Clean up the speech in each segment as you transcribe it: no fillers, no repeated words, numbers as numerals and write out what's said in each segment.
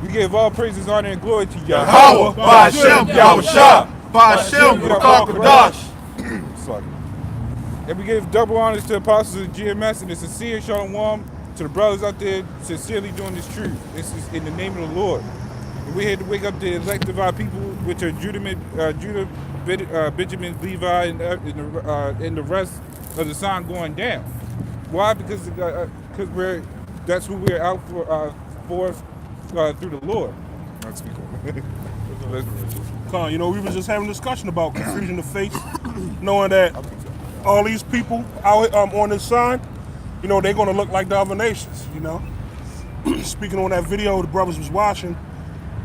We give all praises, honor, and glory to Yahweh, Yahweh, Ba'ashem, Yahushua, Ba'ashem, Ruach Kodash. Sorry. And we give double honors to the apostles of GMS and the sincere shalom to the brothers out there sincerely doing this truth. This is in the name of the Lord. And we're here to wake up the elect of our people, which are Judah, Benjamin, Levi, and the rest of the sign going down. Why? Because that's who we're out for through the Lord. Let's be cool. Con, you know, we was just having a discussion about confusion of faith, knowing that all these people out on this sign, you know, they're going to look like the other nations, you know. Speaking on that video the brothers was watching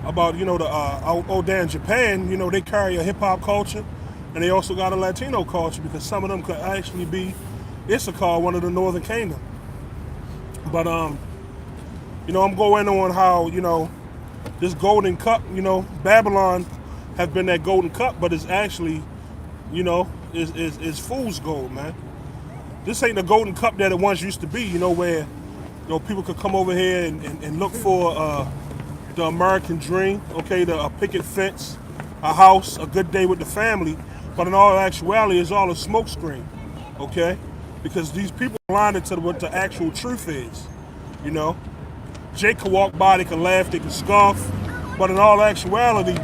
about, you know, the out there in Japan, you know, they carry a hip-hop culture, and they also got a Latino culture, because some of them could actually be Issachar, one of the Northern Kingdom. But, you know, I'm going on how, you know, this golden cup, you know, Babylon have been that golden cup, but it's actually, you know, is fool's gold, man. This ain't the golden cup that it once used to be, you know, where, you know, people could come over here and look for the American dream, okay, a picket fence, a house, a good day with the family, but in all actuality, it's all a smoke screen, okay? Because these people are blinded to what the actual truth is, you know? Jake could walk by, they could laugh, they could scoff, but in all actuality,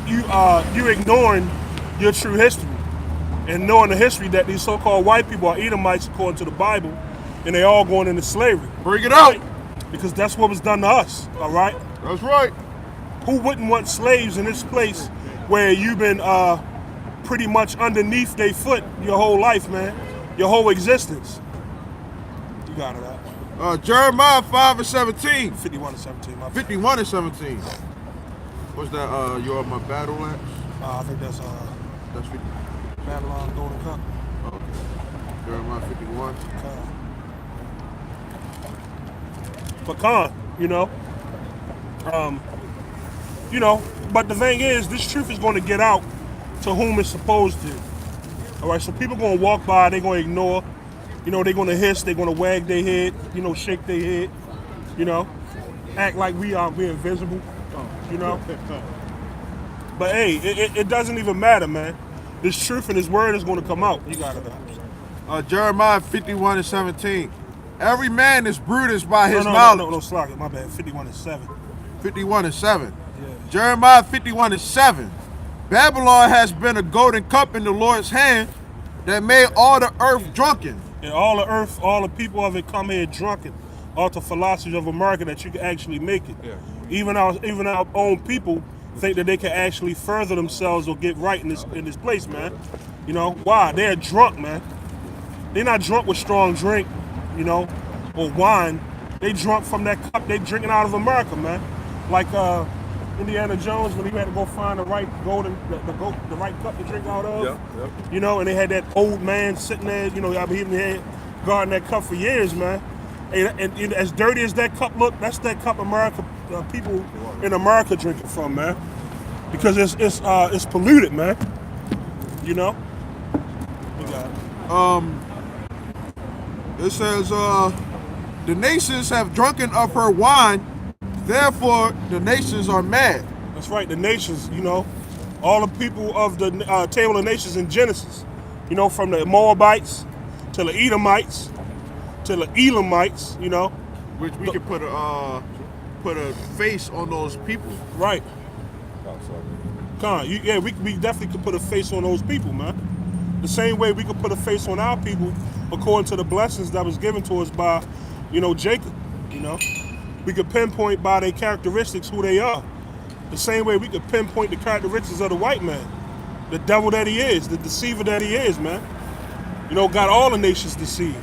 you're ignoring your true history and knowing the history that these so-called white people are Edomites according to the Bible, and they all going into slavery. Bring it out. Because that's what was done to us, all right? That's right. Who wouldn't want slaves in this place where you've been pretty much underneath their foot your whole life, man? Your whole existence. You got it out. Jeremiah 5:17. 51 and 17. 51 and 17. What's that? You're my battle axe? I think that's 50. Babylon Golden Cup. Okay. Jeremiah 51. Pecan, you know. You know, but the thing is, this truth is going to get out to whom it's supposed to. All right, so people going to walk by, they're going to ignore. You know, they're going to hiss, they're going to wag their head, you know, shake their head, you know, act like we're invisible, you know. But hey, it doesn't even matter, man. This truth and this word is going to come out. You got it. Jeremiah 51 and 17. Every man is brutish by his knowledge. No, slack it, my bad. 51 and 7. 51 and 7. Yeah. Jeremiah 51 and 7. Babylon has been a golden cup in the Lord's hand that made all the earth drunken. And all the earth, all the people of it come here drunken. All the philosophies of America that you can actually make it. Yeah. Even our own people think that they can actually further themselves or get right in this place, man. You know, why? They're drunk, man. They're not drunk with strong drink, you know, or wine. They drunk from that cup they drinking out of America, man. Like Indiana Jones when he had to go find the right the right cup to drink out of. Yep. You know, and they had that old man sitting there, you know, I've been here guarding that cup for years, man. And as dirty as that cup look, that's that cup America people in America drinking from, man. Because it's polluted, man. You know? We got it. It says, the nations have drunken of her wine, therefore the nations are mad. That's right, the nations, you know, all the people of the Table of Nations in Genesis, you know, from the Moabites to the Edomites to the Elamites, you know. Which we could put a face on those people. Right. We definitely could put a face on those people, man. The same way we could put a face on our people according to the blessings that was given to us by, you know, Jacob, you know. We could pinpoint by their characteristics who they are. The same way we could pinpoint the characteristics of the white man, the devil that he is, the deceiver that he is, man. You know, got all the nations deceived,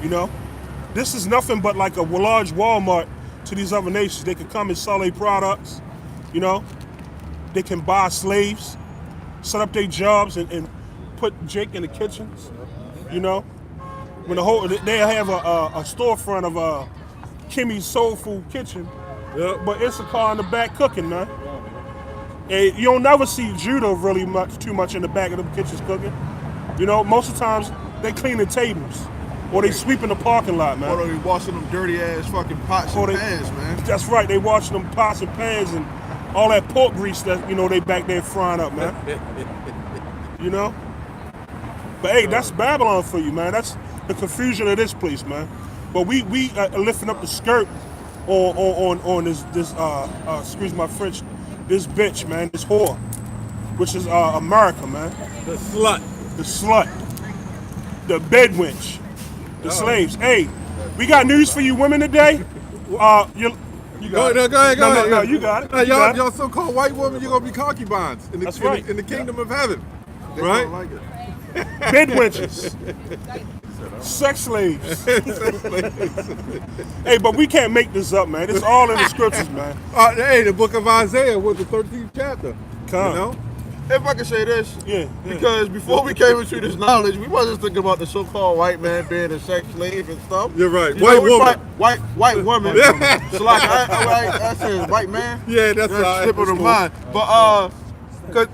you know. This is nothing but like a large Walmart to these other nations. They can come and sell their products, you know. They can buy slaves, set up their jobs and put Jake in the kitchens, you know. When they have a storefront of Kimmy's Soul Food Kitchen, but it's a car in the back cooking, man. And you don't never see Judah really too much in the back of the kitchens cooking. You know, most of the times they clean the tables. Or they sweeping the parking lot, man. Or they washing them dirty ass fucking pots Or and they- pans, man. That's right, they washing them pots and pans and all that pork grease that, you know, they back there frying up, man. You know? But hey, that's Babylon for you, man. That's the confusion of this place, man. But we are lifting up the skirt on this excuse my French, this bitch, man, this whore, which is America, man. The slut. The slut, the bed wench, the slaves. Hey, we got news for you women today. You Go ahead. No, you got it. Hey, You got it. y'all so-called white women, you're gonna be concubines in the, That's right. in the kingdom of heaven, They right? don't like it. Bed wenches, sex slaves. Hey, but we can't make this up, man. It's all in the scriptures, man. Hey, the book of Isaiah was the 13th chapter. Come. You know? If I can say this, Yeah. because before we came into this knowledge, we wasn't thinking about the so-called white man being a sex slave and stuff. You're right. You White know, we woman. white woman. So like I said, white man. Yeah, that's right. Slip of the mind. But cause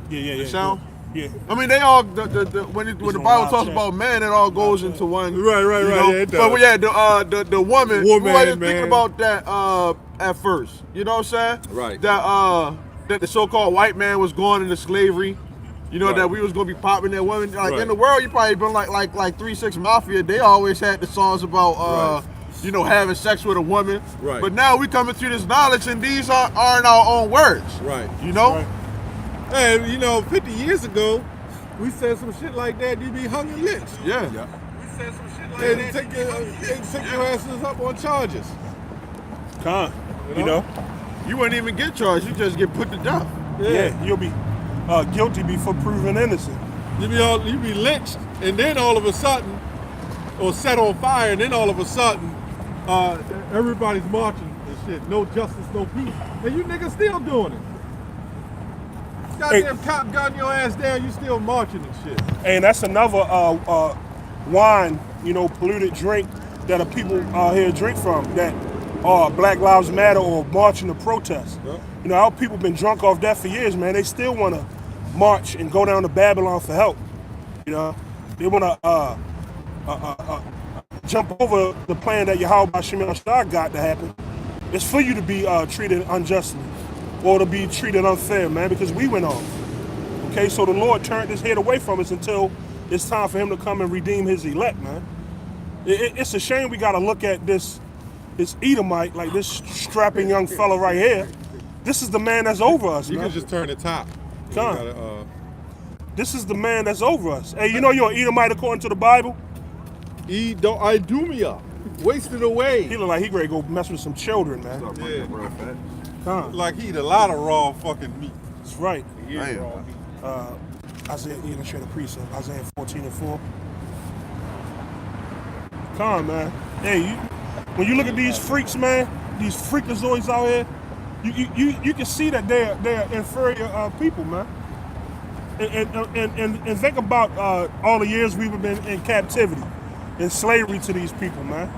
Yeah. sound? Yeah. I mean, they all when the Bible talks about man, it all goes into one. Right, you know? yeah, it does. But yeah, the woman. Woman, we wasn't man. thinking about that at first. You know what I'm saying? Right. That the so-called white man was going into slavery. You know, Right. that we was gonna be popping that women. Like Right. in the world, you probably been like 3-6 Mafia. They always had the songs about Right. you know, having sex with a woman. Right. But now we coming through this knowledge, and these aren't our own words. Right. You know. Right. And you know, 50 years ago, we said some shit like that, you'd be hung and lynched. Yeah. We said some shit like that. They take your asses up on charges. Come. You know? You wouldn't even get charged. You just get put to death. Yeah. You'll be guilty before proven innocent. You be lynched, and then all of a sudden, or set on fire, and then all of a sudden, everybody's marching and shit. No justice, no peace. And you niggas still doing it. Goddamn cop gun your ass down, you still marching and shit. And that's another wine, you know, polluted drink that people out here drink from, that Black Lives Matter or marching to protest. Yeah. You know, our people been drunk off that for years, man. They still want to march and go down to Babylon for help. You know, they want to jump over the plan that Yahweh Shemel Shah got to happen. It's for you to be treated unjustly or to be treated unfair, man, because we went off. Okay, so the Lord turned his head away from us until it's time for him to come and redeem his elect, man. It's a shame we got to look at this Edomite, like this strapping young fella right here. This is the man that's over us, You man. can just turn the top. You Come. gotta, This is the man that's over us. Hey, you know you're an Edomite according to the Bible? Idumia. Wasted away. He look like he ready to go mess with some children, man. Yeah. Come. Like he eat a lot of raw fucking meat. That's right. Damn. Isaiah, you done share the precept, Isaiah 14:4. Come on, man. Hey, when you look at these freaks, man, these freakazoids out here, you can see that they're inferior people, man. And think about all the years we've been in captivity, in slavery to these people, man.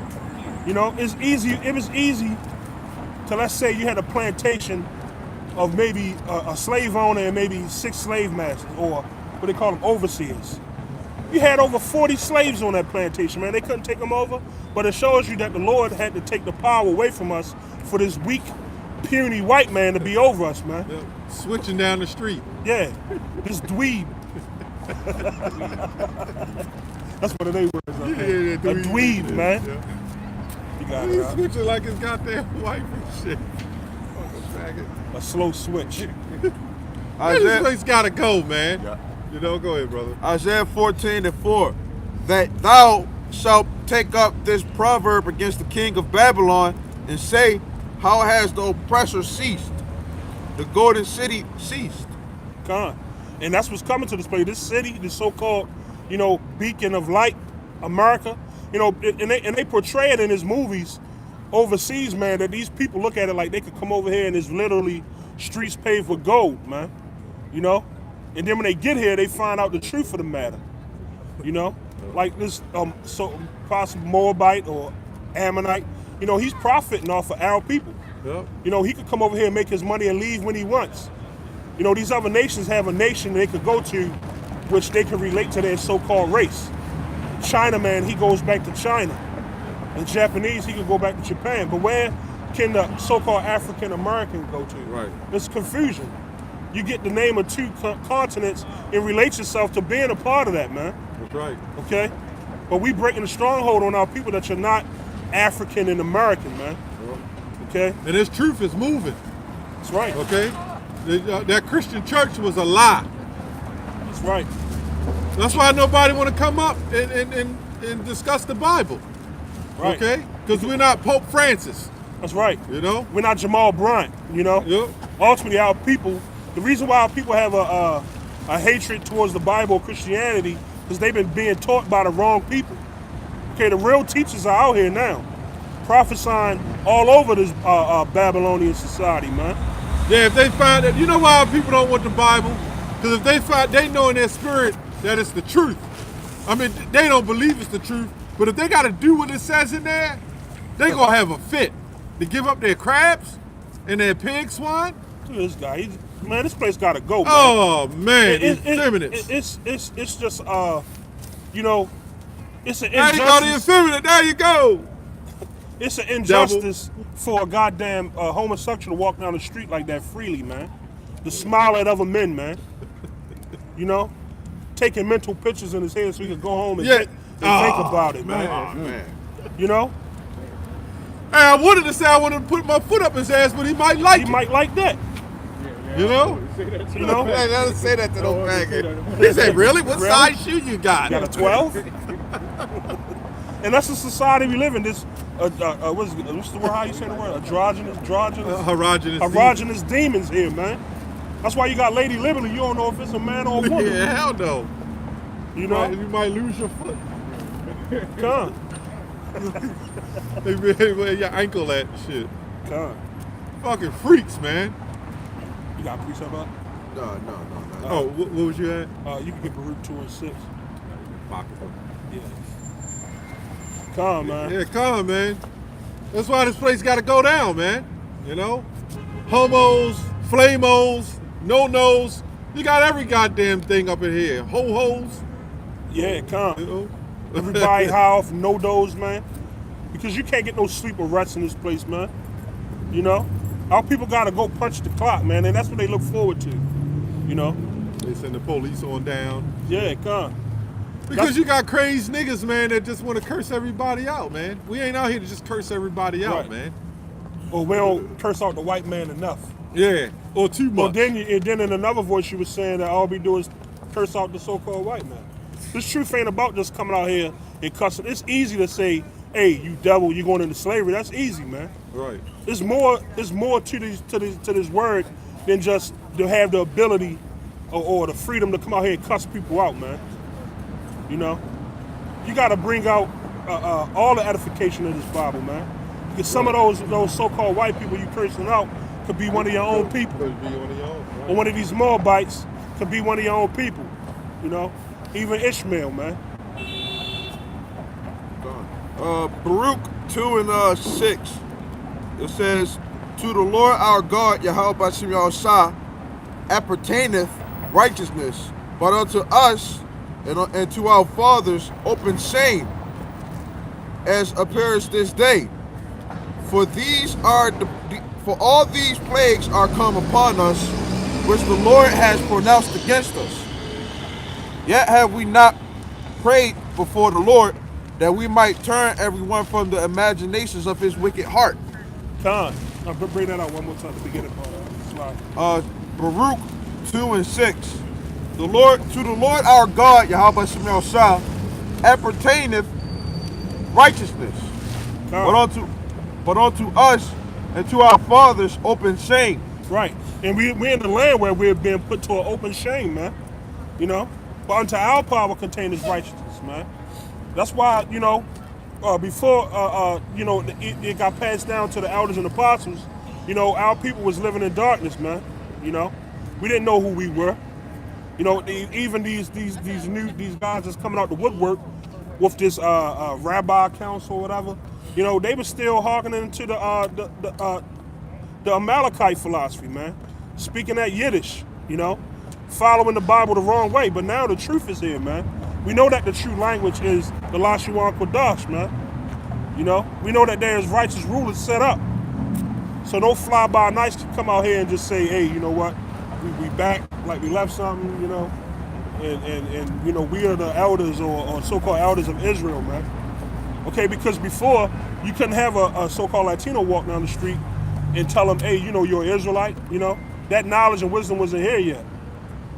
You know, it's easy. It was easy to, let's say you had a plantation of maybe a slave owner and maybe 6 slave masters, or what they call them, overseers. You had over 40 slaves on that plantation, man. They couldn't take them over, but it shows you that the Lord had to take the power away from us for this weak, puny white man to be over us, man. Yeah. Switching down the street. Yeah, this dweeb. That's one of their words. I think. Yeah, A dweeb, man. Yeah. You got He's it, right? switching like his goddamn wife and shit. Fucking faggot. A slow switch. This Isaiah, place gotta go, man. You know, go ahead, brother. Isaiah 14:4, that thou shalt take up this proverb against the king of Babylon and say, how has the oppressor ceased? The golden city ceased. Con. And that's what's coming to this place. This city, this so-called, you know, beacon of light, America. You know, and they portray it in his movies overseas, man, that these people look at it like they could come over here and it's literally streets paved with gold, man. You know? And then when they get here, they find out the truth of the matter. You know? Like this so possible Moabite or Ammonite, you know, he's profiting off of our people. Yep. You know, he could come over here and make his money and leave when he wants. You know, these other nations have a nation they could go to which they can relate to their so-called race. Chinaman, he goes back to China. The Japanese, he can go back to Japan. But where can the so-called African American go to? Right. It's confusion. You get the name of two continents and relate yourself to being a part of that, man. That's right. Okay? But we breaking a stronghold on our people that you're not African and American, man. Okay? And this truth is moving. That's right. Okay? That Christian church was a lie. That's right. That's why nobody want to come up and discuss the Bible. Right. Okay? Because we're not Pope Francis. That's right. You know? We're not Jamal Bryant, you know? Yep. Ultimately, our people, the reason why our people have a hatred towards the Bible or Christianity is they've been being taught by the wrong people. Okay, the real teachers are out here now, prophesying all over this Babylonian society, man. Yeah, if they find that, you know why people don't want the Bible? Because if they find, they know in their spirit that it's the truth. I mean, they don't believe it's the truth, but if they got to do what it says in there, they going to have a fit. To give up their crabs and their pig swine? Look at this guy. Man, this place got to go, man. Oh, man, these feminists. It's just, you know, it's an There you go, the injustice. effeminate, there you go. It's an injustice for a goddamn homosexual to walk down the street like that freely, man. To smile at other men, man. You know? Taking mental pictures in his head so he can go home and, think about it, man. Oh, man. You know? Hey, I wanted to say I wanted to put my foot up his ass, but he might like He it. might like that. You know? You know? Hey, let us say that to no faggot. He said, really? What Really? size shoe you got? Got a 12? And that's the society we live in. This, what's the word? How you say the word? Androgynous? Erogenous demons here, man. That's why you got Lady Liberty. You don't know if it's a man or a woman. Yeah, hell no. You know? You might lose your foot. Come. They really wear your ankle at and shit. Come. Fucking freaks, man. You got a precept up? No. Oh, what was you at? You can get Baruch 2 and 6. Fuck. Yeah. Come, man. Yeah, come on, man. That's why this place got to go down, man. You know? Homos, flamos, no-nos. You got every goddamn thing up in here. Ho-hos. Yeah, come. You know? Everybody high off no dose, man. Because you can't get no sleep or rest in this place, man. You know? Our people gotta go punch the clock, man, and that's what they look forward to. You know? They send the police on down. Yeah, come. Because you got crazy niggas, man, that just want to curse everybody out, man. We ain't out here to just curse everybody out, Right. man. Or we don't curse out the white man enough. Yeah, or too Well, much. then in another voice you were saying that all we do is curse out the so-called white man. This truth ain't about just coming out here and cussing. It's easy to say, hey, you devil, you going into slavery. That's easy, man. Right. It's more to this word than just to have the ability or the freedom to come out here and cuss people out, man. You know? You got to bring out all the edification of this Bible, man. Because some of those so-called white people you cursing out could be one of your own people. Could be one of your own, right? Or one of these Moabites could be one of your own people. You know? Even Ishmael, man. Baruch 2 and 6. It says, to the Lord our God, Yahweh Bashim Yahushua, appertaineth righteousness, but unto us and to our fathers open shame, as appears this day. For all these plagues are come upon us, which the Lord has pronounced against us. Yet have we not prayed before the Lord, that we might turn everyone from the imaginations of his wicked heart. Con. Now, bring that out one more time at the beginning part of the slide. Baruch 2 and 6. To the Lord our God, Yahweh Shemel Shah, appertaineth righteousness, but unto us and to our fathers open shame. Right. And we're in the land where we're being put to an open shame, man. You know? But unto our power containeth righteousness, man. That's why, you know, before, you know, it got passed down to the elders and apostles, you know, our people was living in darkness, man. You know? We didn't know who we were. You know, even these guys that's coming out the woodwork with this rabbi council or whatever, you know, they were still hearkening to the Amalekite philosophy, man. Speaking that Yiddish, you know, following the Bible the wrong way. But now the truth is here, man. We know that the true language is the Lashuan Kodash, man. You know, we know that there is righteous rulers set up. So no fly-by-nights can come out here and just say, hey, you know what, we back like we left something, you know, and you know, we are the elders or so-called elders of Israel, man. Okay, because before, you couldn't have a so-called Latino walk down the street and tell them, hey, you know, you're an Israelite, you know. That knowledge and wisdom wasn't here yet.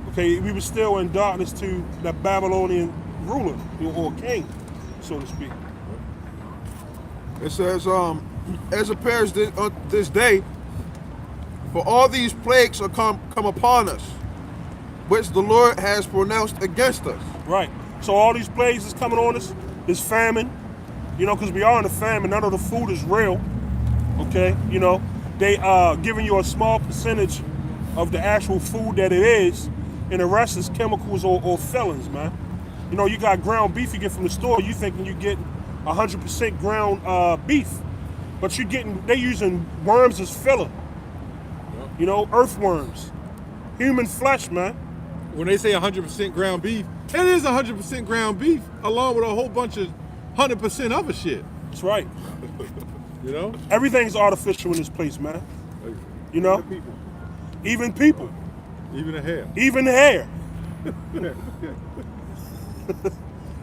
Okay, we were still in darkness to the Babylonian ruler or king, so to speak. It says, as appears this day, for all these plagues are come upon us, which the Lord has pronounced against us. Right. So all these plagues is coming on us, this famine, you know, because we are in a famine, none of the food is real, okay? You know, they giving you a small percentage of the actual food that it is, and the rest is chemicals or fillings, man. You know, you got ground beef you get from the store, you thinking you get 100% ground beef, but they using worms as filler. You know, earthworms, human flesh, man. When they say 100% ground beef, it is 100% ground beef, along with a whole bunch of 100% other shit. That's right. You know? Everything's artificial in this place, man. You know? Even people. Even the hair. Even the hair.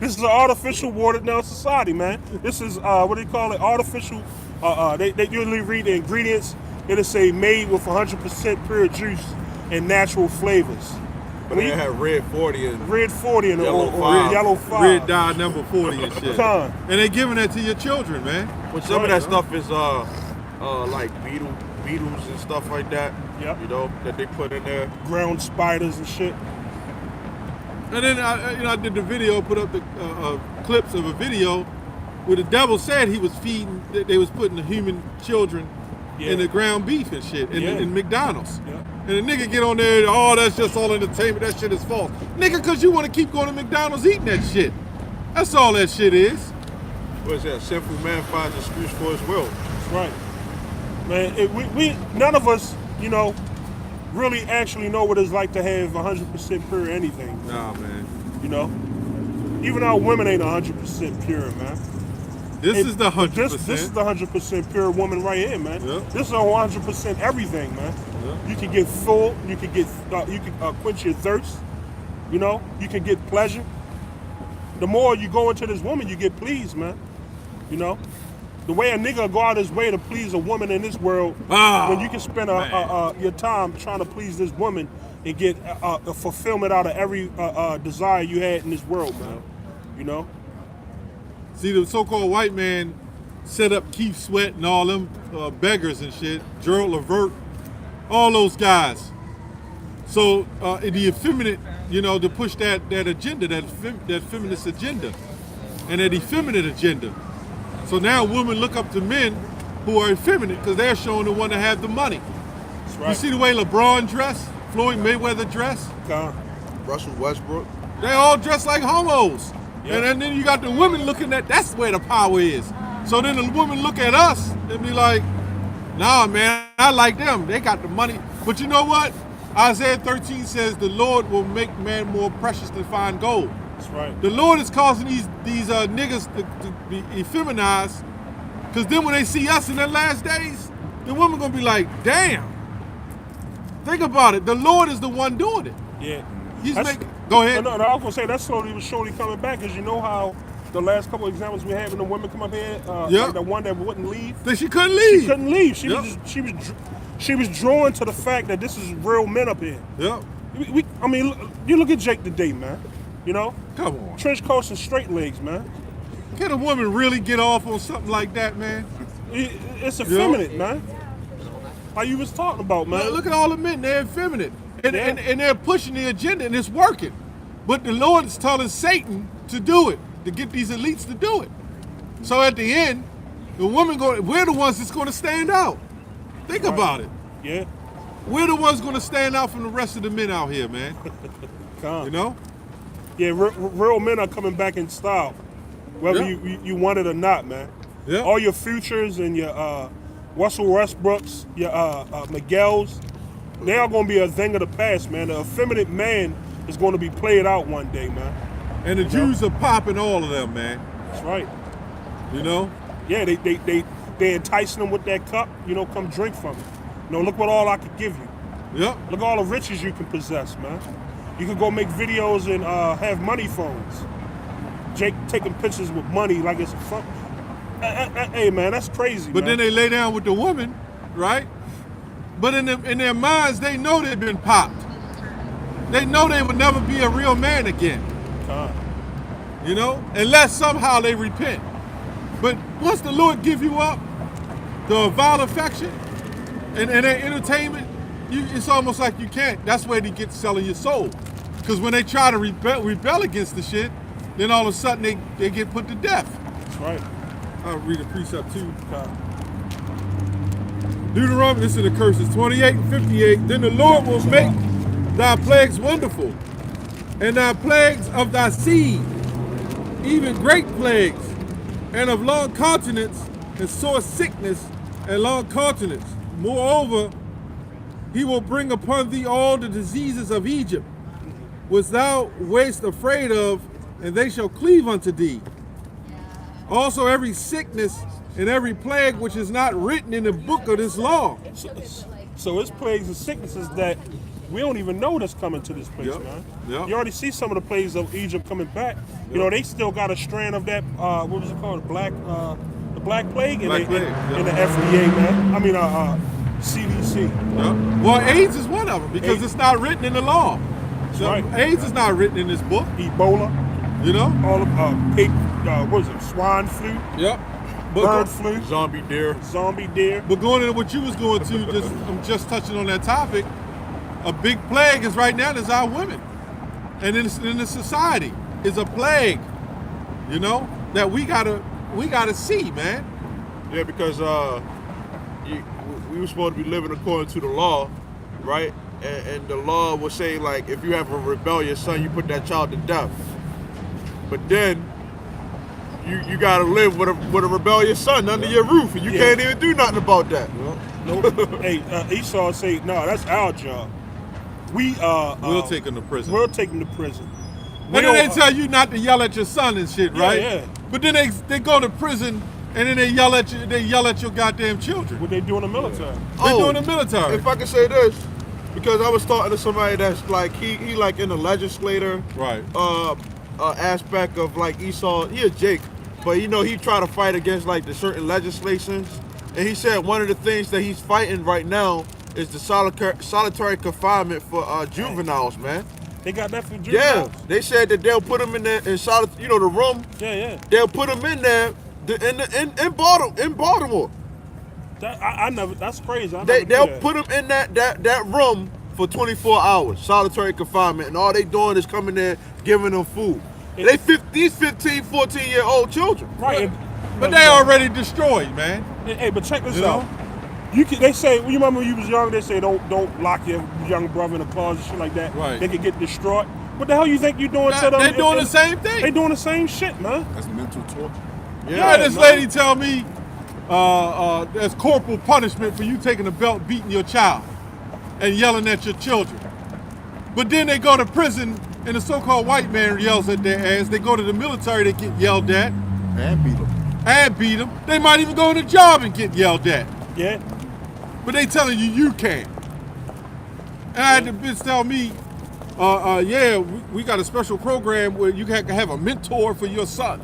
This is an artificial, watered down society, man. This is, what do you call it? Artificial. They usually read the ingredients. It'll say made with 100% pure juice and natural flavors. But they had red 40 and Red 40 and Yellow or 5. yellow 5. Red dye number 40 and shit. Con. And they giving that to your children, man. But some of that stuff is like beetles and stuff like that. Yep. You know, that they put in there. Ground spiders and shit. And then I did the video, put up the clips of a video where the devil said he was feeding, they was putting the human children in the ground beef and shit in McDonald's. Yeah. And the nigga get on there, oh, that's just all entertainment, that shit is false. Nigga, because you want to keep going to McDonald's eating that shit. That's all that shit is. What is that? Sinful man finds excuse for his will. That's right. Man, we none of us, you know, really actually know what it's like to have 100% pure anything. Nah, man. You know? Even our women ain't 100% pure, man. This is the 100%. This is the 100% pure woman right here, man. Yeah. This is 100% everything, man. Yeah. You can get full. You can get. You can quench your thirst. You know. You can get pleasure. The more you go into this woman, you get pleased, man. You know. The way a nigga go out his way to please a woman in this world, when you can spend your time trying to please this woman and get a fulfillment out of every desire you had in this world, man. You know. See, the so-called white man set up Keith Sweat and all them beggars and shit, Gerald Levert, all those guys. So the effeminate, you know, to push that agenda, that feminist agenda, and that effeminate agenda. So now women look up to men who are effeminate because they're showing the one to have the money. That's right. You see the way LeBron dressed, Floyd Mayweather dressed? Russell Westbrook. They all dress like homos. Yep. And then you got the women looking at, that's where the power is. So then the women look at us and be like, nah, man, I like them. They got the money. But you know what? Isaiah 13 says the Lord will make man more precious than fine gold. That's right. The Lord is causing these niggas to be effeminized, because then when they see us in the last days, the women gonna be like, damn. Think about it. The Lord is the one doing it. Yeah. Go ahead. No, I was gonna say that's slowly but surely coming back, because you know how the last couple of examples we had when the women come up here, like the one that wouldn't leave. That she couldn't leave. She couldn't leave. She Yep. was drawn to the fact that this is real men up here. Yep. I mean, you look at Jake today, man. You know, Come on. trench coats and straight legs, man. Can a woman really get off on something like that, man? It's effeminate, man. Like you was talking about, man. Look at all the men, they're effeminate. And, Yeah. and they're pushing the agenda and it's working. But the Lord is telling Satan to do it, to get these elites to do it. So at the end, the women we're the ones that's gonna stand out. Think about it. Yeah. We're the ones gonna stand out from the rest of the men out here, man. You know? Yeah, real men are coming back in style, whether Yeah. you want it or not, man. Yeah. All your Futures and your Russell Westbrooks, your Miguel's, they are going to be a thing of the past, man. The effeminate man is going to be played out one day, man. And the You know? Jews are popping all of them, man. That's right. You know? Yeah, they enticing them with that cup. You know, come drink from it. You know, look what all I could give you. Yep. Look at all the riches you can possess, man. You could go make videos and have money phones. Jake taking pictures with money like it's a fun. Hey, man, that's crazy. But man. then they lay down with the woman, right? But in their minds, they know they've been popped. They know they would never be a real man again. You know, unless somehow they repent. But once the Lord give you up to a vile affection and their entertainment, it's almost like you can't. That's where they get selling your soul. Because when they try to rebel against the shit, then all of a sudden they get put to death. That's right. I'll read a precept too. Deuteronomy, this is the curses, 28 and 58. Then the Lord will make thy plagues wonderful, and thy plagues of thy seed, even great plagues, and of long continence, and sore sickness, and long continence. Moreover, he will bring upon thee all the diseases of Egypt, which thou wast afraid of, and they shall cleave unto thee. Also every sickness and every plague which is not written in the book of this law. So it's plagues and sicknesses that we don't even know that's coming to this place, Yep. man. Yep. You already see some of the plagues of Egypt coming back. You know, they still got a strand of that. What was it called? The Black Plague in, Black Plague, in the FDA, man. I mean, CDC. Yeah. Well, AIDS is one of them because AIDS. it's not written in the law. So right. AIDS is not written in this book, Ebola. you know? All of what is it? Swine flu, Yep. bird flu, Zombie deer. zombie deer. But going into what you was going to, I'm just touching on that topic. A big plague is right now is our women, and in the society is a plague, you know, that we gotta see, man. Yeah, because we were supposed to be living according to the law, right? And the law will say, like, if you have a rebellious son, you put that child to death. But then you gotta live with a rebellious son under your roof, and you Yeah. can't even do nothing about that. Nope. Hey, Esau say, no, that's our job. We'll take them to prison. We'll take them to prison. And then they tell you not to yell at your son and shit, Yeah, right? yeah. But then they go to prison and then they yell at you. They yell at your goddamn children. what they do in the military. They do in the military. If I can say this, because I was talking to somebody that's like he like in the legislator Right. aspect of like Esau. He a Jake, but you know he try to fight against like the certain legislations, and he said one of the things that he's fighting right now is the solitary confinement for juveniles, man. They got that for Yeah, juveniles. they said that they'll put them in there in solitary, you know, the room. Yeah. They'll put them in there in Baltimore. I never. That's crazy. I never They'll knew that. put them in that room for 24 hours, solitary confinement, and all they doing is coming there giving them food. These 15, 14-year-old children. right. But they already destroyed, man. Hey, but check this You know? out. They say, you remember when you was young, they say don't lock your young brother in a closet, shit like that. Right. They could get destroyed. What the hell you think you doing to them? They're doing the same thing. They doing the same shit, man. That's mental torture. Yeah, this man. lady tell me there's corporal punishment for you taking a belt, beating your child, and yelling at your children. But then they go to prison, and the so-called white man yells at their ass. They go to the military, they get yelled at And beat them. and beat them. They might even go on a job and get yelled at. Yeah. But they telling you can't. And I had the bitch tell me, yeah, we got a special program where you can have a mentor for your son.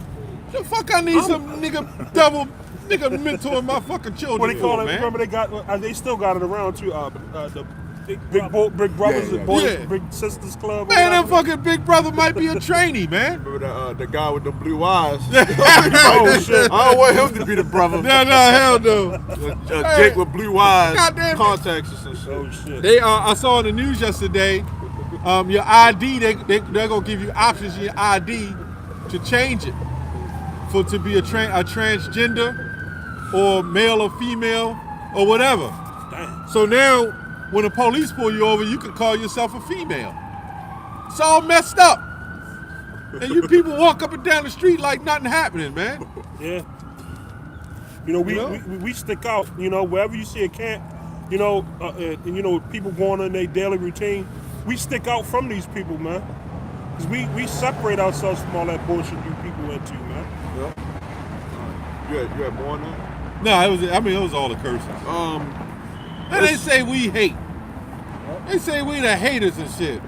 The fuck I need some nigga mentor my fucking children. What they call for, it? man. Remember they still got it around too. The big brothers, Yeah, and boys, yeah. big sisters club. or Man, that whatever. fucking big brother might be a trainee, man. Remember the guy with the blue eyes? Oh shit. I don't want him to be the brother. No, hell no. Jake with blue eyes, Goddamn it. contacts and shit. Oh shit. They, I saw in the news yesterday, your ID, they're gonna give you options in your ID to change it to be a transgender or male or female or whatever. Damn. So now, when the police pull you over, you can call yourself a female. It's all messed up. And you people walk up and down the street like nothing happening, man. Yeah. You know, we stick out. You know, wherever you see a camp, you know, and you know, people going on their daily routine, we stick out from these people, man. Because we separate ourselves from all that bullshit you people into, man. You had more on that? No, it was all the curses. And they say we hate. They say we the haters and shit.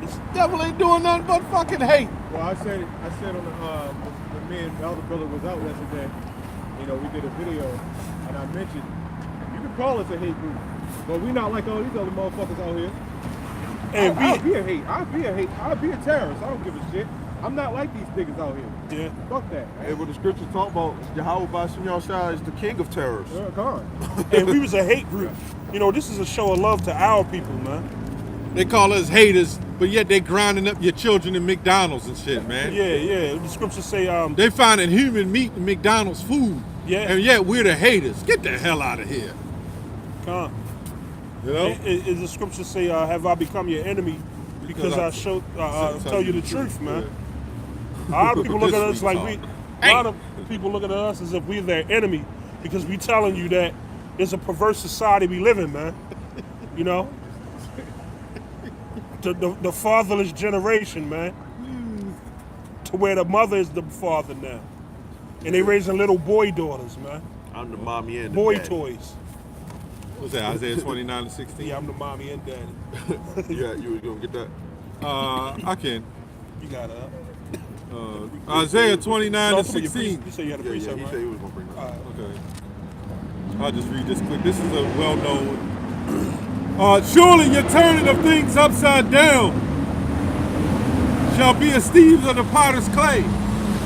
This devil ain't doing nothing but fucking hate. Well, I said on the when me and the other brother was out yesterday, you know, we did a video, and I mentioned you can call us a hate group, but we not like all these other motherfuckers out here. And I'll be a hate. I'll be a terrorist. I don't give a shit. I'm not like these niggas out here. Yeah. Fuck that. Hey, what the scripture talk about, Yahweh Bashim Yahshua is the king of terrors. Come on. And we was a hate group. You know, this is a show of love to our people, man. They call us haters, but yet they grinding up your children in McDonald's and shit, man. Yeah. The scriptures say, They finding human meat in McDonald's food. Yeah. And yet we're the haters. Get the hell out of here. Con. You know? Is the scriptures say, have I become your enemy because I tell you the truth, man? A lot of people look at us like a lot of people look at us as if we're their enemy because we telling you that it's a perverse society we live in, man. You know? The fatherless generation, man. To where the mother is the father now. And they raising little boy daughters, man. I'm the mommy and the Boy daddy. toys. What's that, Isaiah 29:16? Yeah, I'm the mommy and daddy. Yeah, you was gonna get that? I can. You got it. Isaiah No, for your 29:16. You said you had a Yeah, precept, he right? said he was gonna bring that. All right. Okay. I'll just read this quick. This is a well-known one. Surely your turning of things upside down shall be esteemed of the potter's clay.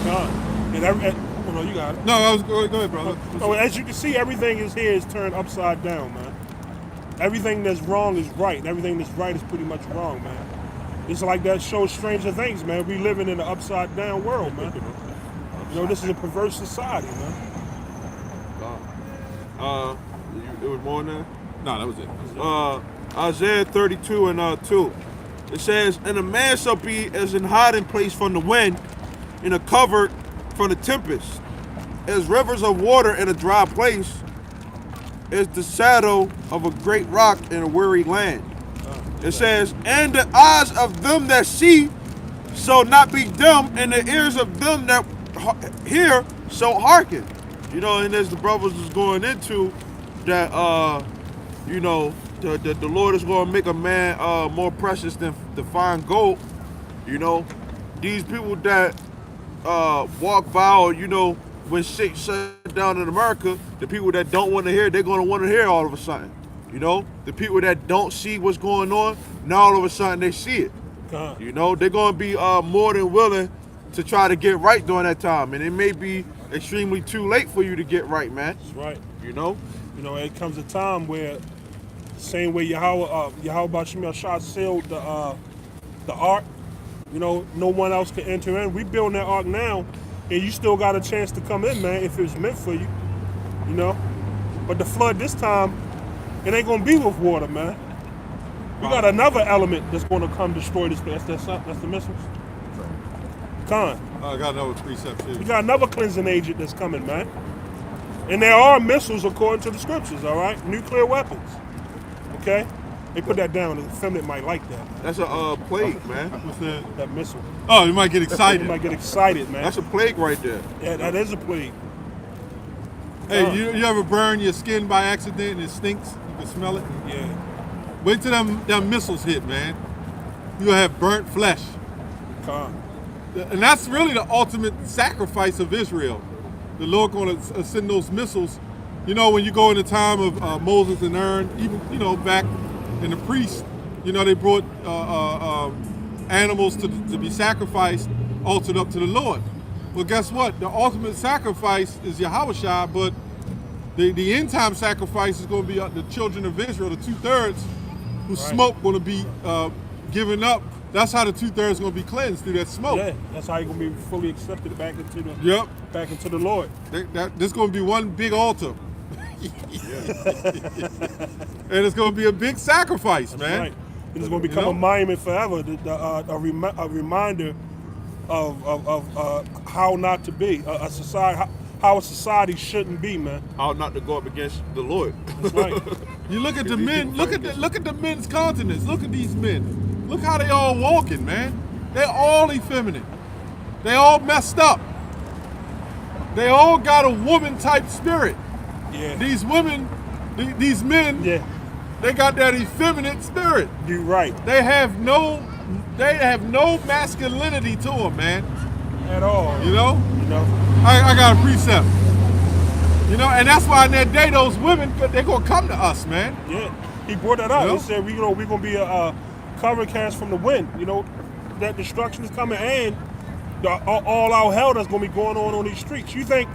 God. And oh no, you got it. No, I was go ahead, brother. So as you can see, everything is here is turned upside down, man. Everything that's wrong is right, and everything that's right is pretty much wrong, man. It's like that show Stranger Things, man. We living in an upside down world, man. You know, this is a perverse society, man. It was more than that? No, that was it. Isaiah 32 and 2. It says, and a man shall be as an hiding place from the wind, in a covert from the tempest, as rivers of water in a dry place, as the shadow of a great rock in a weary land. It says, and the eyes of them that see shall not be dumb, and the ears of them that hear shall hearken. You know, and as the brothers is going into that, you know, the Lord is going to make a man more precious than the fine gold. You know, these people that walk by, or, you know, when shit shut down in America, the people that don't want to hear, they're going to want to hear all of a sudden. You know, the people that don't see what's going on, now all of a sudden they see it. God. You know, they're going to be more than willing to try to get right during that time. And it may be extremely too late for you to get right, man. That's right. You know? You know, it comes a time where the same way Yahweh Bashim Yahshua sealed the ark, you know, no one else can enter in. We building that ark now, and you still got a chance to come in, man, if it was meant for you. You know? But the flood this time, it ain't gonna be with water, man. We got another element that's gonna come destroy this place. That's the missiles. Con. I got another precept here. We got another cleansing agent that's coming, man. And there are missiles according to the scriptures, all right? Nuclear weapons. Okay? They put that down. The feminine might like that. That's a plague, man. What's that? That missile. Oh, you might get You excited. might get excited, man. That's a plague right there. Yeah, that is a plague. Hey, you ever burn your skin by accident and it stinks? You can smell it. Yeah. Wait till them missiles hit, man. You'll have burnt flesh. Con. And that's really the ultimate sacrifice of Israel. The Lord going to send those missiles. You know, when you go in the time of Moses and Aaron, even, you know, back in the priests, you know, they brought animals to be sacrificed, altered up to the Lord. Well, guess what? The ultimate sacrifice is Yahushua, but the end time sacrifice is going to be the children of Israel, the 2/3 whose smoke going to be given up. That's how the 2/3 is going to be cleansed, through that smoke. Yeah, that's how you're going to be fully accepted back into the Yep. back into the Lord. There's going to be one big altar. And it's going to be a big sacrifice, man. Right. And it's going to become a monument forever, a reminder of how not to be, a society, how a society shouldn't be, man. How not to go up against the Lord. That's right. You look at the men, look at the men's countenance. Look at these men. Look how they all walking, man. They're all effeminate. They all messed up. They all got a woman type spirit. Yeah. These women, these men, Yeah. they got that effeminate spirit. You're right. They have no masculinity to them, man. At all. You know? You know? I got a precept. You know, and that's why in that day those women, they're gonna come to us, man. Yeah. He brought that up. You know? He said, we're gonna be a covering cast from the wind. You know, that destruction is coming, and all out hell that's gonna be going on these streets. You think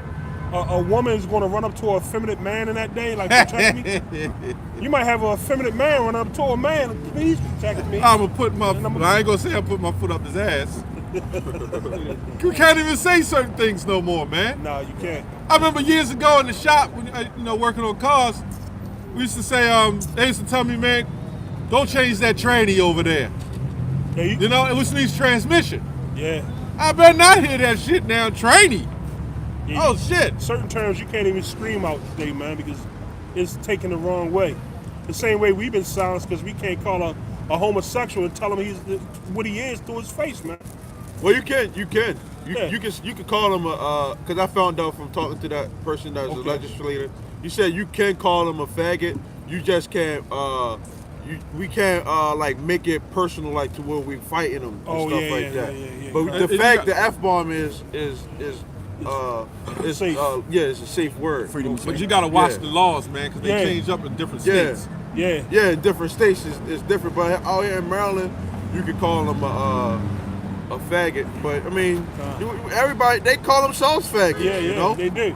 a woman is gonna run up to a effeminate man in that day, like protect me? You might have a effeminate man run up to a man, please protect me. I ain't gonna say I'm putting my foot up his ass. You can't even say certain things no more, man. No, you can't. I remember years ago in the shop, when working on cars, we used to say, they used to tell me, man, don't change that tranny over there. Yeah, You know, it was needs transmission. yeah. I better not hear that shit now, tranny. Yeah, Oh shit. Certain terms you can't even scream out today, man, because it's taken the wrong way. The same way we've been silenced because we can't call a homosexual and tell him he's what he is to his face, man. Well, you can. You Yeah. can call him because I found out from talking to that person that was a Okay. legislator. You said you can call him a faggot. You just can't. We can't like make it personal, like to where we fighting them and Oh, stuff yeah, like yeah, that. yeah. But And the you fact got- the F bomb is Safe. it's a safe word. Freedom of But you gotta watch Yeah. the laws, man, because they Yeah. change up in different Yeah. states. Yeah. Yeah, in different states it's different. But out here in Maryland, you could call them a faggot. But I mean, everybody they call themselves faggots. Yeah, you know. they do.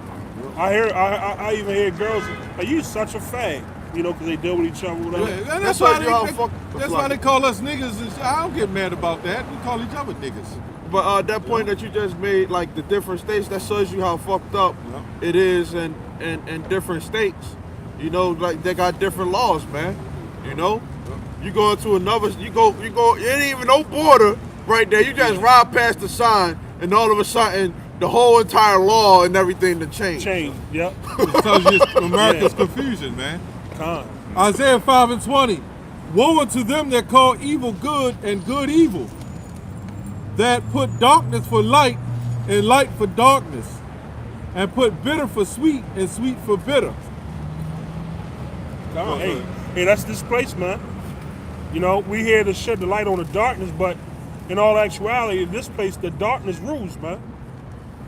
I even hear girls, like, you such a fag, you know, because they deal with each other, whatever. Yeah, and That's that's why why you all fuck the that's flock. why they call us niggas. And shit. I don't get mad about that. We call each other niggas. But that point that you just made, like the different states, that shows you how fucked up it is in different states. You know, like they got different laws, man. You know, you go into another, you go, it ain't even no border right there. You just ride past the sign, and all of a sudden, the whole entire law and everything to change. Change, yep. It tells you it's America's confusion, man. Con. Isaiah 5:20. Woe unto them that call evil good and good evil, that put darkness for light and light for darkness, and put bitter for sweet and sweet for bitter. Con. Hey, that's this place, man. You know, we here to shed the light on the darkness, but in all actuality, in this place, the darkness rules, man.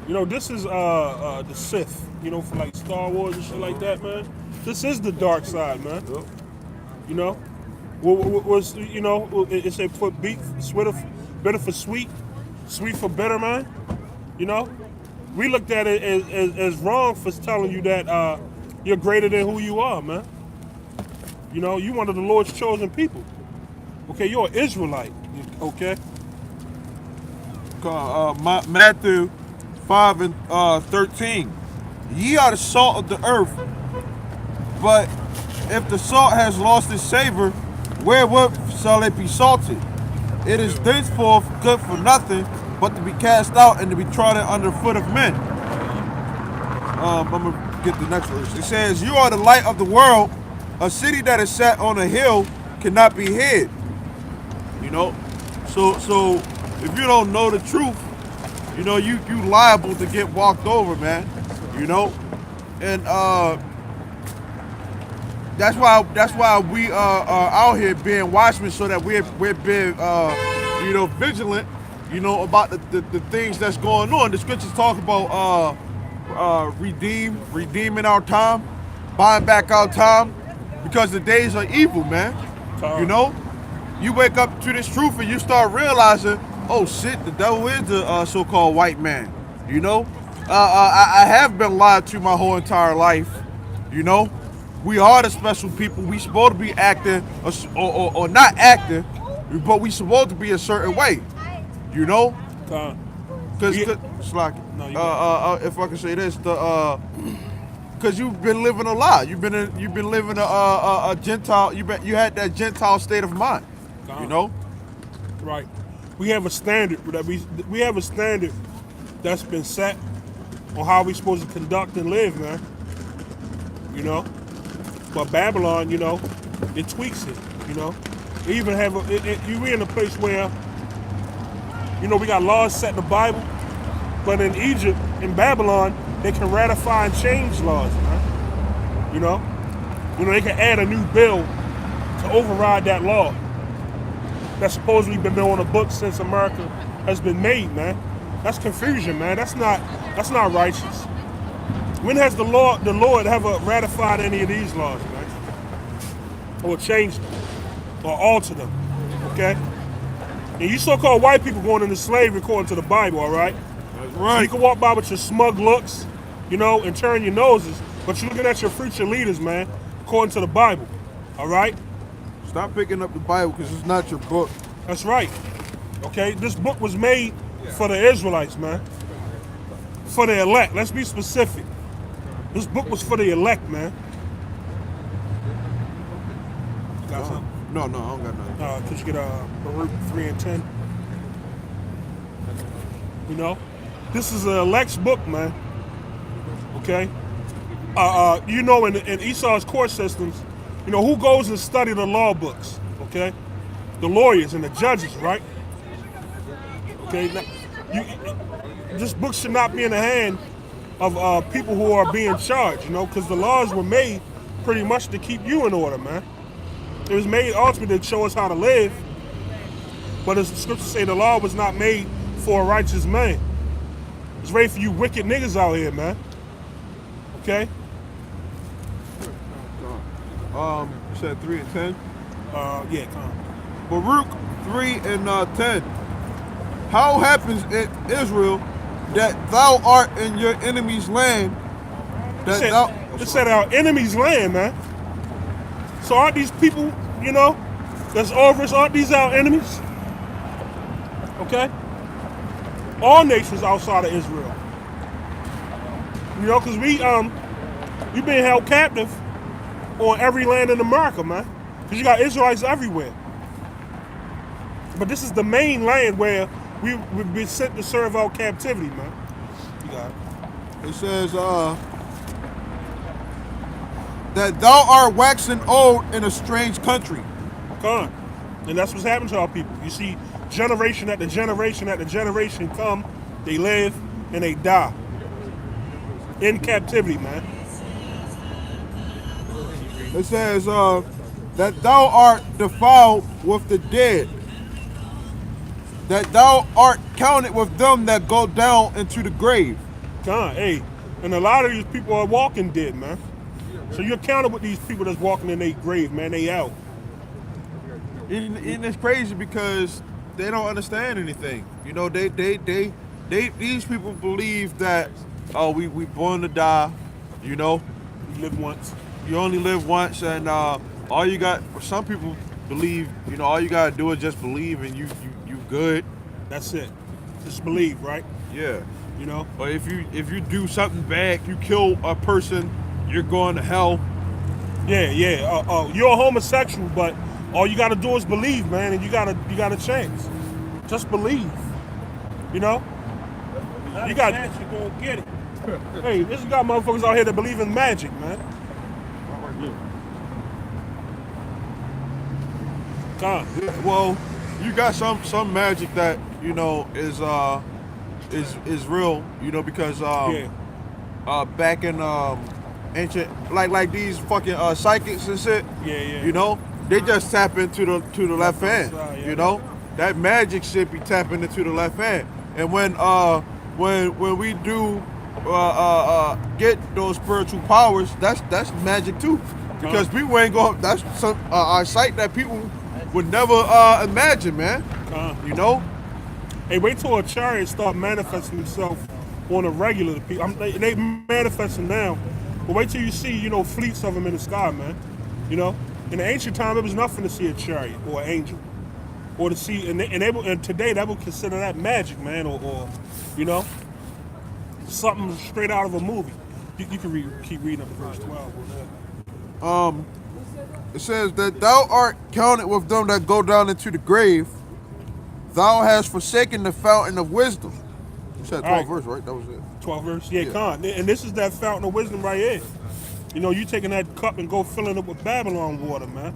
You know, this is the Sith, you know, for like Star Wars and shit like that, man. This is the dark side, man. You know, was you know, it said put bitter for sweet, sweet for bitter, man. You know, we looked at it as wrong for telling you that you're greater than who you are, man. You know, you one of the Lord's chosen people. Okay, you're an Israelite. Okay. Matthew 5:13. Ye are the salt of the earth, but if the salt has lost its savor, wherewith shall it be salted? It is thenceforth good for nothing, but to be cast out and to be trodden under foot of men. I'm gonna get the next verse. It says, "You are the light of the world. A city that is set on a hill cannot be hid." You know, so if you don't know the truth, you know you liable to get walked over, man. You know, and that's why we are out here being watchmen, so that we're being vigilant, you know, about the things that's going on. The scriptures talk about redeeming our time, buying back our time, because the days are evil, man. You know, you wake up to this truth and you start realizing, oh shit, the devil is the so-called white man. You know, I have been lied to my whole entire life. You know, we are the special people. We supposed to be acting or not acting, but we supposed to be a certain way. You know, because it's like, if I can say this, because you've been living a lie. You've been living a Gentile. You had that Gentile state of mind. You know, right? We have a standard that we have a standard that's been set on how we're supposed to conduct and live, man. You know, but Babylon, you know, it tweaks it. You know, they even have you're in a place where You know, we got laws set in the Bible, but in Egypt, in Babylon, they can ratify and change laws, man. You know, they can add a new bill to override that law that's supposedly been on the books since America has been made, man. That's confusion, man. That's not righteous. When has the Lord ever ratified any of these laws, man? Or changed them, or altered them, okay? And you so-called white people going into slavery according to the Bible, all right? That's So right. you can walk by with your smug looks, and turn your noses, but you're looking at your future leaders, man, according to the Bible, all right? Stop picking up the Bible because it's not your book. That's right, okay? This book was made for the Israelites, man. For the elect. Let's be specific. This book was for the elect, man. You got something? No, I don't got nothing. Could you get Baruch 3 and 10? This is an elect's book, man. Okay? In Esau's court systems, who goes and study the law books? Okay? The lawyers and the judges, right? Okay? Now, this book should not be in the hand of people who are being charged, because the laws were made pretty much to keep you in order, man. It was made ultimately to show us how to live, but as the scriptures say, the law was not made for a righteous man. It's ready for you wicked niggas out here, man. Okay? You said 3 and 10? Yeah, come on. Baruch 3 and 10. How happens in Israel that thou art in your enemy's land? It said our enemy's land, man. So aren't these people, that's over us, aren't these our enemies? Okay? All nations outside of Israel. Because we've been held captive on every land in America, man. Because you got Israelites everywhere. But this is the main land where we've been sent to serve out captivity, man. You got it. It says, that thou art waxing old in a strange country. Come on. And that's what's happening to our people. You see generation after generation after generation come, they live, and they die. In captivity, man. It says, that thou art defiled with the dead, that thou art counted with them that go down into the grave. Come on, hey. And a lot of these people are walking dead, man. So you're counted with these people that's walking in their grave, man. They out. And it's crazy because they don't understand anything. These people believe that, we born to die, You live once. you only live once, and some people believe, all you gotta do is just believe and you good. That's it. Just believe, right? Yeah. Or if you do something bad, you kill a person, you're going to hell. Yeah. You're a homosexual, but all you gotta do is believe, man, and you got a chance. Just believe. You got a chance to go get it. Hey, this got motherfuckers out here that believe in magic, man. Come on. Well, you got some magic that is real, because back in ancient like these fucking psychics and shit. Yeah. They just tap into the left hand. That magic shit be tapping into the left hand. And when we do get those spiritual powers, that's magic too. Because people ain't going. That's some a sight that people would never imagine, man. Hey, wait till a chariot start manifesting himself on a regular. They manifesting now, but wait till you see, fleets of them in the sky, man. In the ancient time, it was nothing to see a chariot or an angel, or to see, and today that would consider that magic, man, or something straight out of a movie. You can keep reading up to verse 12. It says that thou art counted with them that go down into the grave. Thou hast forsaken the fountain of wisdom. You said 12 verse, right? That was it. 12 verse? Yeah, con. And this is that fountain of wisdom right here. You taking that cup and go filling it with Babylon water, man.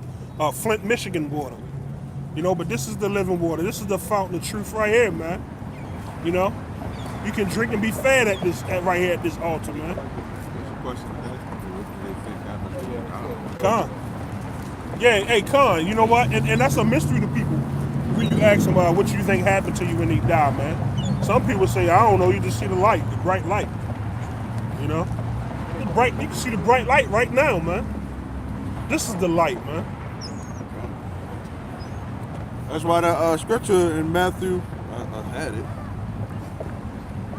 Flint, Michigan water. You know, but this is the living water. This is the fountain of truth right here, man. You know, you can drink and be fed right here at this altar, man. Con. Yeah, hey, Con, you know what? And that's a mystery to people when you ask them what you think happened to you when they die, man. Some people say, I don't know, you just see the light, the bright light. You know? You can see the bright light right now, man. This is the light, man. That's why the scripture in Matthew, I had it.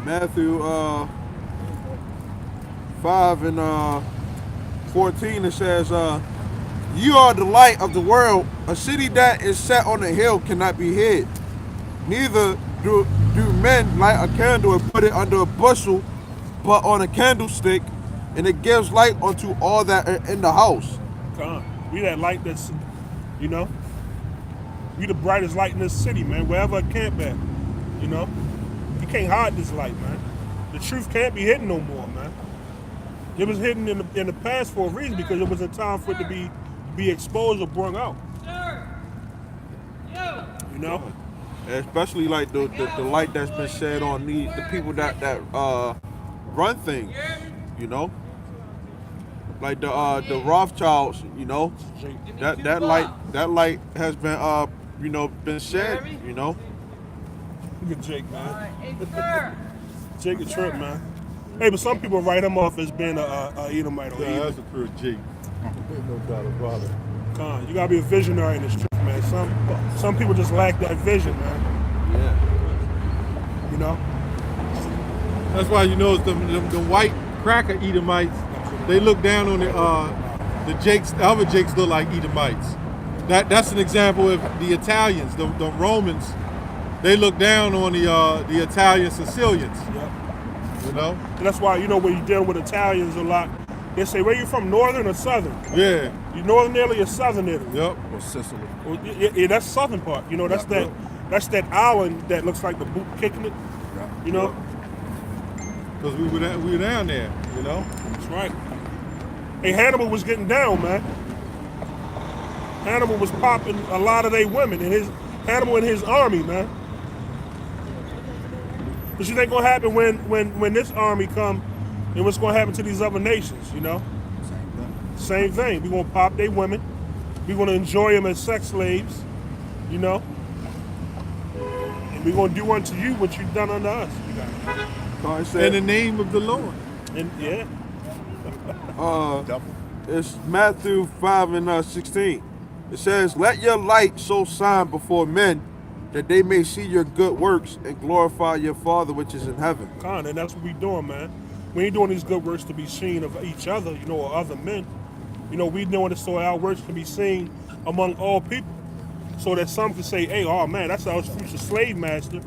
Matthew 5 and 14, it says, you are the light of the world. A city that is set on a hill cannot be hid. Neither do men light a candle and put it under a bushel, but on a candlestick, and it gives light unto all that are in the house. Come on. We that light that's, you know, we the brightest light in this city, man, wherever it camp at, you know. You can't hide this light, man. The truth can't be hidden no more, man. It was hidden in the past for a reason, because it was a time for it to be exposed or brought out. You know? Especially like the light that's been shed on the people that run things, you know? Like the Rothschilds, you know? That light has been been shed, you know? Look at Jake, man. Jake a trip, man. Hey, but some people write him off as being a Edomite or Yeah, Edom. that's a pure Jake. No doubt about it. Con, you gotta be a visionary in this truth, man. Some people just lack that vision, man. Yeah. You know? That's why you know the white cracker Edomites, they look down on the Jakes, the other Jakes look like Edomites. That's an example of the Italians, the Romans, they look down on the Italian Sicilians. Yep. You know? And that's why, you know, when you deal with Italians a lot, they say, where you from, northern or southern? Yeah. You northern Italy or southern Italy? Yep. Or Sicily. Well, yeah, that's southern part. You know, that's that island that looks like the boot kicking it. You know? Because we were down there, you know? That's right. Hey, Hannibal was getting down, man. Hannibal was popping a lot of their women, and Hannibal and his army, man. What you think gonna happen when this army come, and what's gonna happen to these other nations, you know? Same thing. We're gonna pop their women. We're gonna enjoy them as sex slaves, you know? And we're gonna do unto you what you've done unto us. In the name of the Lord. And yeah. It's Matthew 5 and 16. It says, let your light so shine before men that they may see your good works and glorify your Father which is in heaven. Con, and that's what we doing, man. We ain't doing these good works to be seen of each other, you know, or other men. You know, we doing it so our works can be seen among all people. So that some can say, hey, oh man, that's our future slave master.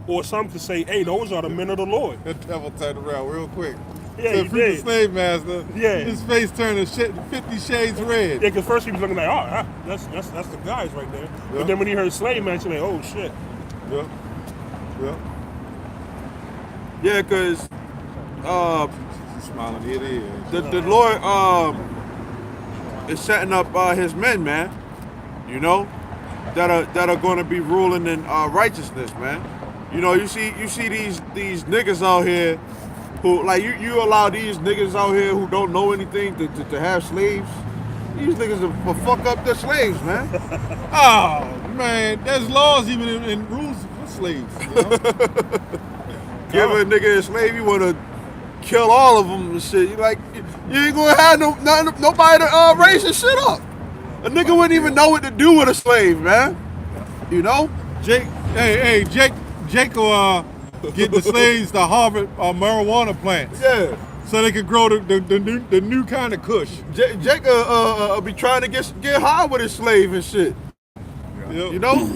Or some can say, hey, those are the men of the Lord. The devil turned around real quick. Yeah, So he future did. slave master, Yeah. his face turned 50 shades red. Yeah, because first he was looking like, oh, that's the guys right there. Yeah. But then when he heard slave master, like, oh shit. Yep. Yep. Yeah, because He's smiling, here it is. the Lord is setting up his men, man. You know, that are going to be ruling in righteousness, man. You know, you see these niggas out here who, like, you allow these niggas out here who don't know anything to have slaves. These niggas will fuck up their slaves, man. Oh, man, there's laws even in rules for slaves. You know? Give a nigga a slave, you want to kill all of them and shit. You like, you ain't gonna have nobody to raise his shit up. A nigga wouldn't even know what to do with a slave, man. You know? Jake will get the slaves to harvest marijuana plants Yeah. so they could grow the new kind of kush. Jake be trying to get high with his slave and shit. Yep. You know?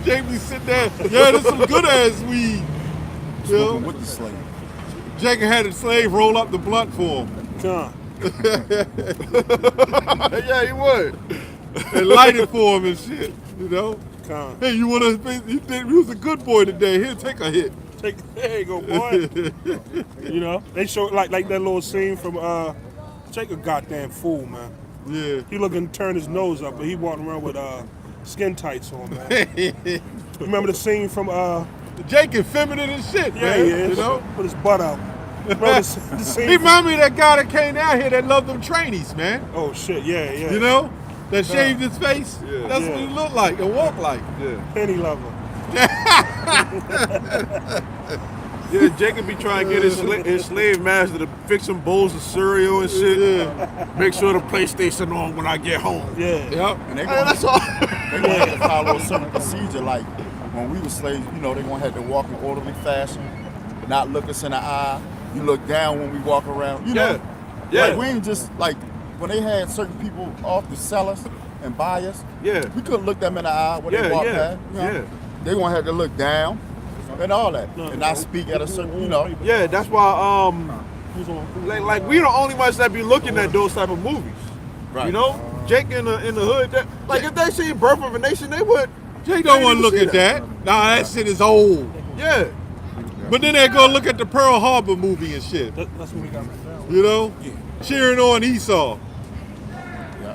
Jake be sitting there, yeah, there's some good ass weed. You know? With the slave. Jake had a slave roll up the blunt for him Con. Yeah, he would. and light it for him and shit. You know? Con. Hey, you was a good boy today. Here, take a hit. There you go, boy. You know, they show like that little scene from Jake a goddamn fool, man. Yeah. He looking to turn his nose up, but he walking around with skin tights on, man. Remember the scene from Jake is feminine and shit, yeah, man. he is. You know? Put his butt out. Remember the scene He from- remind me of that guy that came down here that loved them trainees, man. Oh shit, yeah. You know? That shaved his face. Yeah. That's Yeah. what he looked like and walked like. Yeah. Penny lover. Yeah, Jacob be trying to get his slave master to fix some bowls of cereal and shit. Make sure the PlayStation on when I get home. Yeah. Yep. And they Hey, that's all. They're going to have to follow a certain procedure. Like when we were slaves, you know, they're going to have to walk in orderly fashion, not look us in the eye. You look down when we walk around. You know, Yeah. like we ain't just like when they had certain people off to sell us and buy us. Yeah. We couldn't look them in the eye when Yeah, they walked yeah, past. You know? yeah. They going to have to look down and all that, and not speak at a certain, you know. Yeah, that's why like we the only ones that be looking at those type of movies. Right. You know? Jake in the hood, like if they seen Birth of a Nation, they would. Jake don't they want to didn't look see at that. Nah, that shit is old. Yeah. But then they go look at the Pearl Harbor movie and shit. That's what we got right now. You know? Cheering on Esau.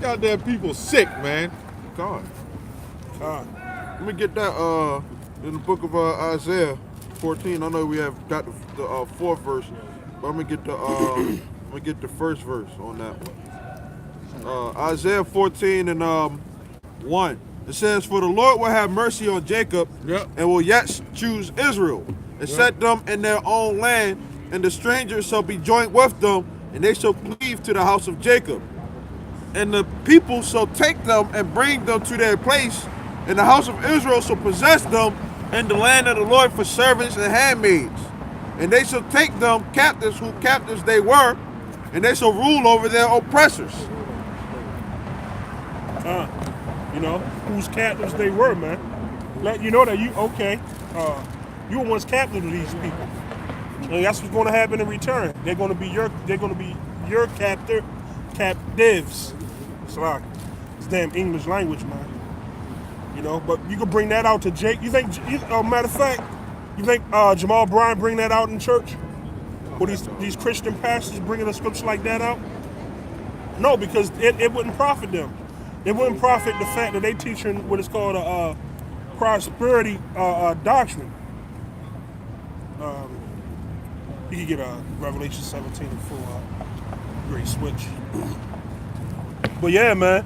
Goddamn people sick, man. God. God. Let me get that in the book of Isaiah 14. I know we have got the fourth verse, but I'm gonna get the first verse on that one. Isaiah 14 and 1. It says, "For the Lord will have mercy on Jacob, Yep. and will yet choose Israel, and set them in their own land, and the strangers shall be joined with them, and they shall cleave to the house of Jacob. And the people shall take them and bring them to their place, and the house of Israel shall possess them in the land of the Lord for servants and handmaids. And they shall take them captives who captives they were, and they shall rule over their oppressors." You know, whose captives they were, man. Let you know that you you were once captive of these people. And that's what's going to happen in return. They're going to be your captives. It's like it's damn English language, man. You know, but you could bring that out to Jake. You think? Matter of fact, you think Jamal Bryant bring that out in church? Or these Christian pastors bringing a scripture like that out? No, because it wouldn't profit them. It wouldn't profit the fact that they teaching what is called a prosperity doctrine. You can get a Revelation 17 and 4 great switch. But yeah, man,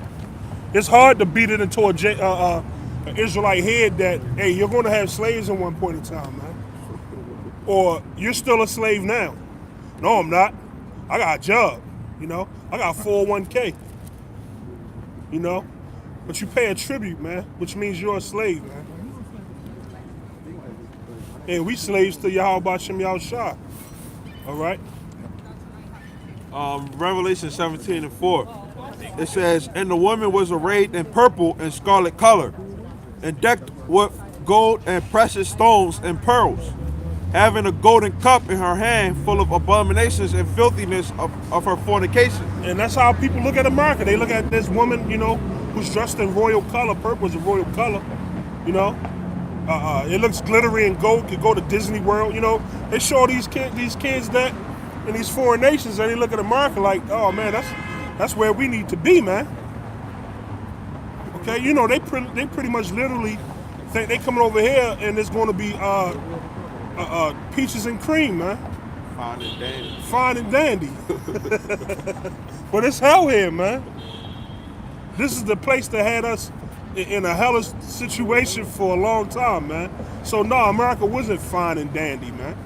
it's hard to beat it into an Israelite head that, hey, you're going to have slaves at one point in time, man. Or you're still a slave now. No, I'm not. I got a job, you know. I got 401k, you know. But you pay a tribute, man, which means you're a slave, man. And we slaves to Yahweh Shem Yahushua. All right? Revelation 17 and 4. It says, "And the woman was arrayed in purple and scarlet color, and decked with gold and precious stones and pearls, having a golden cup in her hand full of abominations and filthiness of her fornication." And that's how people look at America. They look at this woman, you know, who's dressed in royal color. Purple is a royal color, you know. It looks glittery and gold. Could go to Disney World, you know. They show these kids that in these foreign nations, and they look at America like, oh man, that's where we need to be, man. Okay, you know, they pretty much literally think they coming over here and it's going to be peaches and cream, man. Fine and dandy. Fine and dandy. But it's hell here, man. This is the place that had us in a hellish situation for a long time, man. So no, America wasn't fine and dandy, man.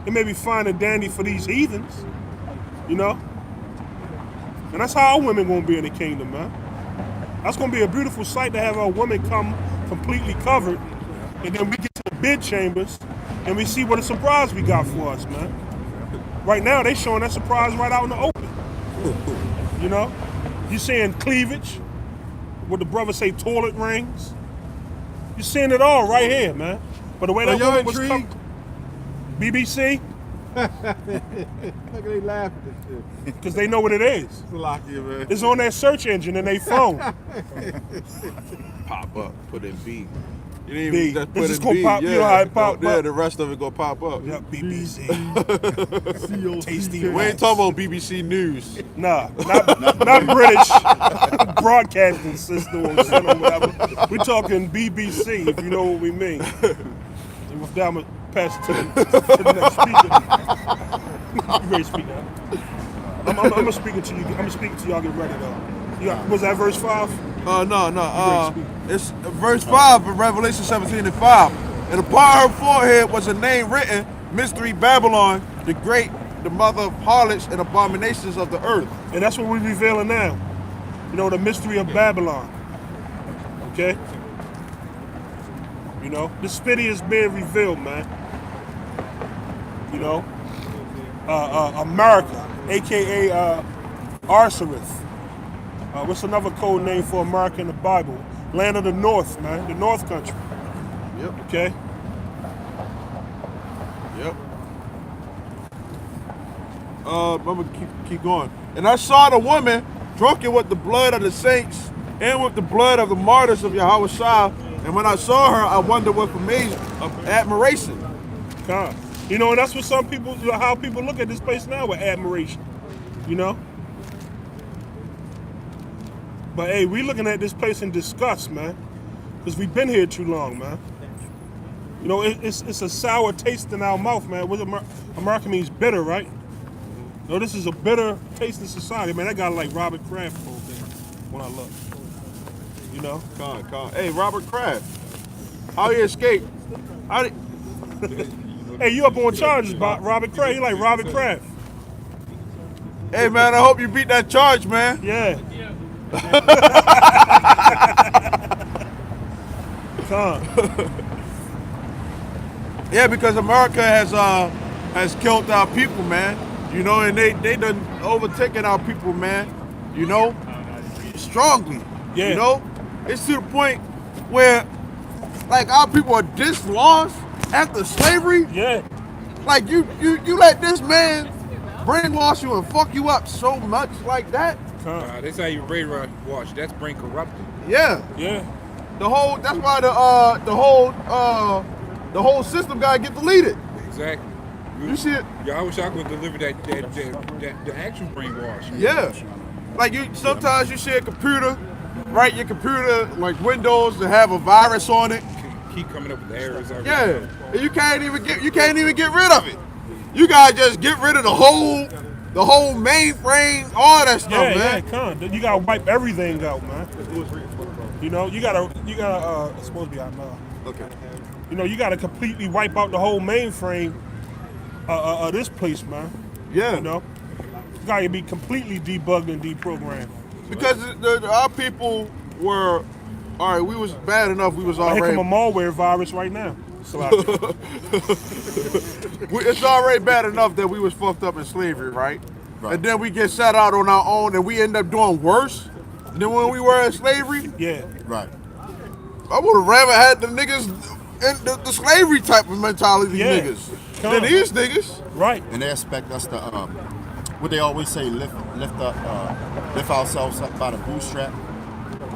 It may be fine and dandy for these heathens, you know? And that's how our women gonna be in the kingdom, man. That's gonna be a beautiful sight to have our women come completely covered, and then we get to the bid chambers and we see what a surprise we got for us, man. Right now, they showing that surprise right out in the open. You know? You seeing cleavage, what the brothers say, toilet rings. You seeing it all right here, man. But the way that y'all woman was intrigued? BBC, Look at they laughing at this shit. because they know what it is. Salakia, man. It's on their search engine in their phone. Pop up, put in B. You didn't B. even just It's put just in gonna B. pop, Yeah, you know how it pop yeah, up? the rest of it gonna pop up. Yep, BBC. Tasty We ain't Rats. talking about BBC News. Nah, not British broadcasting system or something, whatever. We're talking BBC, if you know what we mean. And with that, I'm gonna pass it to the next speaker. You ready to speak now? I'm speaking to you. I'm speaking to y'all. Get ready though. Was that verse 5? No. It's verse 5 of Revelation 17:5. And upon her forehead was a name written, Mystery Babylon, the Great, the mother of harlots and abominations of the earth. And that's what we're revealing now. You know, the mystery of Babylon. Okay? You know, the city is being revealed, man. You know? America, aka Arsareth. What's another code name for America in the Bible? Land of the North, man. The North Country. Yep. Okay? Yep. I'm gonna keep going. And I saw the woman drunken with the blood of the saints and with the blood of the martyrs of Yahushua. And when I saw her, I wondered with admiration. God. You know, and that's what some people, how people look at this place now with admiration. You know? But hey, we looking at this place in disgust, man. Because we've been here too long, man. You know, it's a sour taste in our mouth, man. What America means bitter, right? You know, this is a bitter tasting society, man. That guy like Robert Kraft whole thing when I look. You know? Con. Hey, Robert Kraft. How he escaped? How did... Hey, you up on charges, Robert Kraft. You like Robert Kraft. Hey, man, I hope you beat that charge, man. Yeah. Yeah, because America has killed our people, man. You know, and they done overtaken our people, man. You know, strongly. Yeah. You know, it's to the point where, like, our people are dislodged after slavery. Yeah. Like you let this man brainwash you and fuck you up so much like that. That's how you brainwash. That's brain corrupted. Yeah. Yeah. That's why the whole system gotta get deleted. Exactly. You see it? Yeah, I wish I could deliver that the actual brainwash. Yeah. Like sometimes you see a computer, right? Your computer, like Windows, to have a virus on it. Keep coming up with errors. Yeah. And you can't even get rid of it. You gotta just get rid of the whole mainframe, all that stuff, man. Yeah, you gotta wipe everything out, man. You know, you gotta. It's supposed to be out now. Okay. You know, you gotta completely wipe out the whole mainframe of this place, man. Yeah. You know, you gotta be completely debugged and deprogrammed. Because our people were, all right, we was bad enough. We was Here already. come a malware virus right now. So It's already bad enough that we was fucked up in slavery, right? And then we get set out on our own, and we end up doing worse than when we were in slavery. yeah. Right. I would have rather had the niggas in the slavery type of mentality, Yeah. niggas, than these niggas. Right. And they expect us to, what they always say, lift ourselves up by the bootstrap.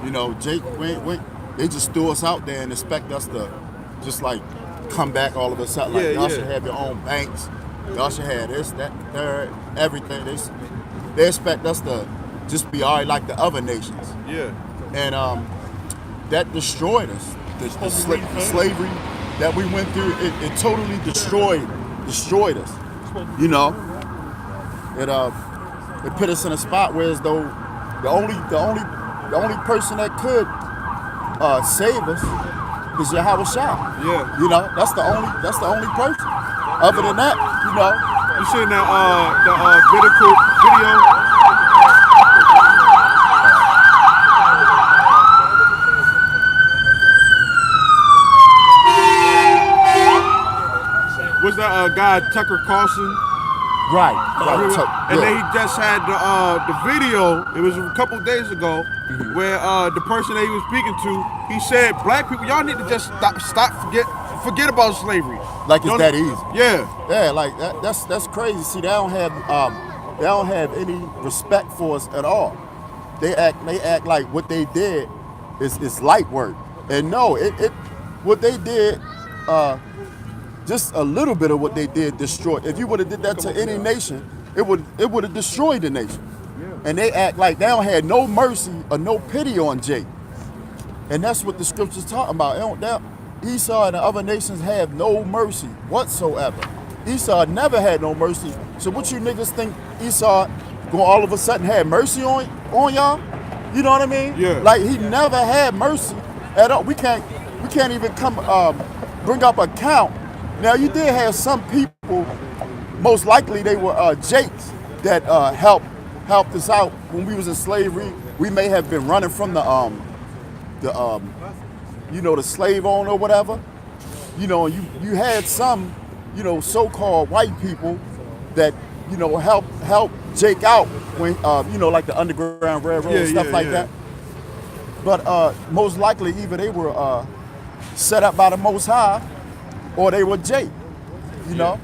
You know, Jake, they just threw us out there and expect us to just like come back all of a sudden. Like y'all should have your own banks. Y'all should have this, that, third, everything. They expect us to just be all right like the other nations. Yeah. And that destroyed us. The slavery that we went through, it totally destroyed us. You know, it put us in a spot where as though the only person that could save us is Yahweh Shah. Yeah. You know, that's the only person. Other than that, you know. You seen that video? Was that guy Tucker Carlson? Right. And then he just had the video. It was a couple days ago, where the person that he was speaking to, he said, "Black people, y'all need to just forget about slavery. Like it's that easy." Yeah. Yeah, like that's crazy. See, they don't have any respect for us at all. They act like what they did is light work. And no, what they did, just a little bit of what they did destroyed. If you would have did that to any nation, it would have destroyed the nation. And they act like they don't have no mercy or no pity on Jake. And that's what the scripture's talking about. Esau and the other nations have no mercy whatsoever. Esau never had no mercy. So what you niggas think Esau gonna all of a sudden have mercy on y'all? You know what I mean? Yeah. Like he never had mercy at all. We can't even come bring up a count. Now you did have some people, most likely they were Jakes that helped us out when we was in slavery. We may have been running from the slave owner or whatever. You know, you had some, so-called white people that, help Jake out when, like the Underground Railroad and stuff like that. But most likely either they were set up by the Most High or they were Jake, you know.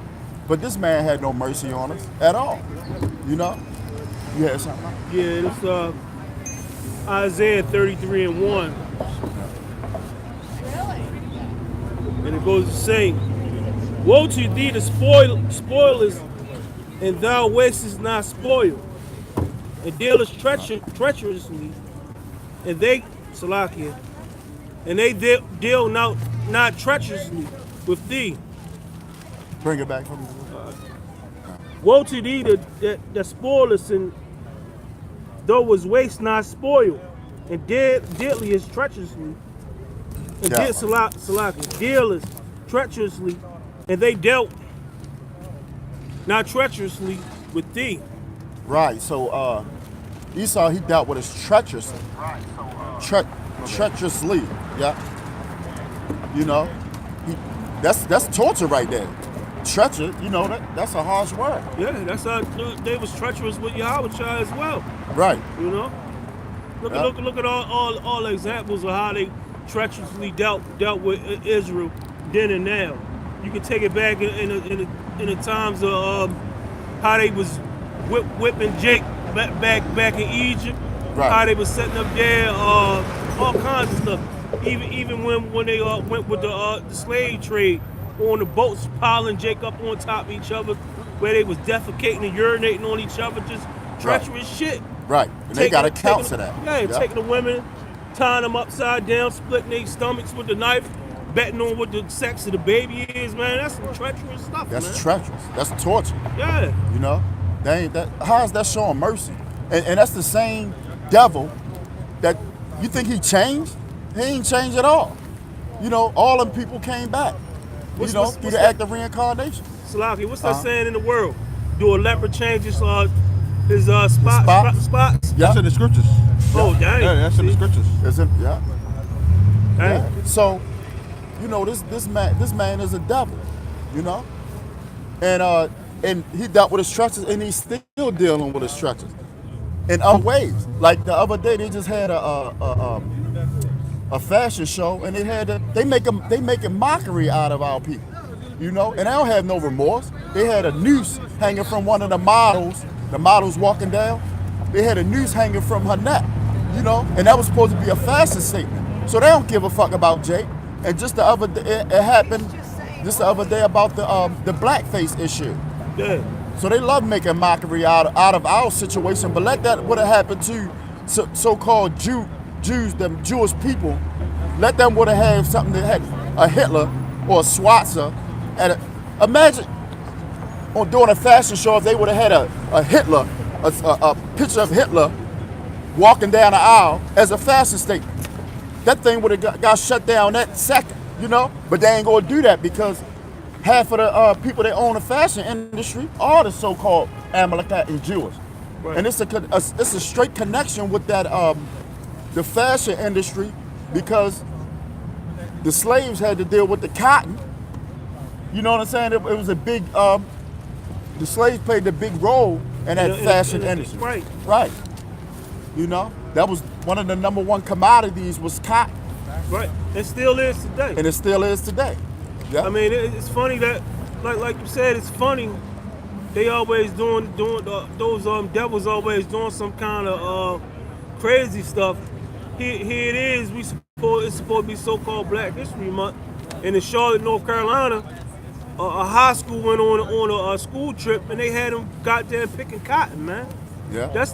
But this man had no mercy on us at all, You had something? Yeah, it's Isaiah 33:1. And it goes to say, woe to thee, the spoilers, and thou wastest not spoil, and dealest treacherously, and they, Salakia, and they deal not treacherously with thee. Bring it back from me. Woe to thee, the spoilers, and thou was waste not spoil, and deadly is treacherously, and did Salakia, dealers treacherously, and they dealt not treacherously with thee. Right. So Esau, he dealt with us treacherously. Treacherously. Yeah. That's torture right there. Treacher, that's a harsh word. Yeah, that's how they was treacherous with Yahweh Shai as well. Right. Look at all the examples of how they treacherously dealt with Israel then and now. You can take it back in the times of how they was whipping Jake back in Egypt. Right. How they was setting up there, all kinds of stuff. Even when they went with the slave trade on the boats, piling Jake up on top of each other, where they was defecating and urinating on each other, just treacherous shit. Right. And they got accounts to that. Yeah, taking the women, tying them upside down, splitting their stomachs with the knife, betting on what the sex of the baby is, man. That's some treacherous stuff, That's man. treacherous. That's torture. Yeah. They ain't that. How is that showing mercy? And that's the same devil that you think he changed? He ain't changed at all. All them people came back. What's through the that? act of reincarnation. Salaki, what's that saying in the world? Do a leopard change his spots? Yeah. That's in the scriptures. Oh, dang. Yeah, that's in the scriptures. Yeah. Dang. Yeah. So, this man is a devil, and he dealt with his treacherous, and he's still dealing with his treacherous in other ways. Like the other day, they just had a fashion show, and they making mockery out of our people, and they don't have no remorse. They had a noose hanging from one of the models walking down. They had a noose hanging from her neck, and that was supposed to be a fashion statement. So they don't give a fuck about Jake. And just the other day, it happened just the other day about the blackface issue. Yeah. So they love making mockery out of our situation, but let that would have happened to so-called Jews, them Jewish people. Let them would have had something that had a Hitler or a Swatzer. Imagine doing a fashion show if they would have had a Hitler, a picture of Hitler walking down the aisle as a fashion statement. That thing would have got shut down that second, But they ain't gonna do that because half of the people that own the fashion industry are the so-called Amalekite and Jewish. Right. And it's a straight connection with that the fashion industry because the slaves had to deal with the cotton. You know what I'm saying? It was a big. The slaves played a big role in that fashion industry. Right. Right. That was one of the number one commodities was cotton. Right. It still is today. And it still is today. Yeah. I mean, it's funny that, like you said, it's funny. They always doing those devils always doing some kind of crazy stuff. Here it is. It's supposed to be so-called Black History Month, And in Charlotte, North Carolina, a high school went on a school trip and they had them goddamn picking cotton, man. Yeah. That's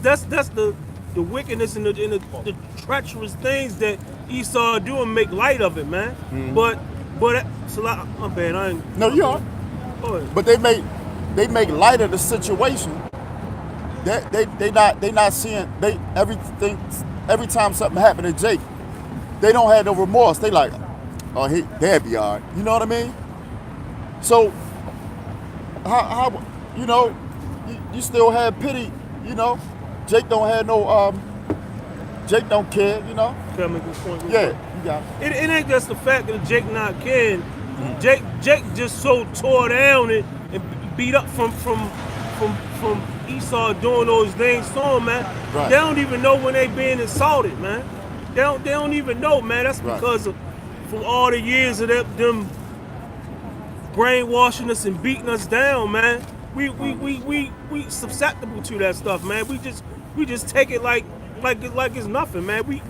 the wickedness and the treacherous things that Esau do and make light of it, man. But it's a lot. My bad. I ain't. No, you are. Go ahead. But they make light of the situation. They not seeing every time something happened to Jake, they don't have no remorse. They like, oh, they'll be all right. You know what I mean? So how you know, you still have pity, you know. Jake don't have no Jake don't care, you know. Can I make this point? Yeah, you got it. It ain't just the fact that Jake not caring. Jake just so tore down and beat up from Esau doing those things to him, man. Right. They don't even know when they being insulted, man. They don't even know, man. That's Right. because of from all the years of them brainwashing us and beating us down, man. We susceptible to that stuff, man. We just take it like it's nothing, man. We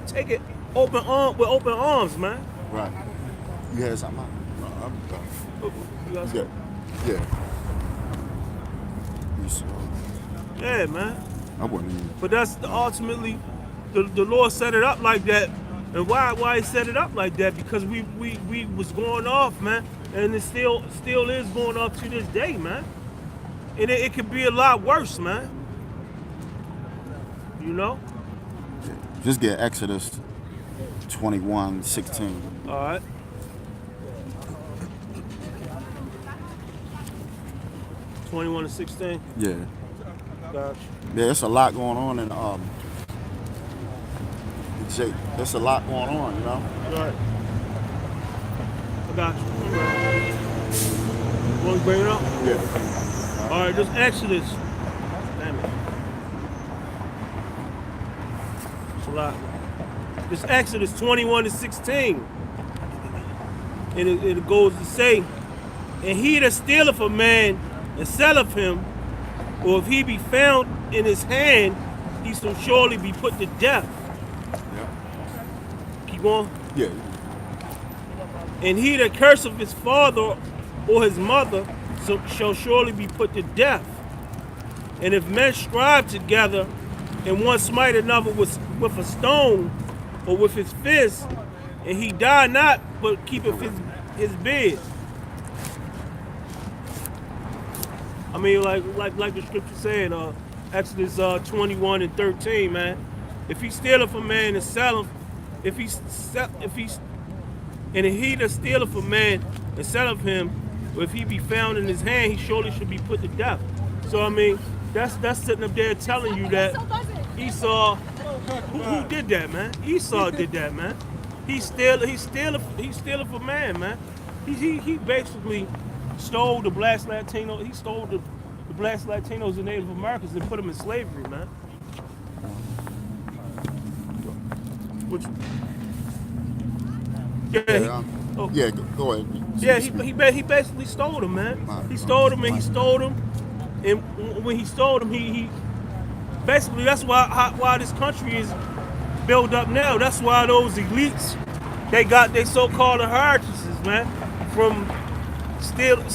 take it with open arms, man. Right. You had something? You got something? Yeah. You saw. Yeah, man. I wouldn't even. But that's ultimately the Lord set it up like that. And why he set it up like that? Because we was going off, man, and it still is going off to this day, man. And it could be a lot worse, man. You know? Just get Exodus 21:16. All right. (21-16). Yeah. Gotcha. Yeah, there's a lot going on in Jake. There's a lot going on, you know. Right. I got you. Want to bring it up? Yeah. All right, this Exodus. Damn it. It's a lot. This Exodus 21-16. And it goes to say, and he that stealeth a man and selleth him, or if he be found in his hand, he shall surely be put to death. Keep going. Yeah. And he that curseth his father or his mother shall surely be put to death. And if men strive together, and one smite another with a stone or with his fist, and he die not, but keepeth his bed. I mean, like the scripture said, Exodus 21:13, man. If he stealeth a man and selleth, and he that stealeth a man and selleth him, or if he be found in his hand, he surely should be put to death. So I mean, that's sitting up there telling you that Esau, who did that, man? Esau did that, man. He stealeth a man. He basically stole the blacks, Latinos. He stole the blacks, Latinos, and Native Americans and put them in slavery, man. Which, Yeah, go ahead. Yeah, he basically stole them, man. He stole them, and when he stole them, he basically, that's why this country is built up now. That's why those elites, they got their so-called inheritances, man, from stealing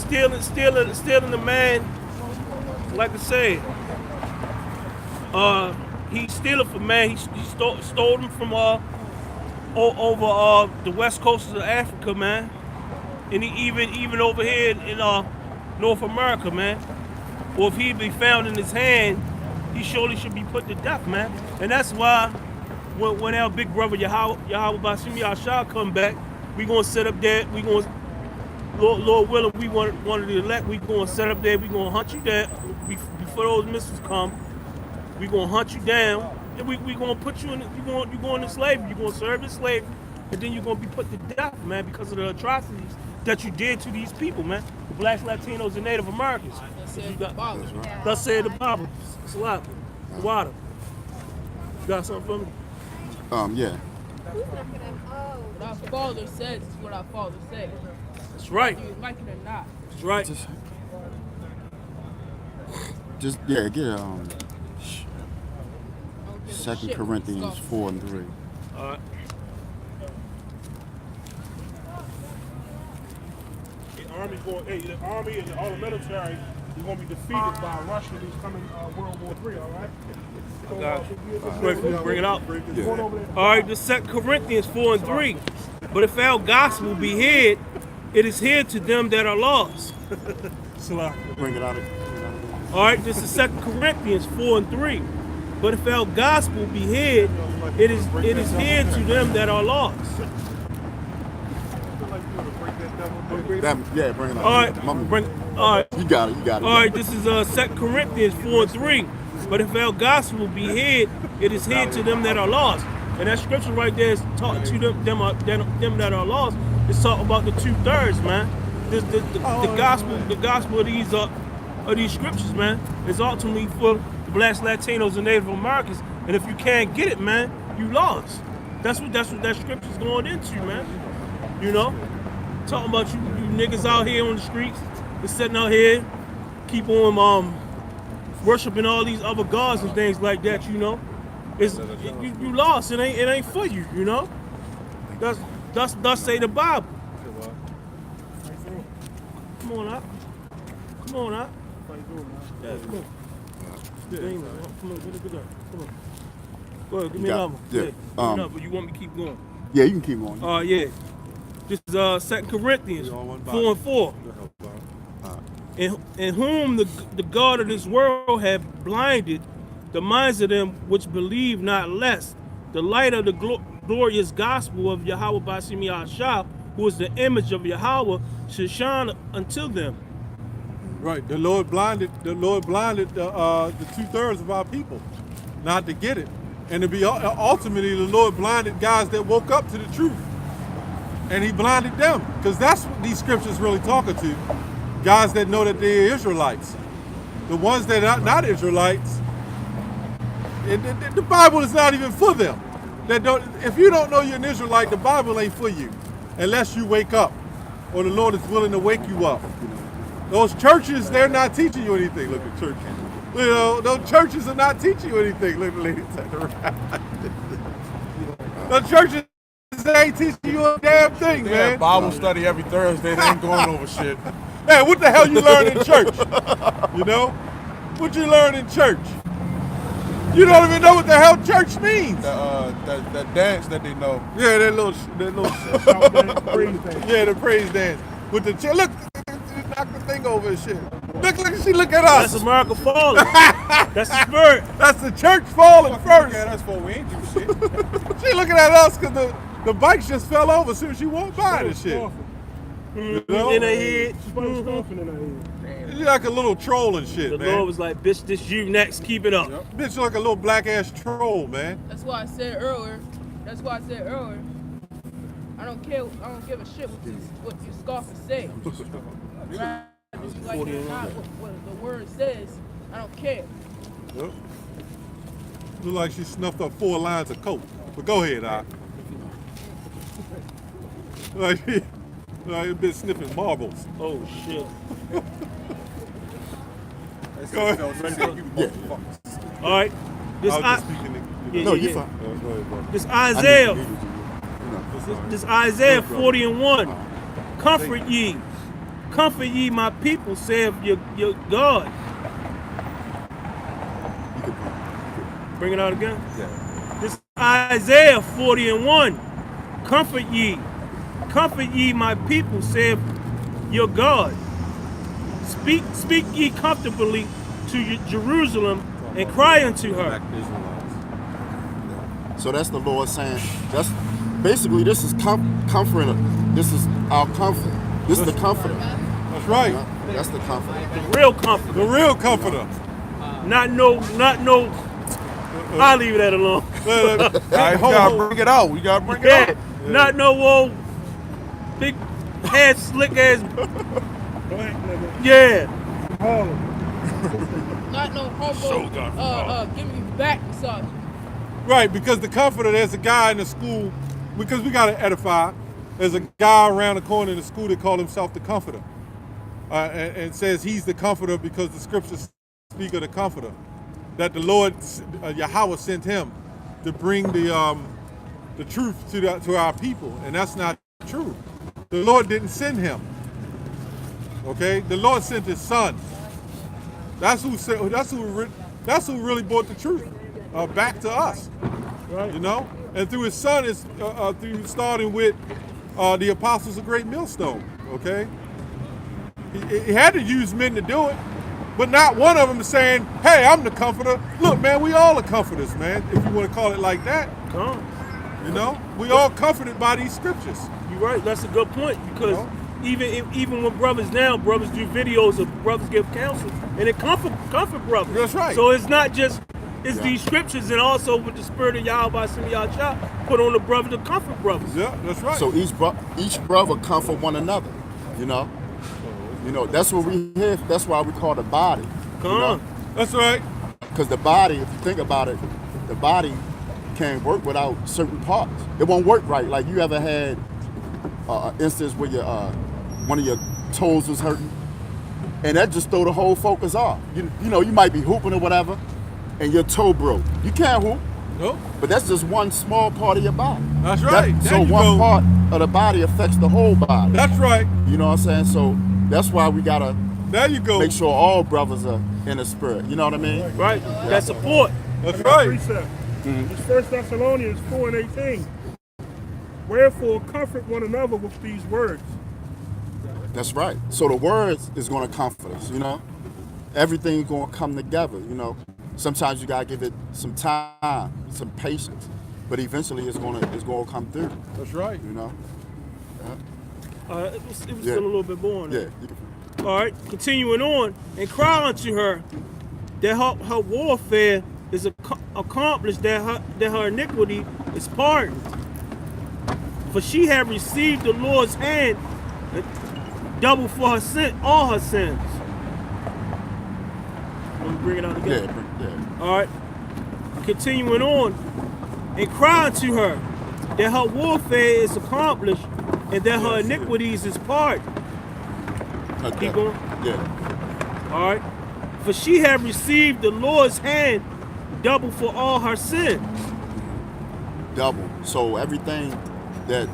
the man. Like I said, he stealing from man. He stole them from over the west coast of Africa, man, and he even over here in North America, man. Or if he be found in his hand, he surely should be put to death, man. And that's why when our big brother Yahweh Bashim Yahshua come back, we gonna set up there. We gonna Lord willing, we one of the elect. We gonna set up there. We gonna hunt you down before those missiles come. We gonna hunt you down. And we gonna put you in. You going into slavery. You gonna serve in slavery, and then you're gonna be put to death, man, because of the atrocities that you did to these people, man. The blacks, Latinos, and Native Americans. Thus said the Bible. It's a lot. Water. You got something for me? Yeah. What our father says is what our father said. That's right. You like it or not. That's right. Just yeah, get 2 Corinthians 4:3. All right. the army and all the military is going to be defeated by Russia who's coming World War III, all right? So, Bring it out. All right, the 2 Corinthians 4 and 3. But if our gospel be hid, it is hid to them that are lost. Bring it out. All right, this is 2 Corinthians 4 and 3. But if our gospel be hid, it is hid to them that are lost. Yeah, bring it out. All right, all right. You got it. All right, this is 2 Corinthians 4 and 3. But if our gospel be hid, it is hid to them that are lost. And that scripture right there is talking to them that are lost. It's talking about the 2/3, man. The gospel of these scriptures, man, is ultimately for the Blacks, Latinos, and Native Americans. And if you can't get it, man, you lost. That's what that scripture's going into, man. You know, talking about you niggas out here on the streets, and sitting out here, keep on worshiping all these other gods and things like that. You know, you lost. It ain't for you. You know, thus say the Bible. Come on out. Come on out. Yeah, come on. Come on, get up. Come on. Go ahead, give me another one. Yeah. Give me another one. You want me to keep going? Yeah, you can keep going. Yeah. This is 2 Corinthians 4 and 4. In whom the God of this world hath blinded the minds of them which believe not, lest the light of the glorious gospel of Yahweh Bashim Yahshua, who is the image of Yahweh, should shine unto them. Right. The Lord blinded the 2/3 of our people not to get it. And to be ultimately the Lord blinded guys that woke up to the truth. And he blinded them. Because that's what these scriptures really talking to. Guys that know that they're Israelites. The ones that are not Israelites, the Bible is not even for them. If you don't know you're an Israelite, the Bible ain't for you. Unless you wake up. Or the Lord is willing to wake you up. Those churches, they're not teaching you anything. Look at churches. You know, those churches are not teaching you anything. Look, ladies at the right. Those churches ain't teaching you a damn thing, man. Bible study every Thursday. They ain't going over shit. Hey, what the hell you learn in church? You know? What you learn in church? You don't even know what the hell church means. That dance that they know. Yeah, that little praise dance. Yeah, the praise dance. With the look, knock the thing over and shit. Look, she look at us. That's America falling. That's the spirit. That's the church falling first. Yeah, that's what we ain't do shit. She looking at us because the bikes just fell over as soon as she walked by and shit. You know? In her head. She's like a little troll and shit, The man. Lord was like, bitch, this you next, keep it up. Bitch, you like a little black ass troll, man. That's why I said earlier. I don't care. I don't give a shit what you scoffers say. Right? Just like it or not, what the word says, I don't care. Yep. Look like she snuffed up 4 lines of coke. But go ahead, like you've been sniffing marbles. Oh shit. Go ahead. All right. I was just speaking. No, you fine. Go ahead, bro. This Isaiah. This Isaiah 40 and 1. Comfort ye my people, saith your God. Bring it out again. Yeah. This Isaiah 40 and 1. Comfort ye my people, saith your God. Speak ye comfortably to Jerusalem and cry unto her. So that's the Lord saying, that's basically, this is comforter. This is our comfort. This is the comforter. That's right. That's the comforter. The real comforter. The real comforter. Not no. I'll leave that alone. You gotta bring it out. We gotta bring it Yeah, out. not no old big head slick ass. Yeah. Not no homo. Give me back massage. Right, because the comforter, there's a guy in the school, because we got to edify, there's a guy around the corner in the school that called himself the comforter. And says he's the comforter because the scriptures speak of the comforter. That the Lord, Yahweh sent him to bring the truth to our people. And that's not true. The Lord didn't send him. Okay, the Lord sent His Son. That's who really brought the truth back to us. Right. You know, and through His Son is through starting with the apostles of Great Millstone. Okay, he had to use men to do it, but not one of them is saying, "Hey, I'm the comforter." Look, man, we all are comforters, man. If you want to call it like that. Come. You know, we all comforted by these scriptures. You're right. That's a good point because even when brothers do videos of brothers give counsel and it comfort brothers. That's right. So it's not just these scriptures and also with the spirit of Yahweh Shem Yahshua put on the brother to comfort brothers. Yeah, that's right. So each brother comfort one another. You know, that's what we hear. That's why we call the body. Come you know? on. That's right. Because the body, if you think about it, the body can't work without certain parts. It won't work right. Like you ever had an instance where your one of your toes was hurting, and that just throw the whole focus off. You know, you might be hooping or whatever, and your toe broke. You can't hoop. Nope. But that's just one small part of your body. That's right. So one part of the body affects the whole body. That's right. You know what I'm saying? So that's why we gotta There you go. make sure all brothers are in the spirit. You know what I mean? Right. That support. That's right. Precept. It's 1 Thessalonians 4:18. Wherefore comfort one another with these words. That's right. So the words is going to comfort us, you know? Everything's going to come together, you know? Sometimes you got to give it some time, some patience, but eventually it's going to come through, That's right. you know? It was still a little bit boring. Yeah. All right, continuing on, and cry unto her that her warfare is accomplished, that her iniquity is pardoned. For she had received the Lord's hand double for her sin, all her sins. Let me bring it out again. Yeah. All right, continuing on, and cry unto her that her warfare is accomplished and that her iniquities is pardoned. Keep going. Yeah. All right. For she had received the Lord's hand double for all her sins. Double. So everything that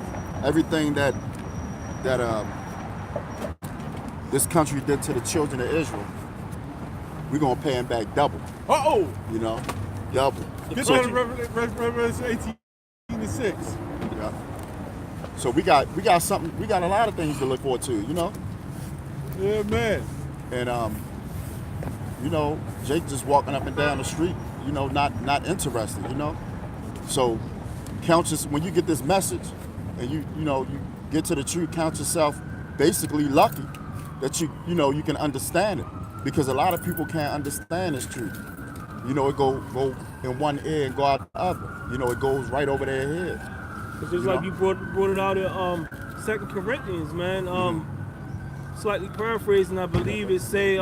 this country did to the children of Israel, we're going to pay them back double. Uh-oh. You know? Double. Get So- to Revelation 18:6. Yeah. So we got something. We got a lot of things to look forward to, you know. Yeah, man. And you know, Jake just walking up and down the street, you know, not interested, you know. So count yourself when you get this message, and you get to the truth. Count yourself basically lucky that you can understand it, because a lot of people can't understand this truth. You know, it go in one ear and go out the other. You know, it goes right over their head. It's just like you brought it out in 2 Corinthians, man. Slightly paraphrasing, I believe it say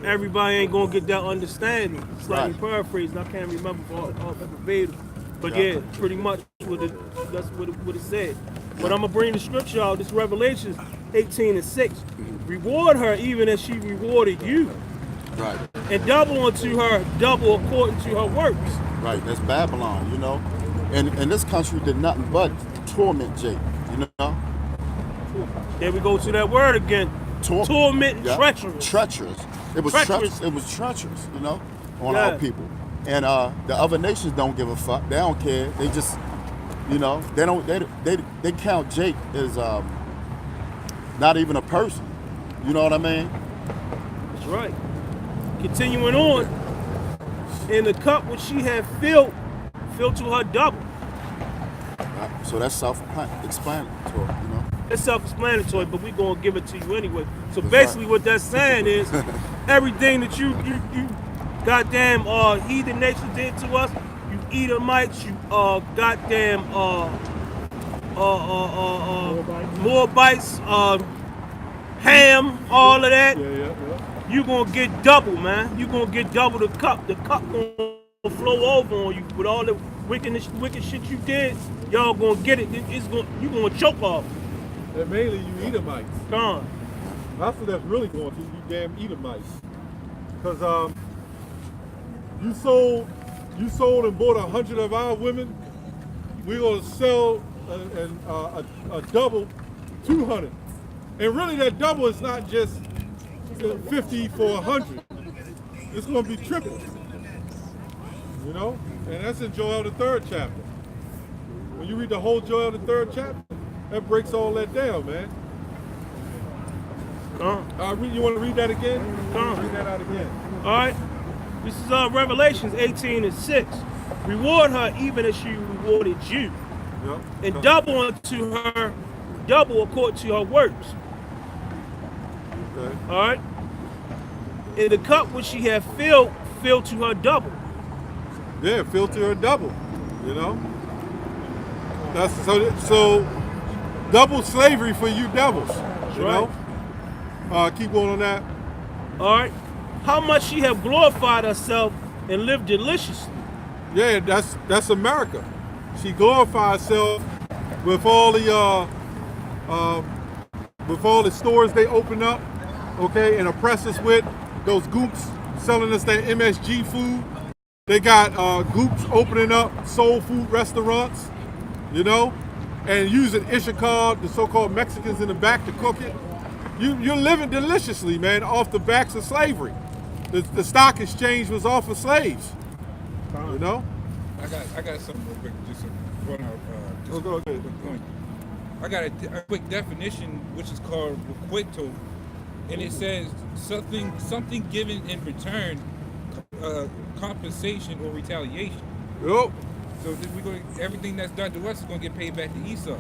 everybody ain't gonna get that understanding. Slightly Right. paraphrasing, I can't remember all verbatim, but yeah, pretty much that's what it said. But I'm gonna bring the scripture out. This Revelation 18:6. Reward her even as she rewarded you, Right. and double unto her double according to her works. Right. That's Babylon, you know. And this country did nothing but torment Jake, you know. There we go to that word again. Torment and Yeah. treacherous. Treacherous. It was Treacherous. It was treacherous, you know, on Yeah. our people. And the other nations don't give a fuck. They don't care. They just, you know, they count Jake as not even a person. You know what I mean? That's right. Continuing on, in the cup which she had filled to her double. Right? So that's self-explanatory, you know. It's self-explanatory, but we're gonna give it to you anyway. So That's basically, right. what that's saying is, everything that you goddamn heathen nations did to us, you Edomites, you goddamn Moabites, Ham, all of that. Yeah. You gonna get double, man. You gonna get double the cup. The cup gonna flow over on you with all the wicked shit you did. Y'all gonna get it. You gonna choke off. And mainly you Edomites. Gone. That's what that's really going to, you damn Edomites. Because you sold and bought 100 of our women. We're going to sell a double 200. And really that double is not just 50 for 100. It's going to be triple. You know? And that's in Joel the 3rd chapter. When you read the whole Joel the 3rd chapter, that breaks all that down, man. You want to read that again? Read that out again. All right. This is Revelations 18:6. Reward her even as she rewarded you, Yep. and double unto her, double according to her works. Okay. All right. And the cup which she had filled, fill to her double. Yeah, filter or double, you know? That's so double slavery for you devils, you know? Keep going on that. All right. How much she have glorified herself and lived deliciously. Yeah, that's America. She glorified herself with all the stores they open up, okay, and oppress us with, those goops selling us that MSG food. They got goops opening up soul food restaurants, you know, and using Ishikar, the so-called Mexicans in the back to cook it. You're living deliciously, man, off the backs of slavery. The stock exchange was off of slaves, you know. I got something real quick, just to run out. Just Go a quick point. I got a quick definition, which is called requito, and it says something given in return, compensation or retaliation. Yep. So everything that's done to us is gonna get paid back to Esau.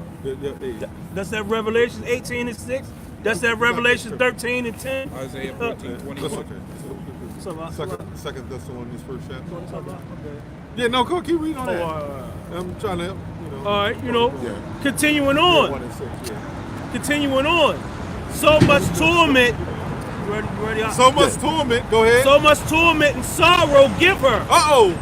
That's that Revelation 18:6. That's that Revelation 13:10. Isaiah 14:21. That's okay. Second Thessalonians 1st chapter. Yeah, no, go keep reading on that. I'm trying to, you know. All right, you know, continuing on. 1 and 6, yeah. Continuing on. So much torment. You ready? So much torment. Go ahead. So much torment and sorrow give her. Uh-oh.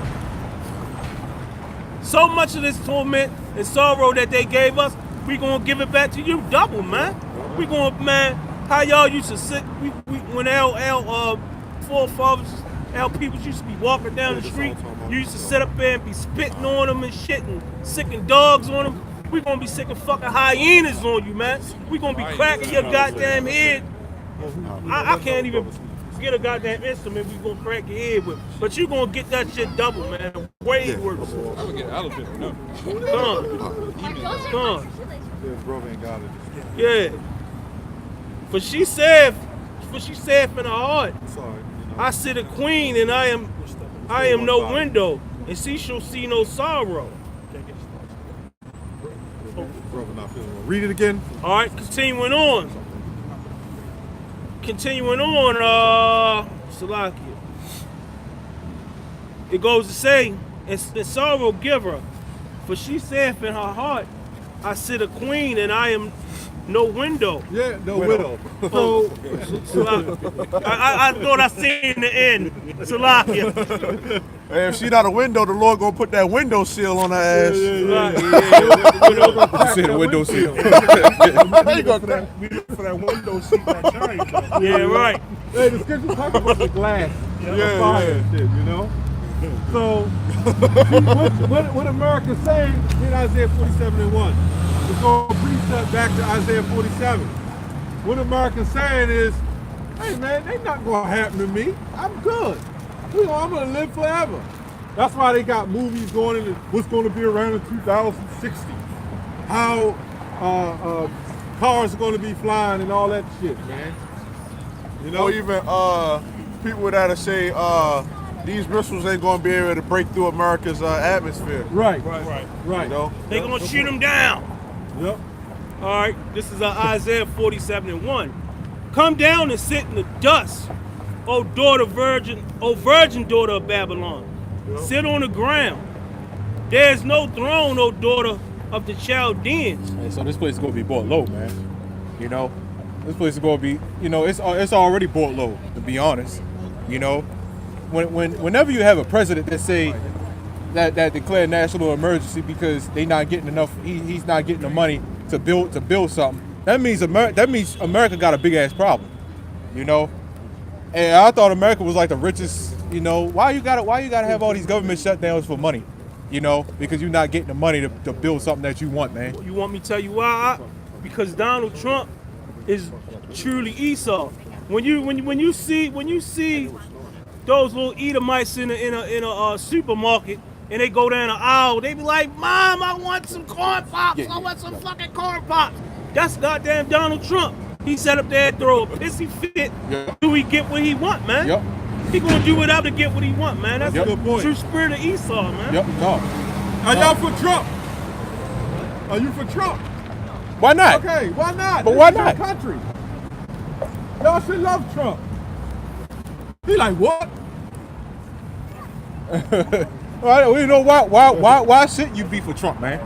So much of this torment and sorrow that they gave us, we gonna give it back to you double, man. We gonna, man, how y'all used to sit, when our forefathers, our people used to be walking down the street, you used to sit up there and be spitting on them and shit and sicking dogs on them. We gonna be sicking fucking hyenas on you, man. We gonna be cracking your goddamn head. I can't even get a goddamn instrument we gonna crack your head with. But you gonna get that shit double, man. Way worse. I would get an elephant. No. Come. Yeah, bro ain't got it. Yeah. For she said in her heart, Sorry. I sit a queen and I am no window, and she shall see no sorrow. Brother not feeling well. Read it again. All right, continuing on, Salakia. It goes to say, and sorrow give her, for she saith in her heart, I sit a queen and I am no window. Yeah, no widow. So, I thought I seen the end. Salakia. Hey, if she not a window, the Lord gonna put that window seal on her ass. I said a window seal. We look for that window seat that China does. Yeah, right. Hey, the scripture talk about the glass, the fire and shit, you know? So, what America's saying in Isaiah 47:1, it's going to precept back to Isaiah 47. What America's saying is, hey man, they not going to happen to me. I'm good. I'm going to live forever. That's why they got movies going into what's going to be around in 2060. How cars are going to be flying and all that shit, man. You know, Or even people that say these missiles ain't gonna be able to break through America's atmosphere. right. You know? They gonna shoot him down. Yep. All right, this is Isaiah 47:1. Come down and sit in the dust, O virgin daughter of Babylon. Sit on the ground. There is no throne, O daughter of the Chaldeans. Hey, so this place is gonna be bought low, man. You know, this place is gonna be, you know, it's already bought low, to be honest. You know, whenever you have a president that say that declare national emergency because they not getting enough, he's not getting the money to build something. That means America got a big ass problem. You know, and I thought America was like the richest. You know, why you gotta have all these government shutdowns for money? You know, because you're not getting the money to build something that you want, man. You want me to tell you why? Because Donald Trump is truly Esau. When you see those little Edomites in a supermarket and they go down the aisle, they be like, "Mom, I want some corn pops. I want some fucking corn pops." That's goddamn Donald Trump. He sat up there and throw a pissy fit. Yeah. Do he get what he want, man? Yep. He gonna do whatever to get what he want, man. That's Yep. the Good point. true spirit of Esau, man. Yep. No. Are y'all for Trump? Are you for Trump? Why not? Okay, why not? But This why is your not? country. Y'all should love Trump. He like, what? Well, you know why shouldn't you be for Trump, man?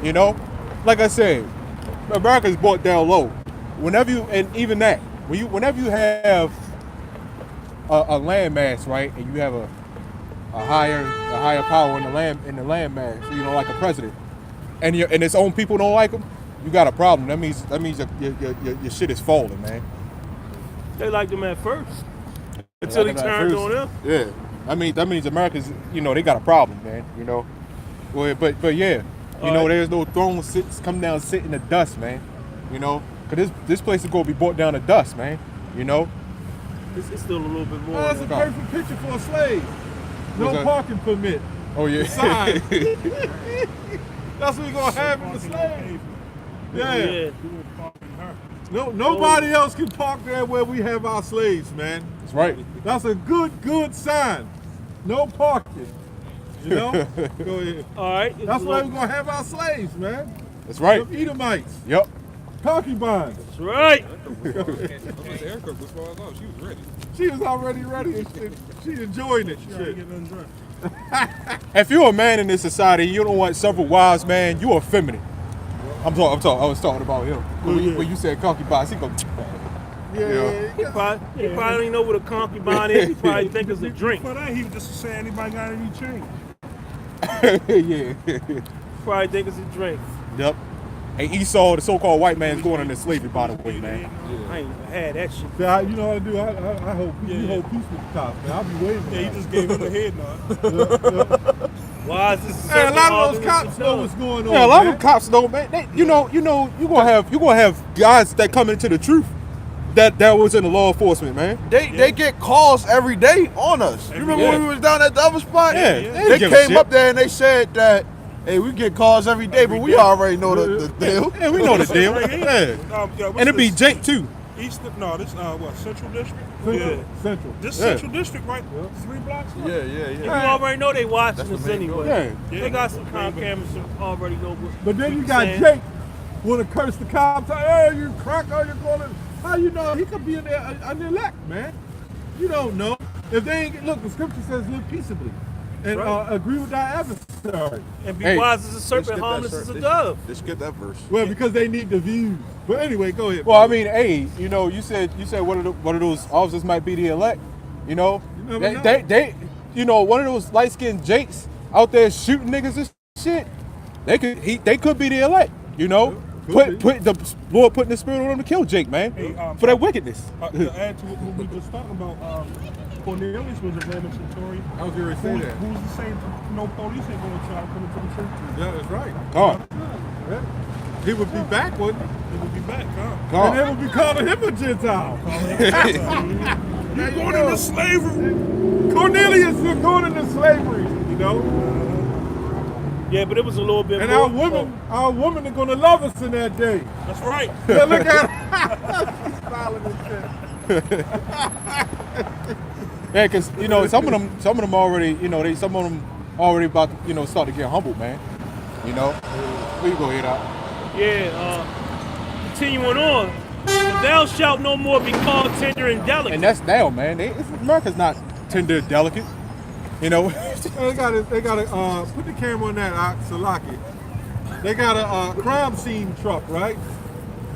You know, like I said, America's brought down low. Whenever you, and even that, whenever you have a landmass, right, and you have a higher power in the landmass, you know, like a president, and its own people don't like him, you got a problem. That means your shit is falling, man. They liked him at first until he liked him at turned first. on them. Yeah, that means America's, you know, they got a problem, man. You know, well, but yeah, you know, there's no throne come down, sit in the dust, man. You know, cause this place is gonna be brought down to dust, man. You know. It's still a little bit more. That's a perfect picture for a slave. No What's that? parking permit. Oh yeah. Sign. That's what we're gonna have in the slave. Yeah. No, nobody else can park there where we have our slaves, man. That's right. That's a good sign. No parking. You know? Go ahead. All right. That's why we're gonna have our slaves, man. That's right. Them Edomites, Yep. concubines. That's right. Erica was far along. She was ready. She was already ready and she enjoying it. Shit. If you're a man in this society, you don't want several wives, man. You are feminine. I was talking about him. When you said concubines, he go. Yeah. He probably don't even know what a concubine is. He probably think it's a drink. For that, he was just saying anybody got any change. Yeah. Probably think it's a drink. Yep. And Esau, the so-called white man, is going into slavery, by the way, man. I ain't even had that shit. So you know what I do? I hold you hold peace with the cops, man. I'll be waiting. Yeah, he just gave him a head nod. Why is this? Hey, a lot of those cops know what's going on. Yeah, a lot man. of cops know, man. You gonna have guys that come into the truth that was in the law enforcement, man. They get calls every day on us. You remember when we was down at the other spot? Yeah, They came up there and they said that, hey, we get calls every day, but we already know the deal. Yeah, we know the deal. Right here. Yeah. What's And it be this? Jake too. Eastern, no, this what, Central District? Central. This Yeah. Central District, right? 3 blocks up. You already know they watching us anyway. Yeah. They got some cameras that already know what. But then you got saying. Jake want to curse the cops. Hey, you cracker, you calling? How you know he could be in there an elect, man? You don't know. If they ain't look, the scripture says live peaceably and agree with thy adversary. And be Hey. wise as a serpent, harmless as a dove. Let's get that verse. Well, because they need the views. But anyway, go ahead. Well, I mean, hey, you know, you said one of those officers might be the elect. You know, You never know. they you know, one of those light skinned Jakes out there shooting niggas and shit. They could be the elect. You know, Could put the Lord putting the spirit on them to kill Jake, man, Hey, for that wickedness. To add to what we just talking about, Cornelius was a Roman centurion. I was going to say that. Who's the same? No police ain't going to try to come into the church. Yeah, that's right. God, Yeah. He would be back, wouldn't he? They would be back, huh? And God. they would be calling him a Gentile. You're going into slavery. Cornelius, you're going into slavery, you know? Yeah, but it was a little bit And more. our women are going to love us in that day. That's right. Yeah, look at her. Smiling and shit. Yeah, cause you know some of them already, you know, some of them already about to, you know, start to get humbled, man. You know, we go head out. Yeah, continuing on. Thou shalt no more be called tender and delicate. And that's now, man. America's not tender, delicate. You know. They gotta put the camera on that, Salaki. They got a crime scene truck, right?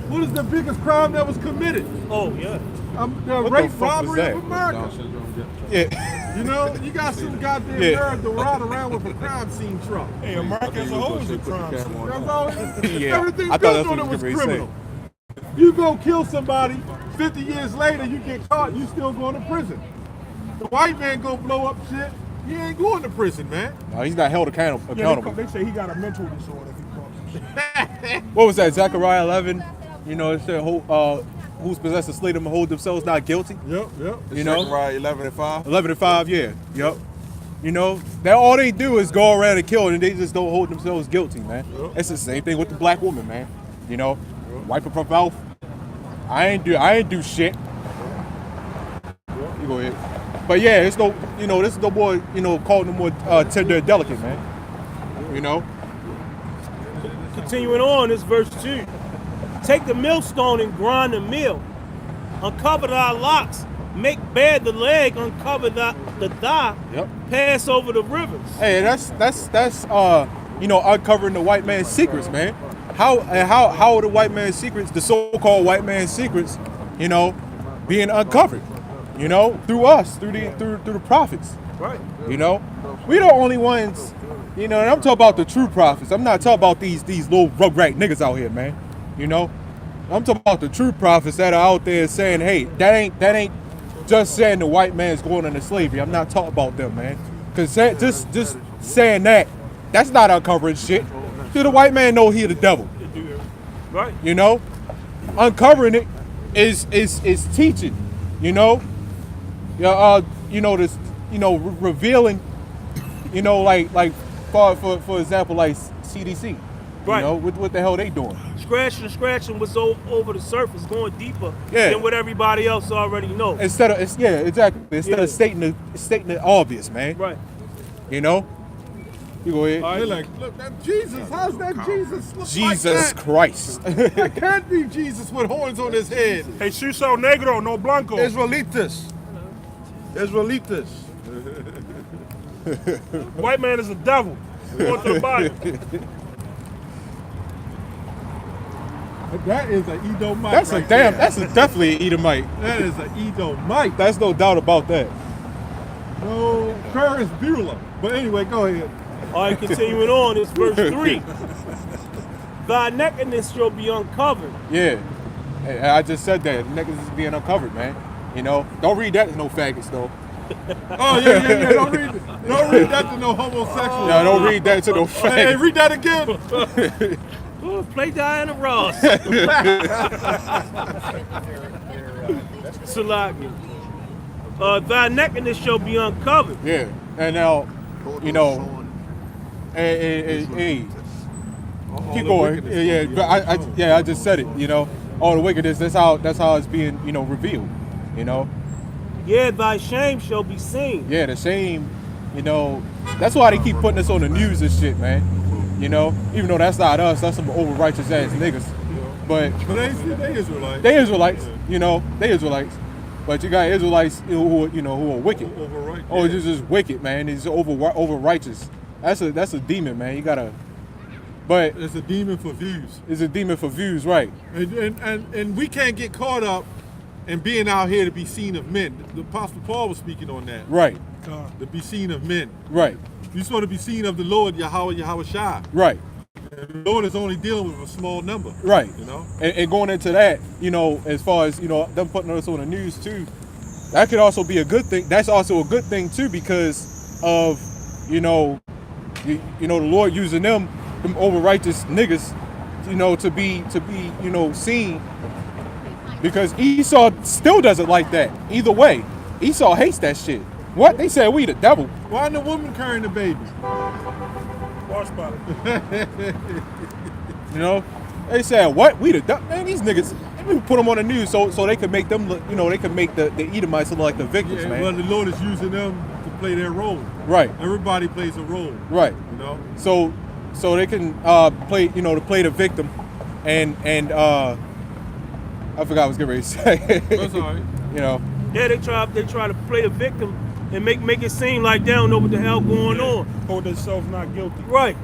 What is the biggest crime that was committed? Oh, yeah. The What rape the fuck was robbery that? of America. Yeah. You know, you got some goddamn Yeah. nerve to ride around with a crime scene truck. Hey, America as a whole is a crime scene. That's all. Yeah. Everything I thought built that's on what it you was were gonna criminal. You go kill somebody, 50 years later you get caught, you still going to prison. The white man go blow up shit, he ain't going to prison, man. No, he's not held accountable. Yeah, they say he got a mental disorder if he crosses. What was that? Zechariah 11. You know, it said who's possessed a slay them and hold themselves not guilty. Yep. You know, Zechariah 11 and 5. 11 and 5, yeah. Yep. You know, that all they do is go around and kill, and they just don't hold themselves guilty, man. Yep. It's the same thing with the black woman, man. You know, wipe her from mouth. I ain't do shit. You go ahead. But yeah, it's no, you know, this is no more, you know, called no more tender and delicate, man. You know. Continuing on, this verse 2. Take the millstone and grind the mill. Uncover thy locks. Make bare the leg. Uncover the thigh. Yep. Pass over the rivers. Hey, that's you know, uncovering the white man's secrets, man. How are the white man's secrets, the so-called white man's secrets, you know, being uncovered? You know, through us, through the prophets. Right. You know, we the only ones. You know, and I'm talking about the true prophets. I'm not talking about these little rugrat niggas out here, man. You know, I'm talking about the true prophets that are out there saying, hey, that ain't just saying the white man's going into slavery. I'm not talking about them, man. Cause just saying that's not uncovering shit. See, the white man know he the devil. Right. You know, uncovering it is teaching. You know, you know this. You know, revealing. You know, like for example, like CDC. Right. You know, what the hell they doing? Scratching what's over the surface, going deeper Yeah. than what everybody else already knows. Instead of of stating the obvious, man. Right. You know. You go ahead. They're like, look, that Jesus. How's that Jesus look Jesus like Christ. that? That can't be Jesus with horns on his head. Jesus Negro, no Blanco. Israelitas. White man is a devil. Go to the Bible. That is an Edomite. That's right that's there. definitely an Edomite. That is an Edomite. That's no doubt about that. No, Curtis Bueller. But anyway, go ahead. All right, continuing on, it's verse 3. Thy nakedness shall be uncovered. Yeah. Hey, I just said that. Niggas is being uncovered, man. You know, don't read that as no faggots, though. Oh, yeah. Don't read that to no homosexual. No, don't read that to no Hey, faggots. read that again. Oh, play Diana Ross. Salaki. Thy nakedness shall be uncovered. Yeah. And now, you know, hey, keep going. Yeah, but I just said it. You know, all the wickedness. That's how it's being, you know, revealed. You know. Yeah, thy shame shall be seen. Yeah, the shame. You know, that's why they keep putting us on the news and shit, man. You know, even though that's not us, that's some over righteous ass niggas. But they Israelites. they Israelites. You know, they Israelites. But you got Israelites who are wicked. Overright. Oh, it's just wicked, man. It's over righteous. That's a demon, man. You gotta. But It's a demon for views. it's a demon for views, right? And we can't get caught up in being out here to be seen of men. The Apostle Paul was speaking on that. Right, To be seen of men. right, You're supposed to be seen of the Lord, Yahweh Shai. right, And the Lord is only dealing with a small number. right. You know? And going into that, you know, as far as, you know, them putting us on the news too, that could also be a good thing. That's also a good thing too, because of, you know, the Lord using them over righteous niggas, you know, to be, you know, seen. Because Esau still doesn't like that. Either way, Esau hates that shit. What? They said we the devil. Why isn't the woman carrying the baby? Wash bottle. You know? They said what? We the devil. Man, these niggas, we put them on the news so they could make them look, you know, they could make the Edomites look like the victims, Yeah, man. well, the Lord is using them to play their role. Right, Everybody plays a role. right. You know? So they can play, you know, to play the victim, and I forgot what I was getting ready to say. That's all right. You know, Yeah, they try to play the victim and make it seem like they don't know what the hell going on. Hold themselves not guilty. Right,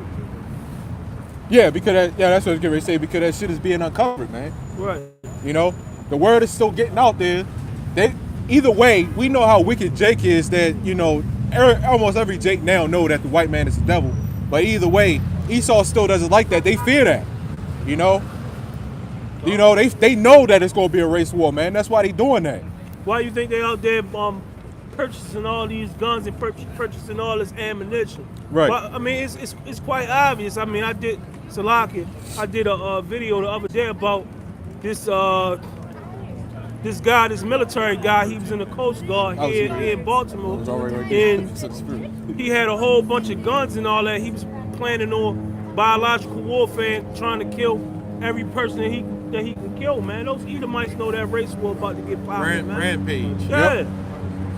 yeah, because that's what I was getting ready to say, because that shit is being uncovered, man. right. You know, the word is still getting out there. Either way, we know how wicked Jake is. That, you know, almost every Jake now know that the white man is the devil. But either way, Esau still doesn't like that. They fear that. You know, they know that it's gonna be a race war, man. That's why they doing that. Why you think they out there purchasing all these guns and purchasing all this ammunition? Right. Well, I mean, it's quite obvious. I mean, I did a video the other day about this guy, this military guy, he was in the Coast Guard here in Baltimore, and he had a whole bunch of guns and all that. He was planning on biological warfare, trying to kill every person that he can kill, man. Those Edomites know that race war about to get popular, man. Rampage. Yeah. Yep.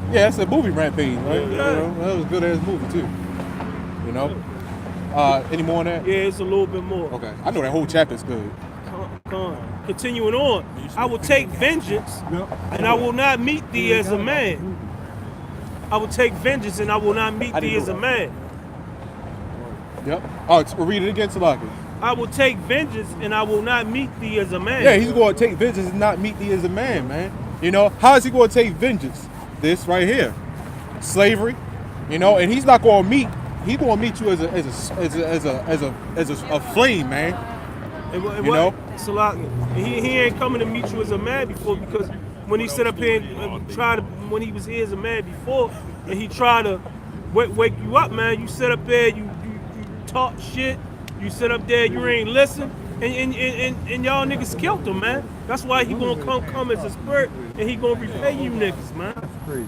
Yeah, that's a movie, Rampage, right? Yeah. You know, that was a good ass movie too. You know. Any more on that? Yeah, it's a little bit more. Okay, I know that whole chapter's good. Continuing on, I will take vengeance, and I will not meet thee as a man. I will take vengeance, and I will not meet thee as a man. Yep. Oh, read it again, Salaki. I will take vengeance, and I will not meet thee as a man. Yeah, he's going to take vengeance and not meet thee as a man, man. You know, how is he going to take vengeance? This right here, slavery. You know, and he's not going to meet. He's going to meet you as a flame, man. And you know, he ain't coming to meet you as a man before, because when he set up here and when he was here as a man before, and he tried to wake you up, man. You sit up there, you talk shit. You sit up there, you ain't listen, and y'all niggas killed him, man. That's why he gonna come as a spirit, and he gonna repay you niggas, man. That's crazy.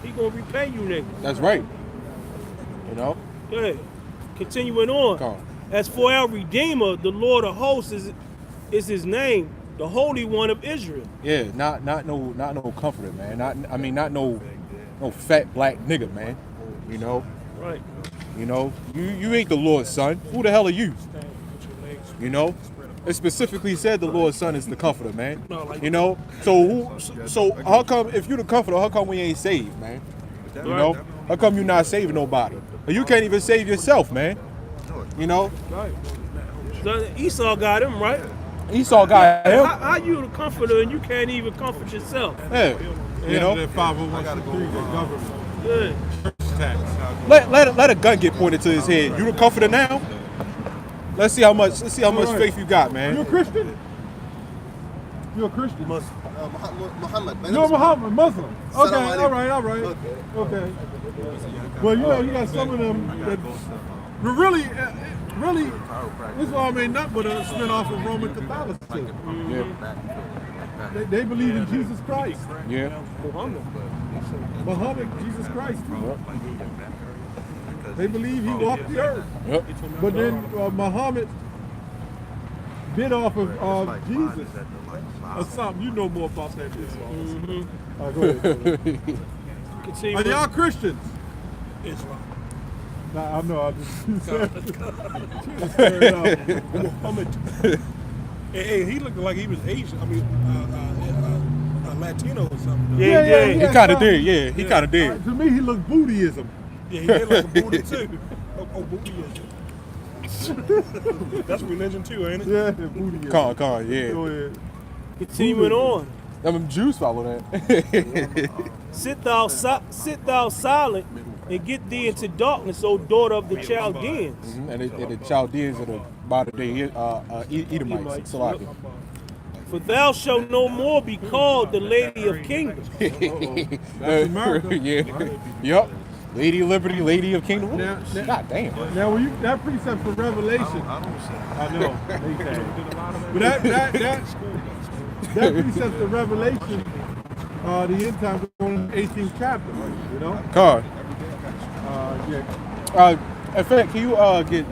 He gonna repay you niggas. That's right. You know. Yeah. Continuing on. As for our Redeemer, the Lord of hosts is his name, the Holy One of Israel. Yeah, not no comforter, man. Not no fat black nigga, man. You know. Right. You know, you ain't the Lord's son. Who the hell are you? You know, it specifically said the Lord's son is the comforter, man. You know, so how come if you the comforter, how come we ain't saved, man? You know, how come you not saving nobody? Or you can't even save yourself, man. You know. Right. So Esau got him, right? Esau got him. How you the comforter and you can't even comfort yourself? Yeah. You know. That 501c3 government. Yeah. Let a gun get pointed to his head. You the comforter now? Let's see how much faith you got, man. You a Christian? You a Christian? Muhammad. You're Muhammad, Muslim. Okay, Salam all right. Okay. Well, you know, you got some of them that really, Islam ain't nothing but a spin-off of Roman Catholicism. Yeah. They believe in Jesus Christ. Yeah. Muhammad, Jesus Christ. They believe he walked the earth. Yep. But then Muhammad bit off of Jesus or something. You know more about that Islam. Go ahead. Are y'all Christians? Islam. Nah, I know. I just Muhammad. Hey, he looked like he was Asian. I mean, Latino or something. Yeah. He kind of did. Yeah, he kind of did. To me, he looked Buddhism. Yeah, he did like a Buddha too. Oh, Buddhism. That's religion too, ain't it? Yeah, Buddhism. Con, yeah. Go ahead. Continuing on. Them Jews follow that. Sit thou silent and get thee into darkness, O daughter of the Chaldeans. And the Chaldeans are the modern day Edomites. Salaki. For thou shalt no more be called the Lady of Kingdoms. That's America. Yeah. Yep. Lady of Liberty, Lady of Kingdom. God damn. Now, when that precept for Revelation, I know. But that precept for Revelation, the end times on the 18th chapter, you know? God. Yeah. In fact, can you get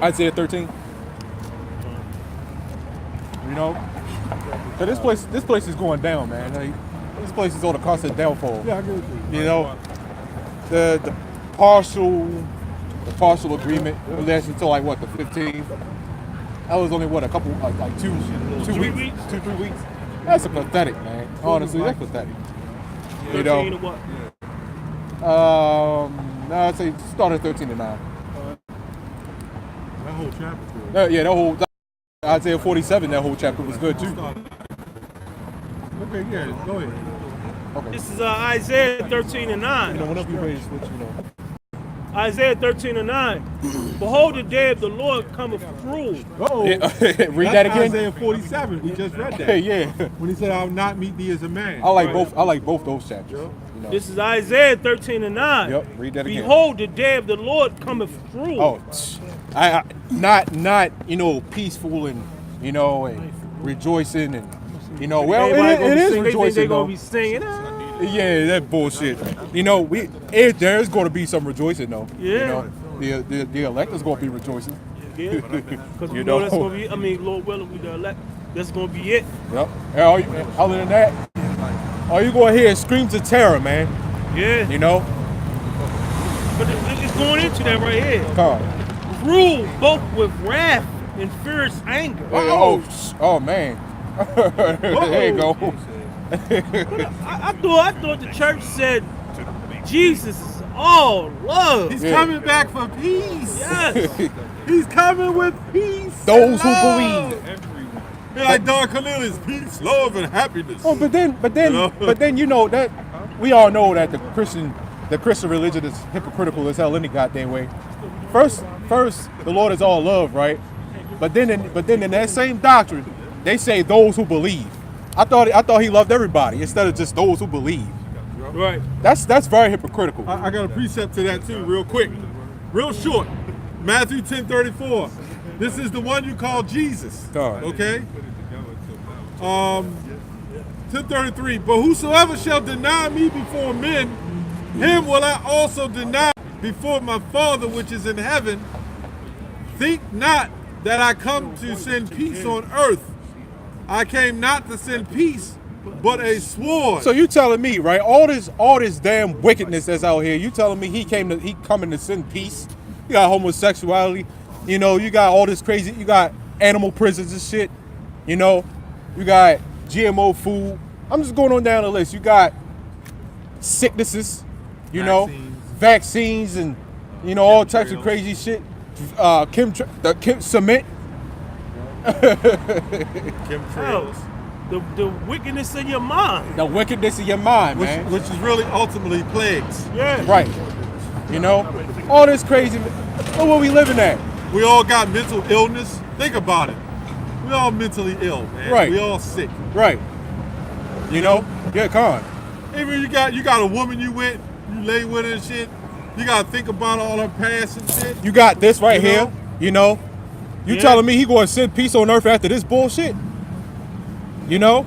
Isaiah 13? You know, so this place is going down, man. Like, this place is on a constant downfall. Yeah, I agree with you. You know, the partial agreement lasted until like what, the 15th. That was only what, a couple like 2 weeks, 2-3 weeks. That's pathetic, man. Honestly, that's pathetic. You know. No, I'd say start at 13 to 9. That whole chapter. Yeah, that whole Isaiah 47, that whole chapter was good too. Okay, yeah, go ahead. Okay. This is Isaiah 13 and 9. You know, whenever you ready to switch, you know. Isaiah 13 and 9. Behold, the day of the Lord cometh through. Oh, Read that again. Isaiah 47. We just read that. Yeah. When he said, "I'll not meet thee as a man." I like both those chapters. You know. This is Isaiah 13 and 9. Yep. Read that again. Behold, the day of the Lord cometh through. Oh, I not peaceful and you know, and rejoicing and, you know, well, Everybody gonna it be is singing, they think rejoicing they gonna though. be singing. "Ah." Yeah, that bullshit. You know, there's going to be some rejoicing though. Yeah. You know, the elect is going to be rejoicing. Yeah, because You you know know. that's gonna be. I mean, Lord willing, we the elect. That's gonna be it. Yep. And other than that, all you going to hear is screams of terror, man. Yeah. You know? But it's going into that right here. Come. Rule both with wrath and fierce anger. Oh man. There you go. I thought the church said Jesus is all love. He's Yeah. coming back for peace. Yes. He's coming with peace. Those who and love. believe. Be like Don Cornelius, peace, love, and happiness. Oh, but know? then you know that we all know that the Christian religion is hypocritical as hell any goddamn way. First, the Lord is all love, right? But then in that same doctrine, they say those who believe. I thought he loved everybody instead of just those who believe. Right. That's very hypocritical. I got a precept to that too, real quick. Real short. Matthew 10:34. This is the one you call Jesus. God. Okay? 10:33. But whosoever shall deny me before men, him will I also deny before my Father which is in heaven. Think not that I come to send peace on earth. I came not to send peace, but a sword. So you telling me, right? All this damn wickedness that's out here. You telling me he coming to send peace? You got homosexuality, you know. You got all this crazy. You got animal prisons and shit. You know, you got GMO food. I'm just going on down the list. You got sicknesses, you know, vaccines, and you know all types of crazy shit. Cement. Hell, the wickedness in your mind. The wickedness in your mind, man. which is really ultimately plagues. Yeah. Right. You know, all this crazy. Look where we living at. We all got mental illness. Think about it. We all mentally ill, man. Right. We all sick. Right. You know? Yeah, come on. Even you got a woman you lay with her and shit. You gotta think about all her past and shit. You got this right You here. know? You know? You Yeah. telling me he going to send peace on earth after this bullshit? You know?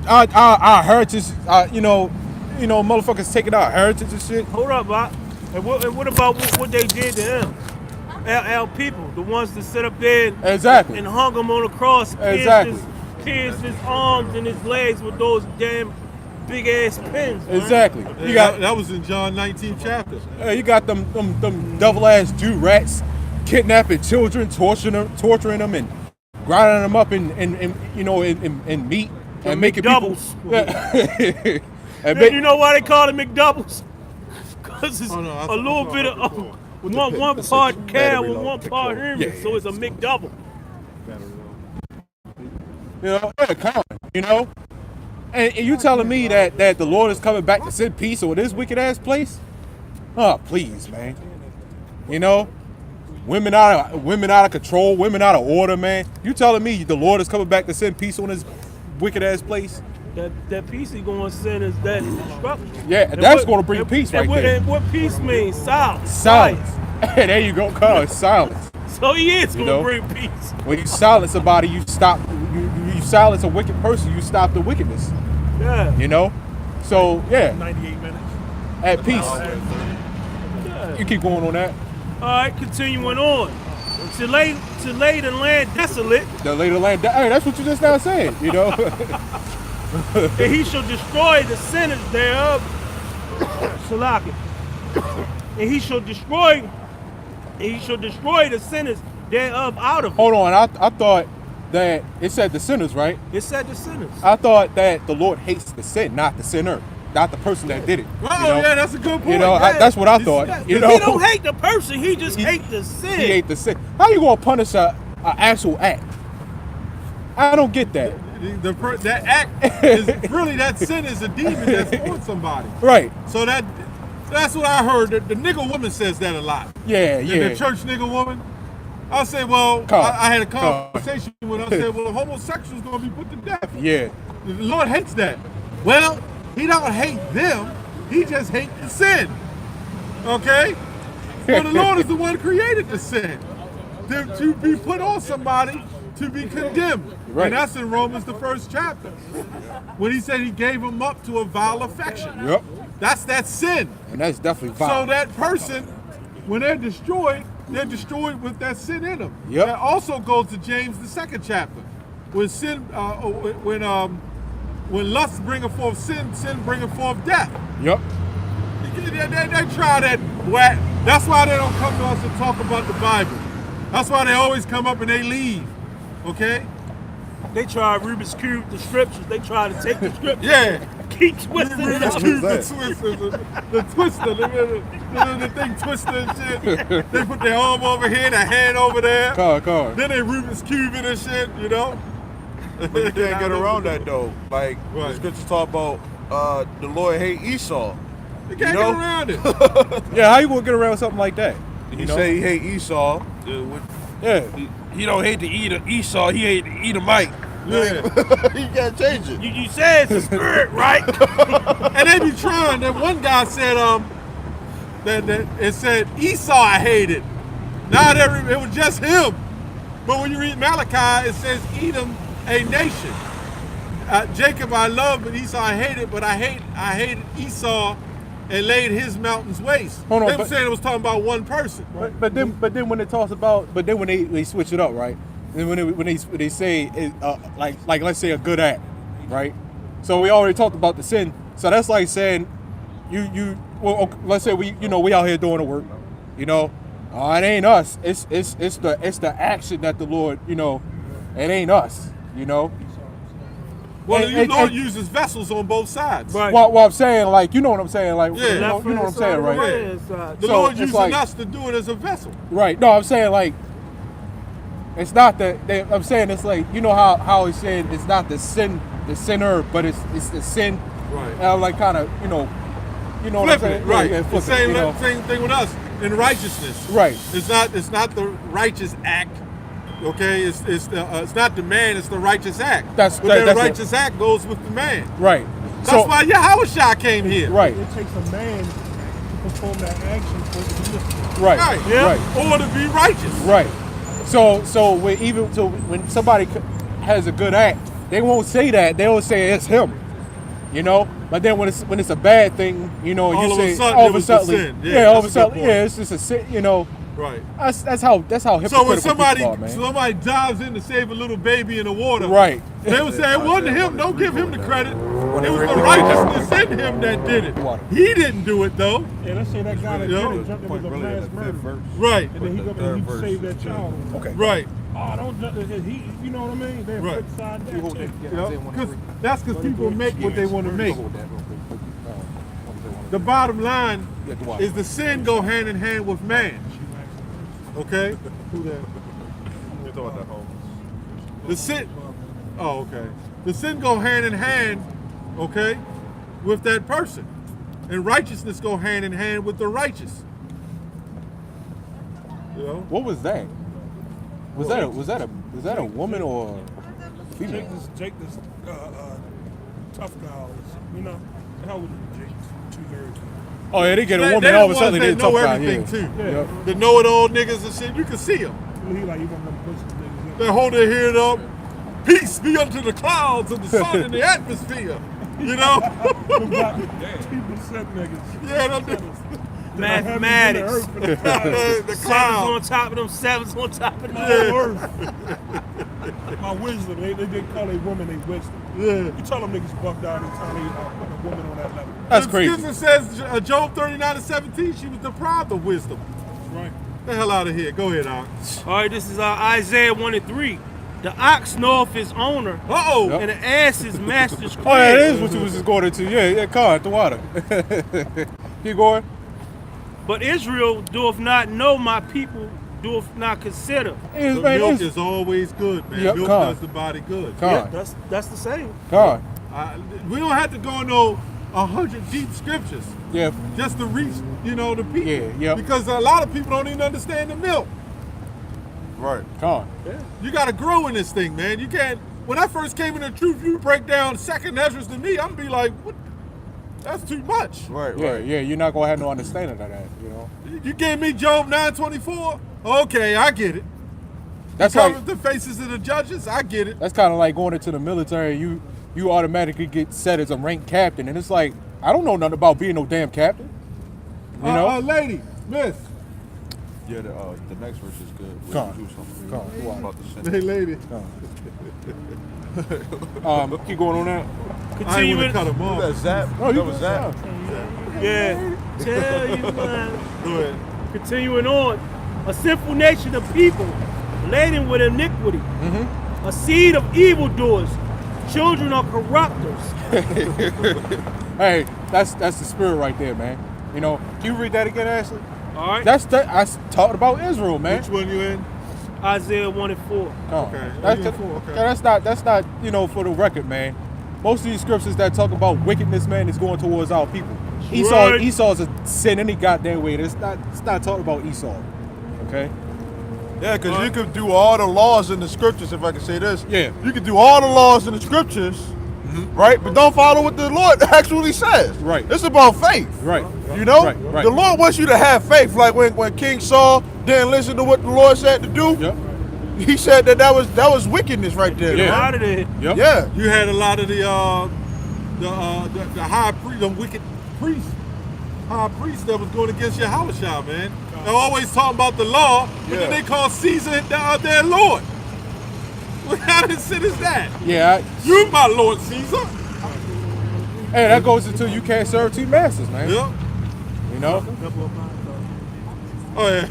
Our heritage, you know, motherfuckers taking our heritage and shit. Hold up, Bob. And what about what they did to him? Our people, the ones that sit up there Exactly. and hung him on the cross, Exactly. pierced his arms and his legs with those damn big ass pins. Man. Exactly. You Yeah, got that was in John 19 chapter. you got them devil ass Jew rats kidnapping children, torturing them, and grinding them up in you know in meat and making people. McDoubles. Yeah. And Man, you know why they call it McDoubles? Because it's Oh, no, I a little thought- bit of one part cow and one part human, so it's a McDouble. You know, yeah, come on, you know. And you telling me that the Lord is coming back to send peace over this wicked ass place? Oh, please, man. You know, women out of control, women out of order, man. You telling me the Lord is coming back to send peace on this wicked ass place? That peace he going to send is that destruction. Yeah, And that's what- going to bring and- peace and right what, there. And what peace means? Silence. Silence. There you go, cuz silence. So he is You going to know? bring peace. When you silence somebody, you stop. You silence a wicked person, you stop the wickedness. Yeah. You know. So yeah, 98 minutes. at peace. Yeah. You keep going on that. All right, continuing on. To lay the land desolate, The later land. Hey, that's what you just now said. You know. and he shall destroy the sinners thereof. Salaki. And he shall destroy the sinners thereof out of it. Hold on. I thought that it said the sinners, right? It said the sinners. I thought that the Lord hates the sin, not the sinner, not the person that did it. Oh, you know? yeah, that's a good point. You know, Yeah. that's what I thought. You know, He don't hate the person, he just hate the sin. he hate the sin. How you gonna punish a actual act? I don't get that. That act is really, that sin is a demon that's on somebody. Right? So that's what I heard. The nigga woman says that a lot. Yeah, And yeah. the church nigga woman. I say, well, Come. I had a conversation with her. I said, well, homosexuals gonna be put to death. Yeah. The Lord hates that. Well, he don't hate them. He just hates the sin. Okay? Well, the Lord is the one who created the sin. To be put on somebody to be condemned. Right. And that's in Romans, the 1st chapter. When he said he gave them up to a vile affection. Yep. That's that sin. And that's definitely So violent. that person, when they're destroyed with that sin in them. Yep. That also goes to James, the 2nd chapter. When sin, when lust bringeth forth sin, sin bringeth forth death. Yep. They try that whack. That's why they don't come to us and talk about the Bible. That's why they always come up and they leave. Okay? They try Rubik's Cube the scriptures. They try to take the scriptures. Yeah. Keep twisting it Rubik's up. Cube, the twister, the thing twister and shit. They put their arm over here, their hand over there. Car. Then they Rubik's Cube it and shit, you know? But you can't get around that though. Like the Right. scriptures talk about the Lord hate Esau. You can't You know? get around it. Yeah, how you gonna get around something like that? He say he hate Esau. Yeah. He don't hate the Esau, he hate the Edomite. Yeah. You can't change it. You said it's a spirit, right? And they be trying. That one guy said, that it said Esau I hated. Not it was just him. But when you read Malachi, it says Edom a nation. Jacob I love, but Esau I hated. But I hated Esau and laid his mountains waste. Hold on, They were but- saying it was talking about one person. But then when it talks about, but then when they switch it up, right? And when they say it, like let's say a good act, right? So we already talked about the sin. So that's like saying well, okay, let's say we out here doing the work, it ain't us. It's the action that the Lord, it ain't us, Well, And- the and- Lord and- uses vessels on both sides. Right. Well, I'm saying, like, you know what I'm saying, like, Yeah. you know what I'm saying, right? The So, Lord it's using like- us to do it as a vessel. Right. No, I'm saying like it's not I'm saying it's like how he's saying it's not the sinner, but it's the sin. Right. And I'm like kind of what I'm Flipping saying? it, right. Yeah, the flip it, same thing with us in righteousness. Right. It's not the righteous act. Okay, it's not the man, it's the righteous act. That's the righteous act goes with the man. Right. That's why Yahushua came here. Right. It takes a man to perform that action for it to be lifted. Right. Right. Yeah. Right. Or to be righteous. Right. So when somebody has a good act, they won't say that. They will say it's him. But then when it's a bad thing, and All you of say a sudden all it of a was the sudden, sin. Yeah, yeah, all of a that's a good sudden, point. yeah, it's just a sin. Right. That's how hypocritical So when people are, man. somebody dives in to save a little baby in the water, Right. they would say it wasn't him. Don't give him the credit. It was the righteousness in him that did it. He didn't do it though. Yeah, let's say that guy that Yeah. did it jumped in with a mass murder. Right. And then he go and he saved that child. Okay. Right. Oh, don't jump. You know what I mean? They're Right. flip side that too. That's because people make what they want to make. The bottom line is the sin go hand in hand with man. Okay? You're talking about that home. The sin. Oh, okay. The sin go hand in hand, okay, with that person, and righteousness go hand in hand with the righteous. What was that? Was that a woman or a female? Jake this tough guy. The hell with you, Jake? 2 years. Oh yeah, they get a woman. They All of a the sudden ones they that know tough guy. everything Yeah. too. Yep. The know-it-all niggas and shit. You can see them. He like he one of them pussy niggas. They hold their head up. Peace be unto the clouds and the sun and the atmosphere. You know? 2% niggas. Yeah, them niggas. Mathematics. The Sevens clouds. on top of them, sevens on top of them. My wisdom. They call a woman a wisdom. Yeah. You tell them niggas buck down and tell they put a woman on that level. That's The crazy. scripture says, Job 39:17, she was deprived of wisdom. Right. The hell out of here. Go ahead, Ox. All right, this is Isaiah 1:3. The ox knoweth his owner, Uh-oh. and the ass his master's crib. Oh yeah, it is what you was just going into. Yeah, car at the water. Keep going. But Israel doeth not know, my people doeth not consider. It's, The man, milk it's, is always good, man. Yep, Milk come. does the body good. car, That's the same. car. We don't have to go no 100 deep scriptures Yeah, just to reach, the people. Yeah, yep. Because a lot of people don't even understand the milk. Right. car. You got to grow in this thing, man. You can't. When I first came in the truth, you break down second Ezra's to me, I'm be like, what? That's too much. Right. Yeah, Right. yeah. You're not gonna have no understanding of that. You gave me Job 9:24. Okay, I get it. That's Cover like the faces of the judges. I get it. that's kind of like going into the military. You automatically get set as a ranked captain, and it's like I don't know nothing about being no damn captain. You know? Lady, miss. Yeah, the next verse is good. We'll Come on. do something. Come on. I'm about to send Hey, it. lady. Keep going on that. I ain't Continue want to it. cut him off. That's Zap. Oh, That was Zap. Yeah. Tell you what. Go ahead. Continuing on, a sinful nation of people laden with iniquity, a seed of evildoers, children of corrupters. Hey, that's the spirit right there, man. You know, can you read that again, Ashley? All right. I talked about Israel, man. Which one you in? Isaiah 1 and 4. Oh, Okay. That's not for the record, man. Most of these scriptures that talk about wickedness, man, is going towards our people. Right. Esau's a sin any goddamn way. It's not talking about Esau. Okay? Yeah, because you could do all the laws in the scriptures, if I can say this. Yeah. You could do all the laws in the scriptures, right? But don't follow what the Lord actually says. Right. It's about faith. Right. You know? Right. The Lord wants you to have faith. Like when King Saul didn't listen to what the Lord said to do, Yep. he said that was wickedness right there. Yeah. Out of there. Yep. Yeah. You had a lot of the high priest, the wicked priests, high priests that was going against Yahushua, man. They're always talking about the law, but then they call Caesar their Lord. What kind of shit is that? Yeah. You my Lord Caesar. Hey, that goes until you can't serve two masters, man. Yeah. You know? Oh yeah.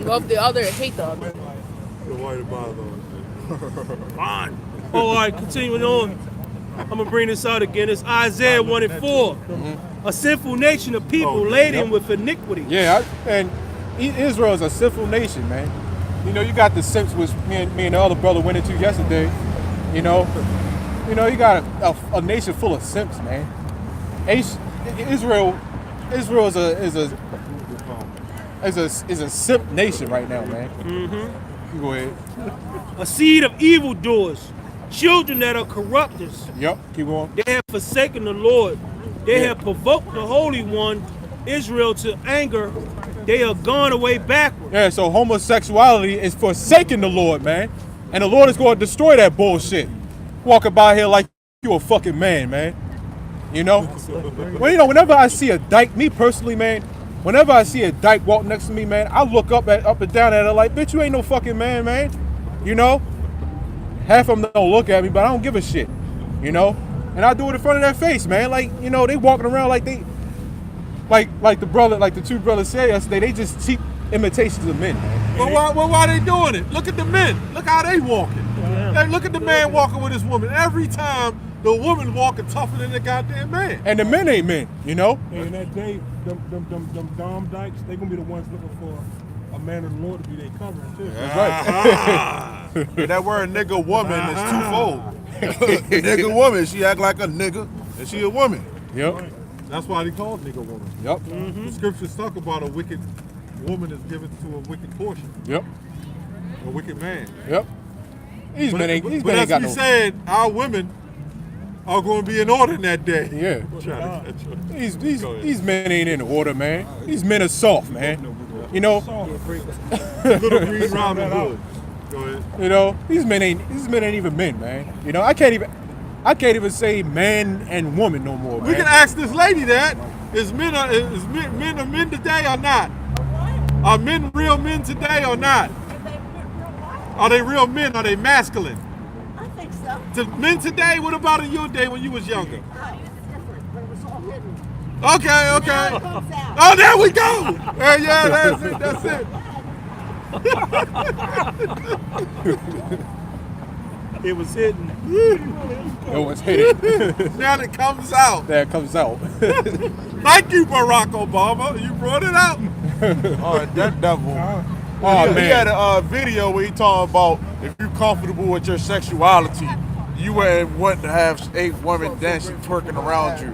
Love the other and hate the other. The white and Fine. All right, continuing on. I'm going to bring this out again. It's Isaiah 1 and 4. A sinful nation of people laden with iniquity. Yeah, and Israel is a sinful nation, man. You know, you got the simps, which me and the other brother went into yesterday. You know, you got a nation full of simps, man. Israel is a simp nation right now, man. Mm-hmm. Go ahead. A seed of evildoers, children that are corrupters. Yep. Keep going. They have forsaken the Lord. They have provoked the Holy One, Israel, to anger. They are gone away backward. Yeah. So homosexuality is forsaking the Lord, man, and the Lord is going to destroy that bullshit. Walking by here like you a fucking man, man. You know. Well, whenever I see a dyke, me personally, man. Whenever I see a dyke walk next to me, man, I look up and down at her like, bitch, you ain't no fucking man, man. You know? Half of them don't look at me, but I don't give a shit. You know? And I do it in front of their face, man. Like, you know, they walking around like they, like the two brothers said yesterday, they just cheap imitations of men, man. Well, why they doing it? Look at the men. Look how they walking. Hey, look at the man walking with his woman. Every time the woman walking tougher than the goddamn man. And the men ain't men, you know? Hey, in that day, them Dom Dykes, they gonna be the ones looking for a man of the Lord to be their covering too. And that word nigga woman is twofold. Nigga woman, she act like a nigga, and she a woman. Yep. That's why they call it nigga woman. Yep. The scriptures talk about a wicked woman is given to a wicked portion, Yep. a wicked man. Yep. These men ain't But as got we no. said, our women are going to be in order in that day. Yeah. Trying to catch you. These men ain't in order, man. These men are soft, man. You know, Little Green Robin Hood. Go ahead. you know, these men ain't even men, man. You know, I can't even say man and woman no more, man. We can ask this lady that. Is men today or not? Are men real men today or not? Are they real men? Are they masculine? I think so. To men today, what about in your day when you was younger? It was different, but it was all hidden. Okay. Now it comes out. Oh, there we go. Yeah, that's it. It was hidden. It was hidden. Now it comes out. That comes out. Thank you, Barack Obama. You brought it out. Oh, that devil. Oh, He man. had a video where he talking about if you're comfortable with your sexuality, you wouldn't want to have 8 women dancing, twerking around you.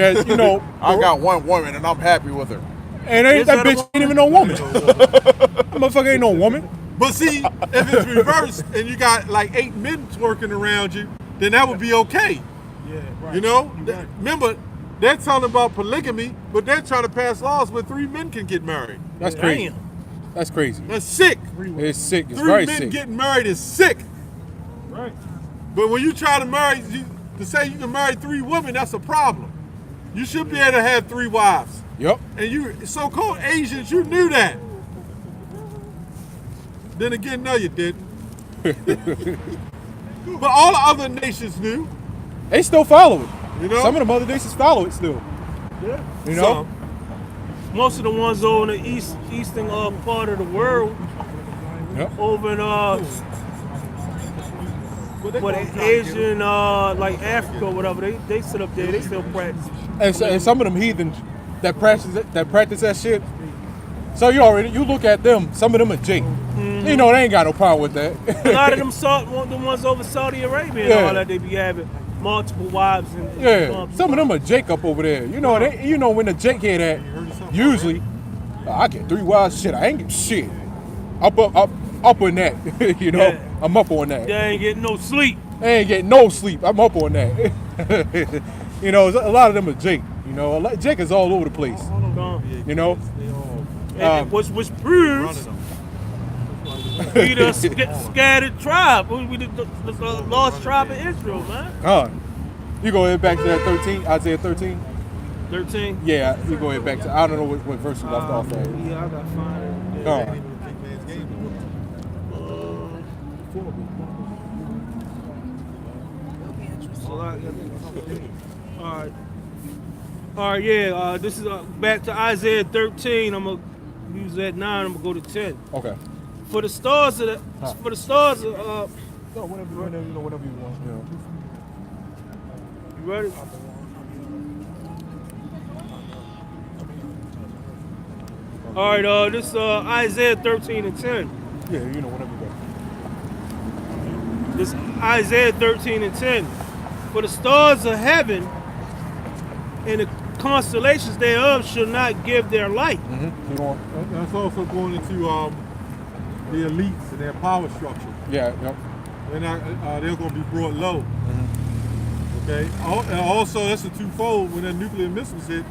Yeah, you know, I got 1 woman and I'm happy with her. and that bitch ain't even no woman. That motherfucker ain't no woman. But see, if it's reversed and you got like 8 men twerking around you, then that would be okay. Yeah, right. You know? You're right. Remember, they're talking about polygamy, but they're trying to pass laws where 3 men can get married. That's crazy. That's crazy. That's sick. It's sick. It's 3 very men sick. getting married is sick. Right. But when you try to marry, to say you can marry 3 women, that's a problem. You should be able to have 3 wives. Yep. And you so-called Asians, you knew that. Then again, no, you didn't. But all the other nations knew. They still follow it. You know? Some of the other nations follow it still. Yeah. You know? Most of the ones over in the eastern part of the world, Yep. over in Asian, like Africa or whatever, they sit up there, they still practice. And some of them heathens that practice that shit. So you look at them. Some of them are Jake. Mm-hmm. You know they ain't got no problem with that. A lot of them the ones over Saudi Arabia and all that, they be having multiple wives and Yeah, some of them are Jake up over there. You know, when the Jake hear that, usually I get 3 wives. Shit, I ain't get shit. Up on that. You know, Yeah. I'm up on that. They ain't getting no sleep. I ain't getting no sleep. I'm up on that. You know, a lot of them are Jake. You know, Jake is all over the place. You know, which proves we the scattered tribe. We the lost tribe of Israel, man. You go ahead back to that 13, Isaiah 13. 13. Yeah, you go ahead back to. I don't know what verse you left off at. Yeah, I got fine. All right, yeah. This is back to Isaiah 13. I'm gonna use that 9. I'm gonna go to 10. Okay. For the stars of whenever you want. You ready? All right, this Isaiah 13 and 10. Yeah, you know, whenever you This Isaiah 13 and 10. For the stars of heaven and the constellations thereof shall not give their light. Mm-hmm. That's also going into the elites and their power structure. Yeah, yep. They're going to be brought low. Okay. And also, that's a twofold. When the nuclear missiles hit,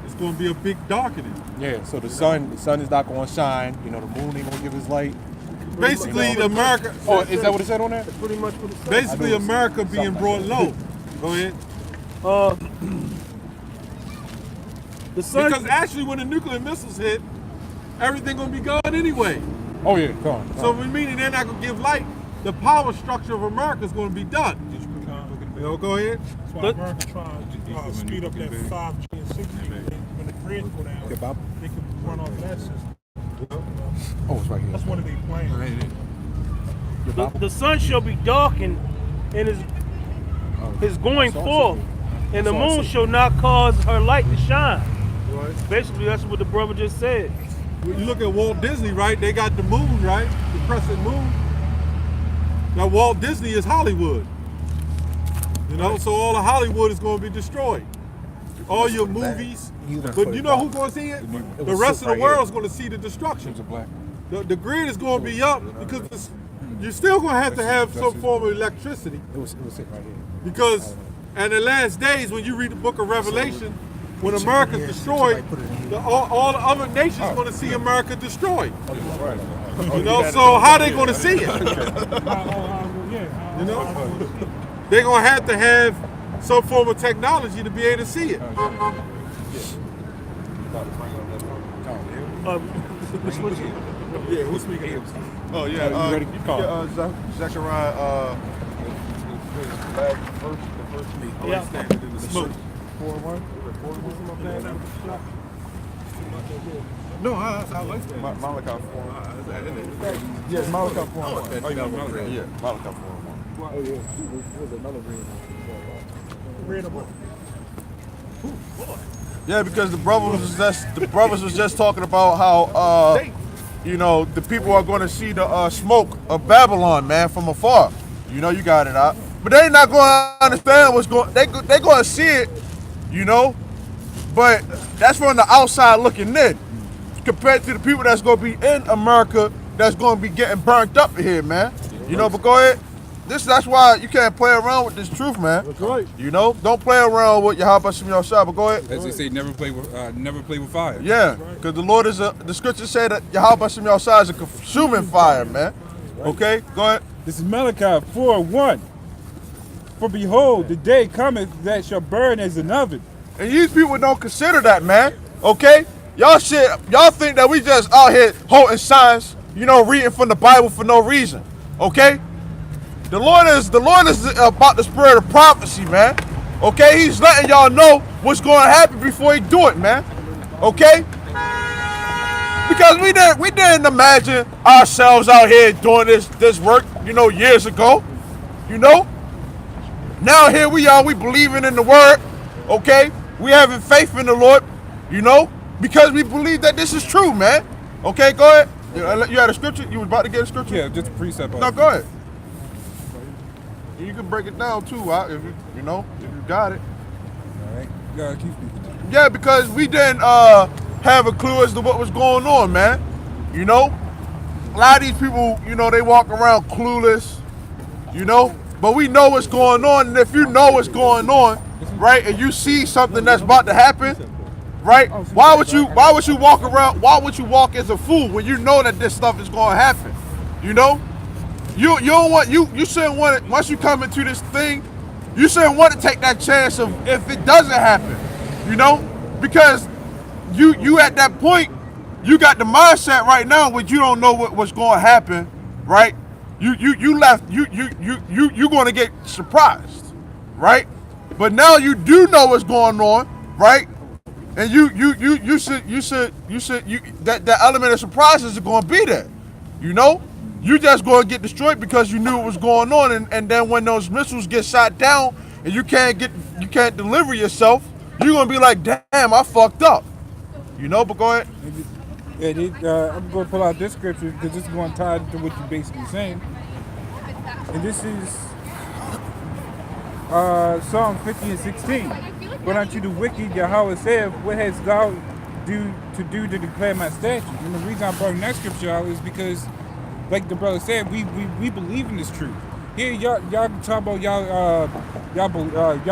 it's going to be a big darkening. Yeah. So the sun is not going to shine. You know, the moon ain't going to give his light. Basically, America. Oh, is that what it said on that? That's pretty much what it says. Basically, America being brought low. Go ahead. The sun. Because actually, when the nuclear missiles hit, everything going to be gone anyway. Oh yeah, come on. So meaning they're not going to give light. The power structure of America is going to be done. You know, go ahead. That's why America trying to speed up that 5G and 6G. When the grids go down, they can run off that system. Oh, it's right here. That's one of their plans. The sun shall be darkened and is going forth, and the moon shall not cause her light to shine. Right. Basically, that's what the brother just said. When you look at Walt Disney, right? They got the moon, right? The crescent moon. Now Walt Disney is Hollywood. You know, so all of Hollywood is going to be destroyed. All your movies. But you know who's going to see it? The rest of the world is going to see the destruction. The grid is going to be up because you're still going to have some form of electricity. It was it right here. Because in the last days, when you read the book of Revelation, when America's destroyed, all the other nations are going to see America destroyed. You know, so how they going to see it? You know, they're going to have some form of technology to be able to see it. Yeah, who's speaking? Oh yeah, ready? Zechariah. The first meet. Yeah. Standing in the smoke. 4-1. No, I like that. Malachi 4. Yeah, Malachi 4. Oh, you got Malachi. Yeah, Malachi 4. Oh yeah. There's another red. Yeah, because the brothers was just talking about how you know, the people are going to see the smoke of Babylon, man, from afar. You know, you got it out, but they're not going to understand what's going. They're going to see it, you know, but that's from the outside looking in, compared to the people that's going to be in America, that's going to be getting burnt up here, man. You know, but go ahead. That's why you can't play around with this truth, man. That's right. You know, don't play around with Yahweh Hashem Yahshua. But go ahead. As they say, never play with fire. Yeah, because the Lord the scriptures say that Yahweh Hashem Yahshua is a consuming fire, man. Okay, go ahead. This is Malachi 4:1. For behold, the day cometh that shall burn as an oven. And these people don't consider that, man. Okay, y'all think that we just out here holding signs, you know, reading from the Bible for no reason. Okay, the Lord is about the spirit of prophecy, man. Okay, He's letting y'all know what's going to happen before He do it, man. Okay, because we didn't imagine ourselves out here doing this work, you know, years ago. You know, now here we are, we believing in the word. Okay, we having faith in the Lord. You know, because we believe that this is true, man. Okay, go ahead. You had a scripture? You was about to get a scripture? Yeah, just a precept. No, go ahead. You can break it down too, if you got it. All right, you gotta keep speaking. Yeah, because we didn't have a clue as to what was going on, man. You know, a lot of these people, you know, they walk around clueless. You know, but we know what's going on, and if you know what's going on, right, and you see something that's about to happen, right? Why would you walk around? Why would you walk as a fool when you know that this stuff is going to happen? You know, you don't want you shouldn't want it. Once you come into this thing, you shouldn't want to take that chance of if it doesn't happen. You know, because you at that point, you got the mindset right now where you don't know what's going to happen, right? You going to get surprised, right? But now you do know what's going on, right? And that element of surprise is going to be there. You know, you just going to get destroyed because you knew what was going on, and then when those missiles get shot down and you can't deliver yourself, you're going to be like, damn, I fucked up. You know, but go ahead. I'm going to pull out this scripture because this is going to tie into what you're basically saying. And this is Psalm 50:16. But unto the wicked, Yahweh saith, what has thou to do to declare my statutes? And the reason I brought that scripture out is because, like the brother said, we believe in this truth. Here, y'all talk about y'all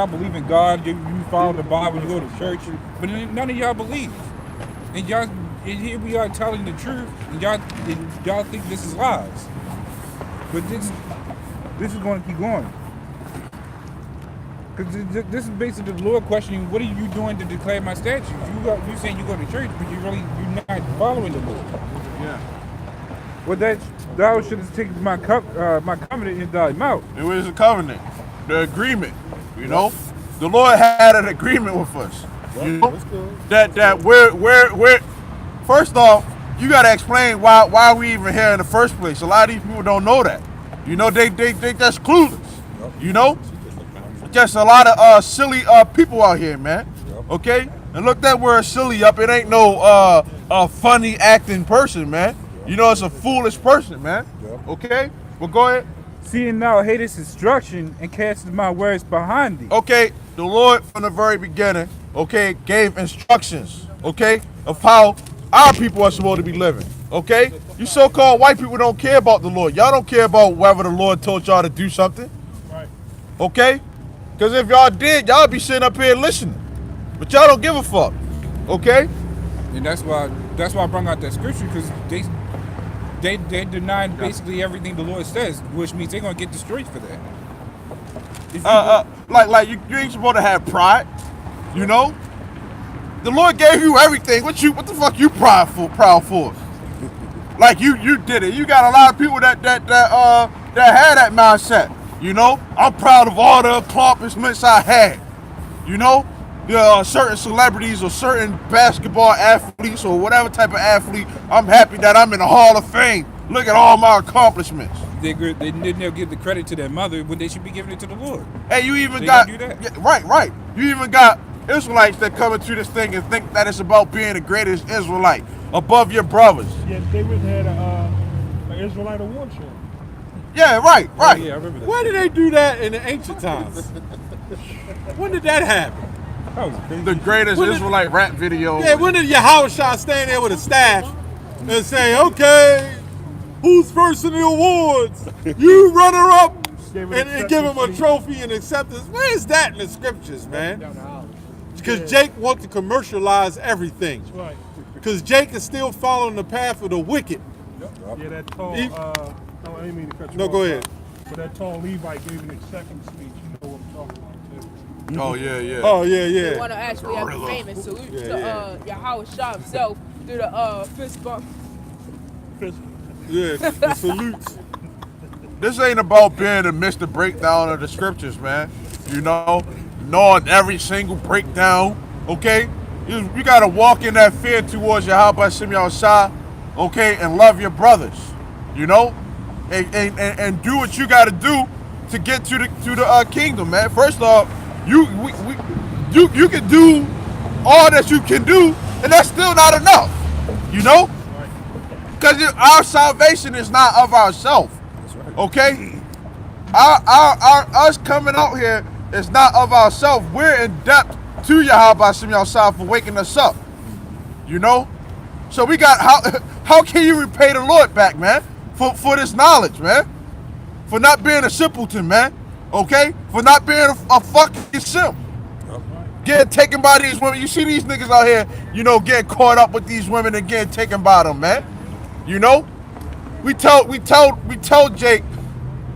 believe in God. You follow the Bible. You go to church, but none of y'all believe. And here we are telling the truth, and y'all think this is lies. But this is going to keep going. Because this is basically the Lord questioning, what are you doing to declare my statutes? You saying you go to church, but you're not following the Lord. Yeah. Well, thou shouldst take my covenant in thy mouth. It was a covenant, the agreement. You know, the Lord had an agreement with us. You know, that we're first off, you gotta explain why we even here in the first place. A lot of these people don't know that. You know, they just clueless. You know, just a lot of silly people out here, man. Okay, and look that word silly up. It ain't no funny acting person, man. You know, it's a foolish person, man. Okay, well go ahead. Seeing thou hatest instruction and castest my words behind thee. Okay, the Lord from the very beginning, okay, gave instructions, okay, of how our people are supposed to be living, okay? You so-called white people don't care about the Lord. Y'all don't care about whether the Lord told y'all to do something, Right. okay? Because if y'all did, y'all be sitting up here listening. But y'all don't give a fuck, okay? And that's why I brought out that scripture, because they denying basically everything the Lord says, which means they're gonna get destroyed for that. Like you ain't supposed to have pride, you know? The Lord gave you everything. What the fuck you proud for? Like you did it. You got a lot of people that had that mindset. You know, I'm proud of all the accomplishments I had. You know, certain celebrities or certain basketball athletes or whatever type of athlete. I'm happy that I'm in the Hall of Fame. Look at all my accomplishments. They didn't give the credit to their mother when they should be giving it to the Lord. Hey, you even They got don't do that. Yeah, right. You even got Israelites that come into this thing and think that it's about being the greatest Israelite above your brothers. Yeah, David had an Israelite award show. Yeah, right. Yeah, I remember that. Why did they do that in the ancient times? When did that happen? That was crazy. The greatest When did- Israelite rap video. Yeah, when did Yahweh stand there with a staff and say, okay, who's first in the awards? You runner up, and give him a trophy and acceptance. Where is that in the scriptures, man? Because Jake wants to commercialize everything. That's right. Because Jake is still following the path of the wicked. Yeah, that tall, He- no, I didn't mean to cut you No, off. go ahead. But that tall Levite gave an acceptance speech. You know what I'm talking about, too. Oh yeah. Oh, yeah, We yeah. want to actually have a famous salute to Yahweh Shah himself through the fist bump. Yeah, the salutes. This ain't about being a Mr. Breakdown of the scriptures, man. You know, knowing every single breakdown, okay? You gotta walk in that fear towards Yahweh Shimei Shah, okay, and love your brothers, you know? And do what you gotta do to get to the kingdom, man. First off, you can do all that you can do, and that's still not enough, you know? Because our salvation is not of ourselves. Okay? Our us coming out here is not of ourselves. We're in debt to Yahweh Shimei Shah for waking us up. You know? So we got how can you repay the Lord back, man? For this knowledge, man. For not being a simpleton, man. Okay? For not being a fucking simp. Getting taken by these women. You see these niggas out here, you know, getting caught up with these women and getting taken by them, man. You know? We told Jake,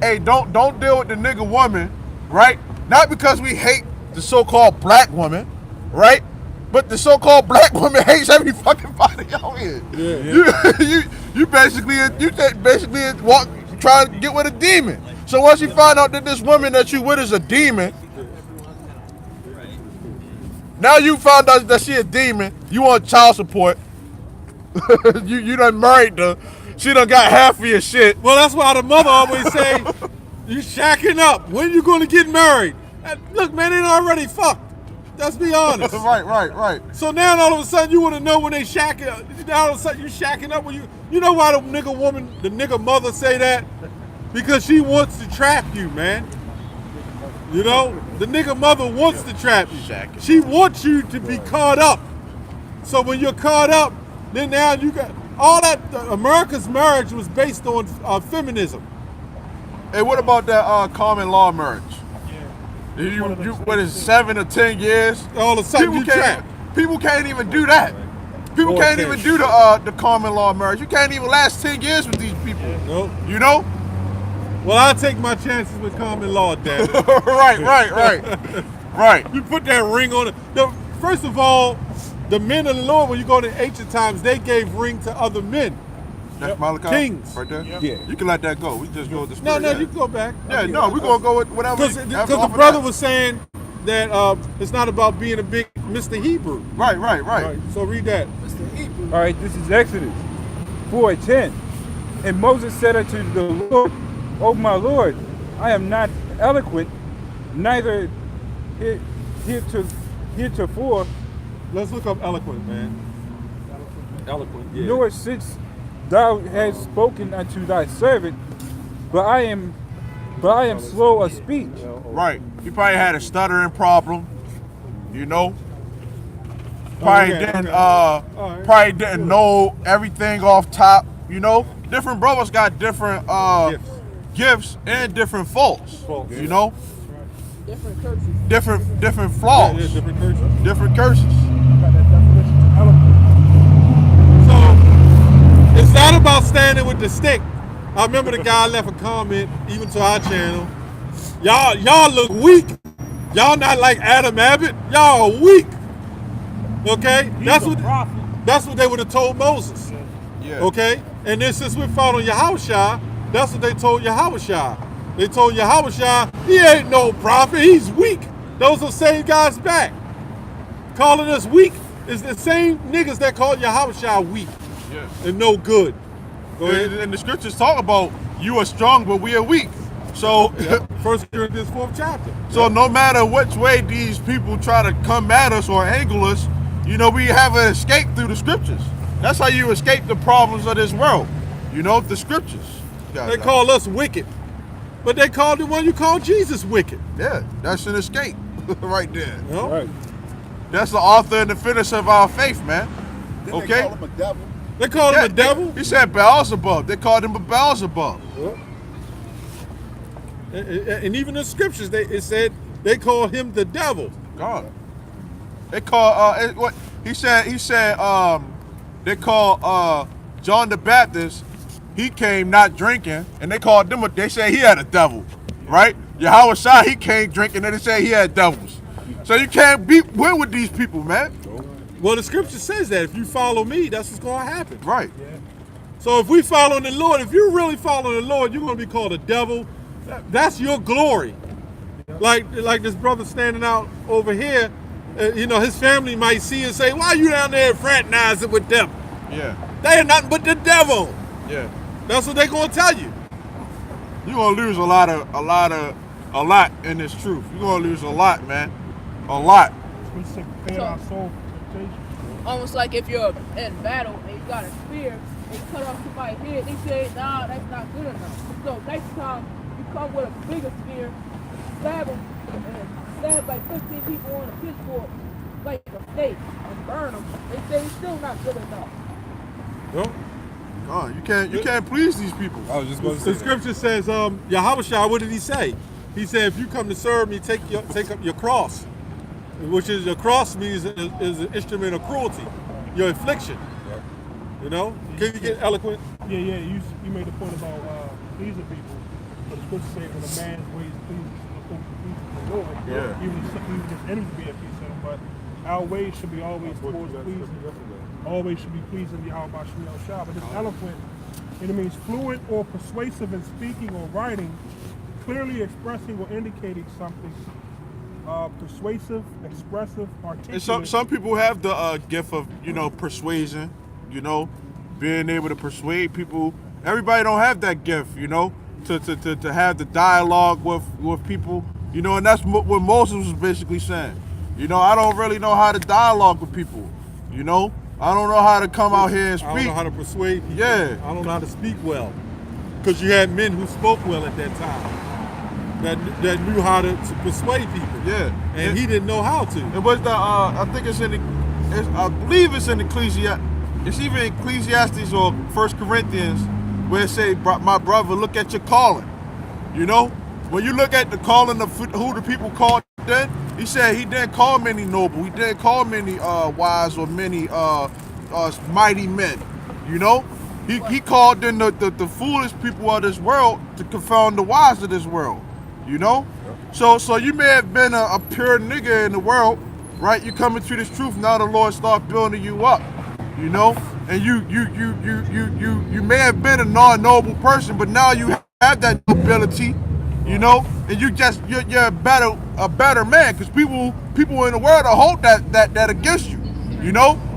hey, don't deal with the nigga woman, right? Not because we hate the so-called black woman, right? But the so-called black woman hates every fucking body out here. Yeah. You basically walk trying to get with a demon. So once you find out that this woman that you with is a demon, now you found out that she a demon, you want child support. you done married her. She done got half of your shit. Well, that's why the mother always say, you shacking up. When you going to get married? Look, man, they already fucked. Let's be honest. Right. So now all of a sudden you want to know when they shacking up. Now all of a sudden you shacking up when you know why the nigga mother say that? Because she wants to trap you, man. You know? The nigga mother wants to trap you. She wants you to be caught up. So when you're caught up, then now you got all that. America's marriage was based on feminism. Hey, what about that common law marriage? You what is 7 or 10 years? All of a sudden you trap. People can't even do that. People can't even do the common law marriage. You can't even last 10 years with these people. Nope. You know? Well, I'll take my chances with common law, damn it. Right. You put that ring on it. First of all, the men of the Lord, when you go to ancient times, they gave ring to other men. That's Malachi? Kings. Right there? Yeah. You can let that go. We just go with the No, spirit. you can go back. Yeah, no, we're going to go with whatever. Because the brother was saying that it's not about being a big Mr. Hebrew. Right. So read that. All right, this is Exodus 4:10. And Moses said unto the Lord, O my Lord, I am not eloquent, neither heretofore, Let's look up eloquent, man. Eloquent, yeah. nor since thou hast spoken unto thy servant, but I am slow of speech. Right. You probably had a stuttering problem, you know? Probably didn't know everything off top, you know? Different brothers got different gifts and different faults, you know? Different curses. Different flaws. Yeah, different curses. Different curses. So it's not about standing with the stick. I remember the guy left a comment, even to our channel. Y'all look weak. Y'all not like Adam Abbott. Y'all are weak. Okay? That's what they would have told Moses. Yeah. Okay? And then since we're following Yahushua, that's what they told Yahushua. They told Yahushua, he ain't no prophet, he's weak. Those are the same guys back. Calling us weak is the same niggas that called Yahushua weak and no good. Go ahead. And the scriptures talk about you are strong, but we are weak. So, 1 Corinthians 4th chapter. So no matter which way these people try to come at us or angle us, you know, we have an escape through the scriptures. That's how you escape the problems of this world. You know, the scriptures. They call us wicked. But they called the one you call Jesus wicked. Yeah, that's an escape right there. You know? Right. That's the author and the finisher of our faith, man. Didn't Okay? they call him a devil? They called him a devil. He said Beelzebub. They called him a Beelzebub. And even the scriptures, it said they call him the devil. God. They call what he said. They call John the Baptist. He came not drinking, and they called them. They said he had a devil, right? Yahweh Shai, he came drinking, and they said he had devils. So you can't win with these people, man. Well, the scripture says that if you follow me, that's what's going to happen. Right. So if we follow the Lord, if you really follow the Lord, you're going to be called a devil. That's your glory. Like this brother standing out over here, his family might see and say, "Why are you down there fraternizing with them? Yeah. They are nothing but the devil." Yeah. That's what they're going to tell you. You're gonna lose a lot in this truth. You're gonna lose a lot, man. A lot. Almost like if you're in battle and you got a spear and you cut off somebody's head, they say, nah, that's not good enough. So next time you come with a bigger spear, stab them, and stab like 15 people on a pitchfork, like a snake, and burn them, they say it's still not good enough. Yep. God, you can't please these people. I was just going to say The scripture says, Yahushua, what did he say? He said, if you come to serve me, take up your cross, which is your cross means is an instrument of cruelty, your affliction. You know? Can you get eloquent? Yeah. You made the point about pleasing people. But the scripture says when a man's ways pleases the Lord, even his enemies be at peace with him. But our ways should be always towards pleasing. Always should be pleasing Yahweh Bashim Shah. But this eloquent, it means fluent or persuasive in speaking or writing, clearly expressing or indicating something. Persuasive, expressive, articulate. And some people have the gift of persuasion, being able to persuade people. Everybody don't have that gift, to have the dialogue with people, and that's what Moses was basically saying. I don't really know how to dialogue with people, I don't know how to come out here and speak. I don't know how to persuade people. Yeah. I don't know how to speak well. Because you had men who spoke well at that time. That knew how to persuade people. Yeah. And he didn't know how to. It was I think I believe it's in Ecclesiastes. It's either Ecclesiastes or 1 Corinthians where it say, my brother, look at your calling. When you look at the calling of who the people called then, he said he didn't call many noble. He didn't call many wise or many mighty men. He called in the foolish people of this world to confound the wise of this world. So you may have been a pure nigga in the world, right? You come into this truth, now the Lord start building you up, and you may have been a non-noble person, but now you have that nobility, and you're a better man, because people in the world will hold that against you.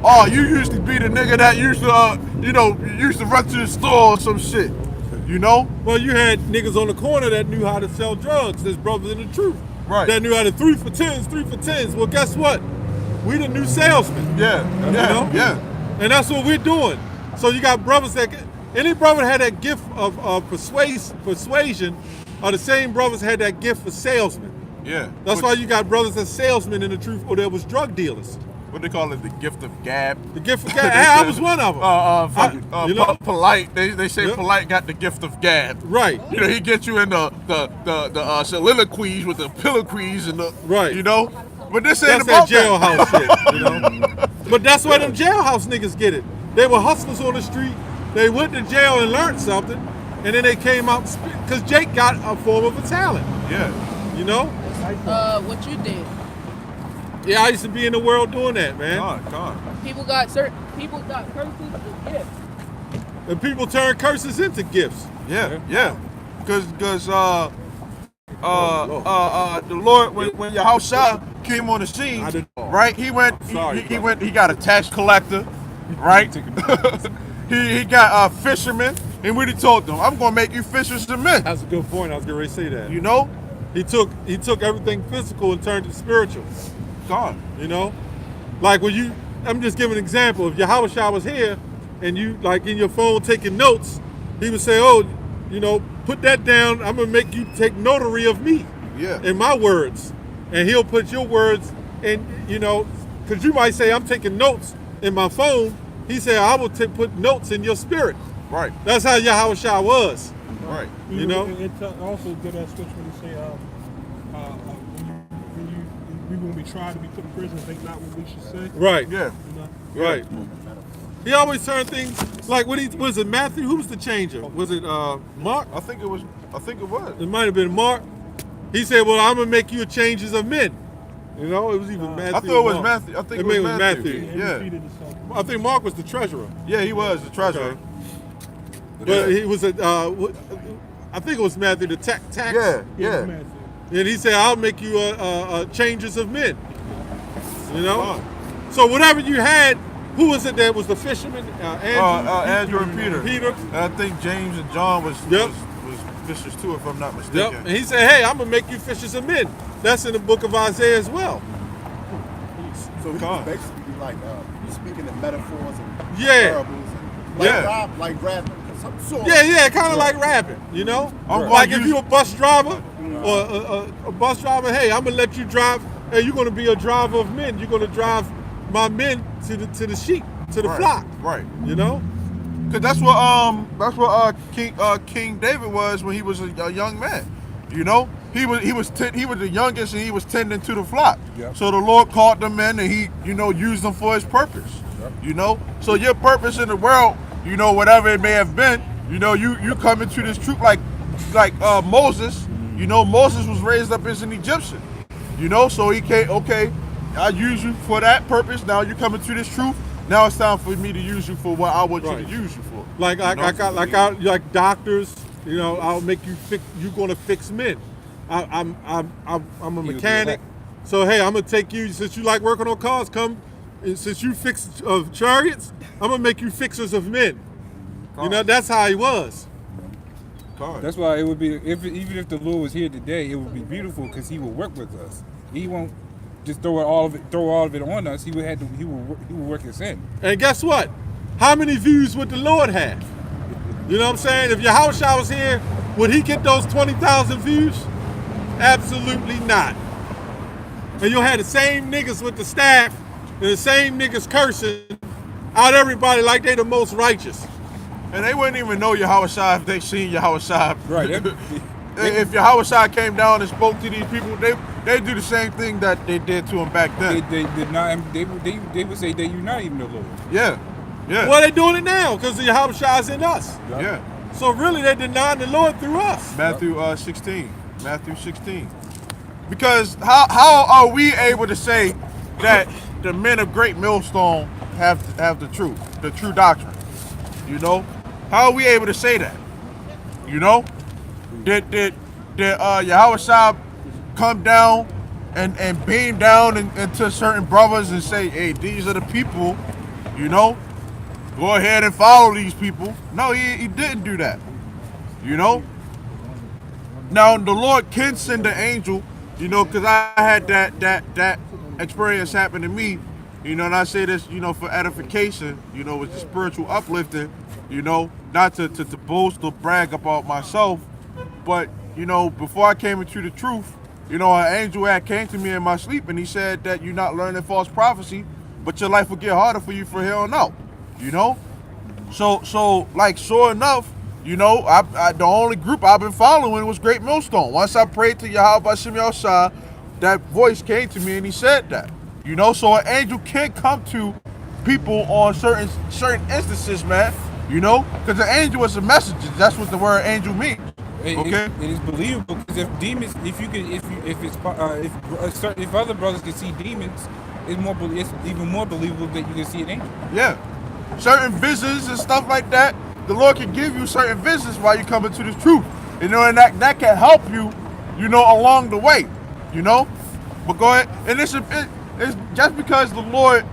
Oh, you used to be the nigga that used to run to the store or some shit. Well, you had niggas on the corner that knew how to sell drugs. There's brothers in the truth. Right. That knew how to 3 for 10s. Well, guess what? We the new salesmen. Yeah. And that's what we're doing. So you got brothers any brother had that gift of persuasion, or the same brothers had that gift for salesmen. Yeah. That's why you got brothers as salesmen in the truth, or there was drug dealers. What they call it, the gift of gab. The gift of gab. I was one of them. Polite. They say Polite got the gift of gab. Right. He gets you in the soliloquies with the pilloquies and the right. But this ain't that's about that jailhouse shit. But that's where them jailhouse niggas get it. They were hustlers on the street. They went to jail and learned something, and then they came out because Jake got a form of a talent. Yeah. What you did. Yeah, I used to be in the world doing that, man. God. People got curses and gifts. And people turn curses into gifts. Yeah. Because the Lord, when Yahushua came on the scene, right? He got a tax collector, right? he got fishermen, and what he told them, I'm gonna make you fishers of men. That's a good point. I was getting ready to say that. He took everything physical and turned it spiritual. God. Like when I'm just giving an example. If Yahushua was here and you like in your phone taking notes, he would say, put that down. I'm gonna make you take notary of me. Yeah. In my words. And he'll put your words in, because you might say I'm taking notes in my phone. He said I will put notes in your spirit. Right. That's how Yahushua was. Right. You know? It also did that scripture when you say, when we try to be put in prison, think not what we should say. Right. Yeah. You know? Right. He always turned things like was it Matthew? Who was the changer? Was it Mark? I think it was. It might have been Mark. He said, "Well, I'm gonna make you changes of men." You know, it was even Matthew. I thought it was or Mark. Matthew. I think it Maybe was Matthew. He Yeah. repeated himself. I think Mark was the treasurer. Yeah, he was the treasurer. Okay. But he was I think it was Matthew, the tax. Yeah. Yeah. Matthew. And he said, "I'll make you changes of men." You know. So whatever you had, who was it that was the fisherman? Andrew and Peter. Peter. And I think James and John was fishers too, if I'm not mistaken. Yep. And he said, "Hey, I'm gonna make you fishers of men." That's in the book of Isaiah as well. So he was basically like he's speaking in metaphors and Yeah. parables and like rapping. Yeah, kind of like rapping, you know? Like if you're a bus driver or a bus driver, hey, I'm gonna let you drive. Hey, you're gonna be a driver of men. You're gonna drive my men to the sheep, to the flock. Right. You know? Cause that's what King David was when he was a young man. You know, he was the youngest and he was tending to the flock. Yep. So the Lord called them in and he used them for his purpose. Yep. You know, so your purpose in the world, whatever it may have been, you come into this truth like Moses. You know, Moses was raised up as an Egyptian. You know, so he came. Okay, I use you for that purpose. Now you come into this truth. Now it's time for me to use you for what I want you to use you for. Like doctors, I'll make you fix. You're gonna fix men. I'm a mechanic, so hey, I'm gonna take you since you like working on cars. Come, since you fix chariots, I'm gonna make you fixers of men. You know, that's how he was. That's why it would be even if the Lord was here today, it would be beautiful because He will work with us. He won't just throw all of it on us. He would work us in. And guess what? How many views would the Lord have? You know what I'm saying? If Yahushua was here, would he get those 20,000 views? Absolutely not. And you'll have the same niggas with the staff and the same niggas cursing out everybody like they the most righteous. And they wouldn't even know Yahushua if they seen Yahushua. Right. If Yahushua came down and spoke to these people, they do the same thing that they did to him back then. They did not. They would say that you're not even the Lord. Yeah. Yeah. Well, they doing it now because the Yahushua's in us. Yeah. So really, they denying the Lord through us. Matthew 16. Because how are we able to say that the men of Great Millstone have the true doctrine? You know, how are we able to say that? You know, did Yahushua come down and beam down into certain brothers and say, hey, these are the people, go ahead and follow these people? No, he didn't do that. Now the Lord can send an angel, because I had that experience happen to me, and I say this, for edification, with the spiritual uplifting, not to boast or brag about myself, but before I came into the truth, an angel had came to me in my sleep and he said that you're not learning false prophecy, but your life will get harder for you from here on out. So like sure enough, the only group I've been following was Great Millstone. Once I prayed to Yahweh Bashem Yahushua, that voice came to me and he said that. So an angel can't come to people on certain instances, man. Because an angel is a messenger. That's what the word angel means. Okay. It is believable because if demons, if other brothers can see demons, it's even more believable that you can see an angel. Yeah. Certain visions and stuff like that, the Lord can give you certain visions while you come into this truth. And that can help you, along the way. But go ahead. And it's just because the Lord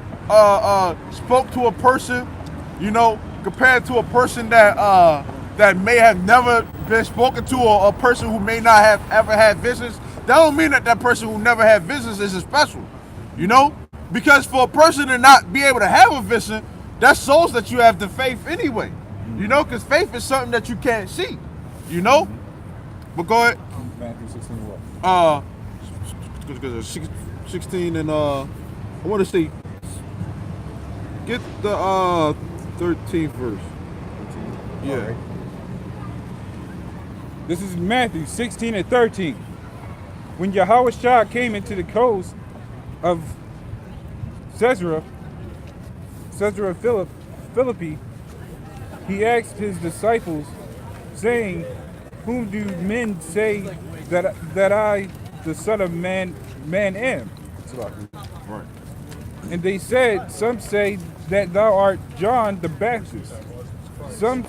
spoke to a person, compared to a person that may have never been spoken to, or a person who may not have ever had visions, that don't mean that person who never had visions is special. Because for a person to not be able to have a vision, that shows that you have the faith anyway. Because faith is something that you can't see. But go ahead. Matthew 16 what? 16 and I want to say, get the 13th verse. Yeah. Right. This is Matthew 16 and 13. When Yahushua came into the coast of Caesarea Philippi, he asked his disciples, saying, "Whom do men say that I, the Son of Man, am?" Right. And they said, "Some say that thou art John the Baptist, some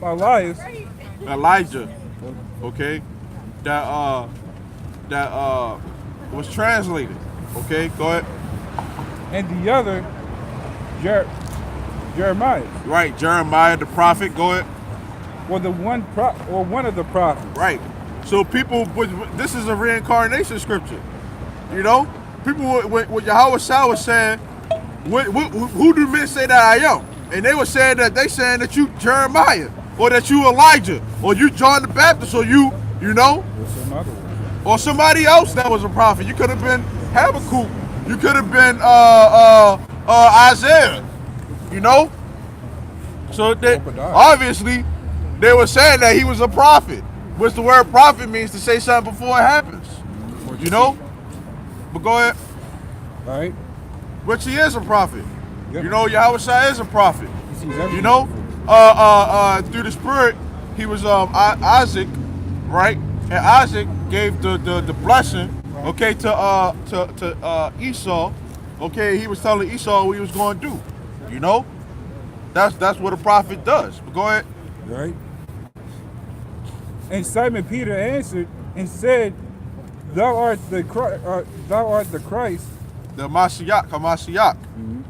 Elias." Elijah, okay, that was translated. Okay, go ahead. And the other, Jeremiah, Right, Jeremiah the prophet. Go ahead. or one of the prophets. Right. So people, this is a reincarnation scripture. You know, people, what Yahweh Shah was saying, who do men say that I am? And they were saying that you Jeremiah, or that you Elijah, or you John the Baptist, or you know, or somebody else that was a prophet. You could have been Habakkuk. You could have been Isaiah. You know. So obviously, they were saying that he was a prophet, which the word prophet means to say something before it happens. You know. But go ahead. All right. Which he is a prophet. Yep. You know, Yahweh Shai is a prophet. You know, through the spirit, he was Isaac, right? And Isaac gave the blessing, okay, to Esau. Okay, he was telling Esau what he was going to do. You know, that's what a prophet does. But go ahead. Right. And Simon Peter answered and said, "Thou art the Christ, The Mashiach, Hamashiach.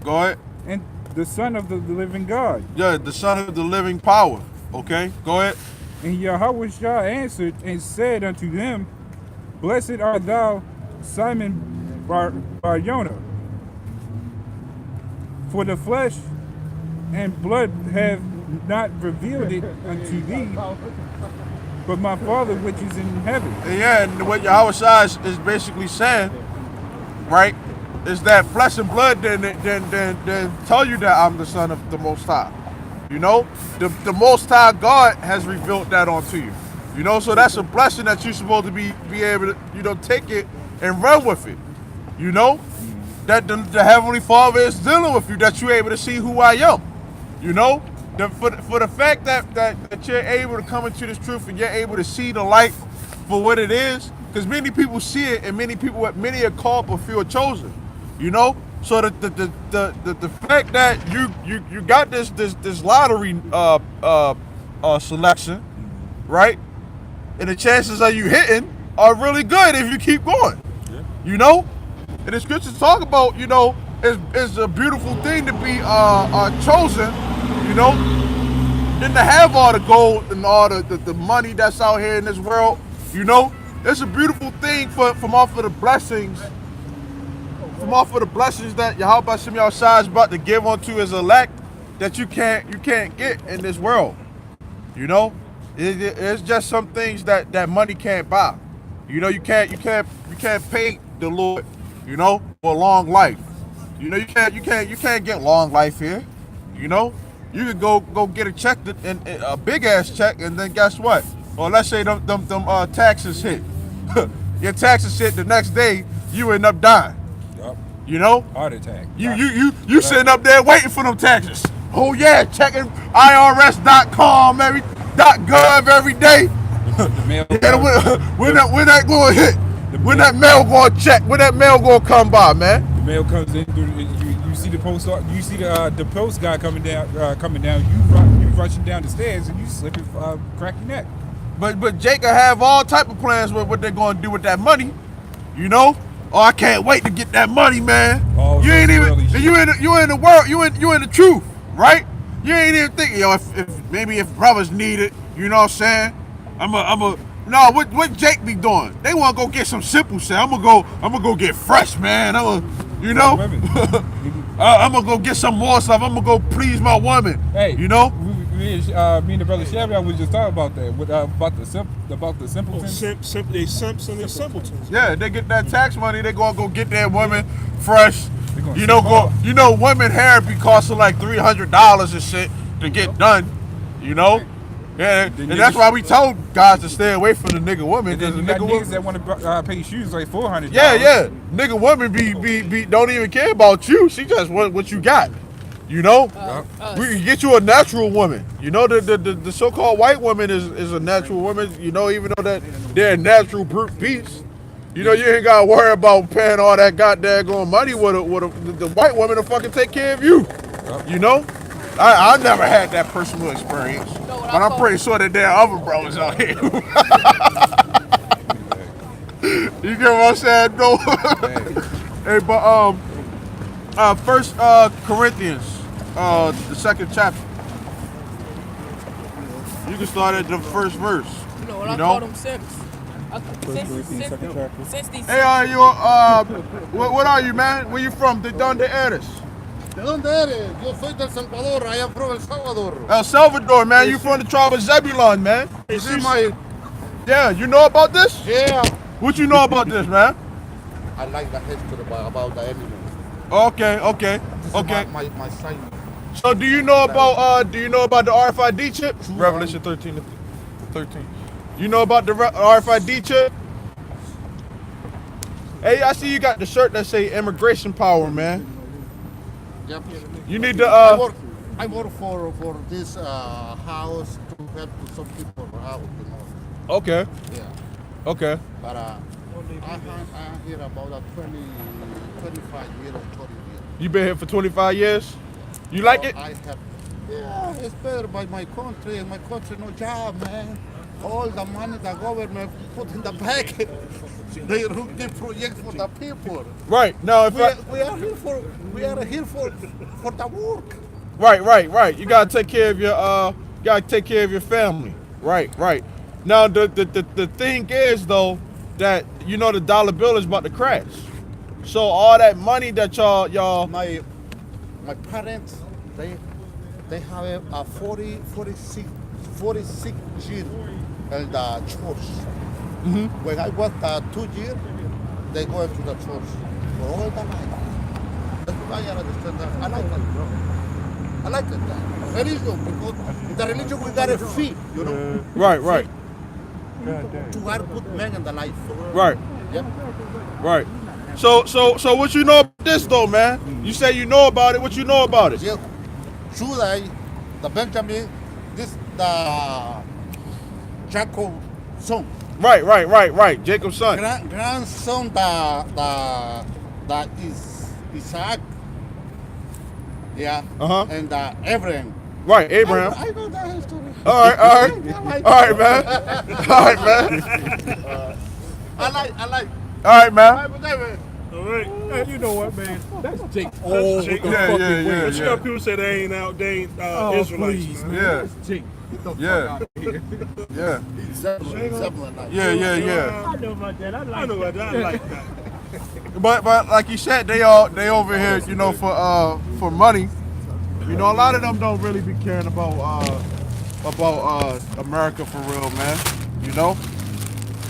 Go ahead. and the Son of the living God." Yeah, the Son of the living power. Okay, go ahead. And Yahushua answered and said unto them, "Blessed art thou, Simon Bar-Jonah, for the flesh and blood have not revealed it unto thee, but my Father which is in heaven." And yeah, and what Yahweh Shai is basically saying, right, is that flesh and blood then tell you that I'm the Son of the Most High. You know, the Most High God has revealed that onto you. You know, so that's a blessing that you're supposed to be able to, take it and run with it. You know, that the Heavenly Father is dealing with you, that you're able to see who I am. You know, for the fact that you're able to come into this truth and you're able to see the light for what it is, because many people see it and many are called but few are chosen. You know, so the fact that you got this lottery selection, right, and the chances of you hitting are really good if you keep going. Yeah. You know, and the scriptures talk about, it's a beautiful thing to be chosen, than to have all the gold and all the money that's out here in this world. It's a beautiful thing from off of the blessings. From off of the blessings that Yahweh Shem Yahushua is about to give unto his elect, that you can't get in this world. It's just some things that money can't buy. You can't pay the Lord, for a long life. You can't get long life here. You could go get a check and a big ass check, and then guess what? Or let's say them taxes hit. Your taxes hit the next day, you end up dying. Heart attack. You sitting up there waiting for them taxes. Oh yeah, checking IRS.com .gov every day. When that going to hit? When that mail going to check? When that mail going to come by, man? The mail comes in through. You see the post. You see the post guy coming down. You rushing down the stairs and you slip and crack your neck. But Jake will have all type of plans with what they're going to do with that money. Oh, I can't wait to get that money, man. Oh, you ain't even. You in the world. You in the truth, right? You ain't even thinking, if brothers need it, you know what I'm saying? No, what Jake be doing? They want to go get some simple shit. I'm gonna go get fresh, man. I'm gonna go get some more stuff. I'm gonna go please my woman. Hey, me and the brother Shabby, I was just talking about that. About the simpletons. They simps and they simpletons. Yeah, they get that tax money. They gonna go get their women fresh. Women hair be costing like $300 and shit to get done. Yeah, and that's why we told guys to stay away from the nigga woman. And then Because you the got nigga niggas woman, that want to pay shoes like $400. yeah, nigga woman be don't even care about you. She just want what you got. You know, we can get you a natural woman. You know, the so-called white woman is a natural woman. You know, even though that they're a natural brute beast. You know, you ain't gotta worry about paying all that goddamn money with the white woman to fucking take care of you. You know, I never had that personal experience, but I'm pretty sure that there are other brothers out here. You get what I'm saying? No. Hey, but First Corinthians, the second chapter. You can start at the first verse. You know what I call them simps. Since these Hey, what are you, man? Where you from? ¿De dónde eres? ¿De dónde eres? Yo soy del Salvador. I am from El Salvador. El Salvador, man. You from the tribe of Zebulon, man. This is my... Yeah, you know about this? Yeah. What you know about this, man? I like the history about the animals. Okay. My sign. So do you know about the RFID chip? Revelation 13. You know about the RFID chip? Hey, I see you got the shirt that say immigration power, man. Yep. You need to I work for this house to help to some people out, you know. Okay. Yeah. Okay. But I'm here about 25 years or 30 years. You been here for 25 years? You like it? I have. Yeah, it's better by my country, and my country no job, man. All the money the government put in the bank, they give projects for the people. Right. Now, if We are here for the work. Right. You gotta take care of your family. Right. Now the thing is though that you know the dollar bill is about to crash. So all that money that y'all My parents they have a 46 years in the church. When I was 2 years, they go to the church for all the life. That's why I understand that. I like that, bro. I like it. Religion, because in the religion we got a fee, you know. Right. To have good men in the life. Right. Yep. Right. So what you know about this though, man? You say you know about it. What you know about it? Yeah. Judah, the Benjamin, the Jacob son. Right. Jacob's son. Grandson, the Isaac. Yeah. And Abraham. Right, Abraham. I know that history. All right, man. All I like. All right, man. All right. And you know what, man? That's Jake. Jake. Yeah. But you got people say they ain't Israelites. Please, Man. yeah. That's Jake. Yeah. I know about that. I like that. I like that. But like you said, they over here, you know, for money. You know, a lot of them don't really be caring about America for real, man. You know,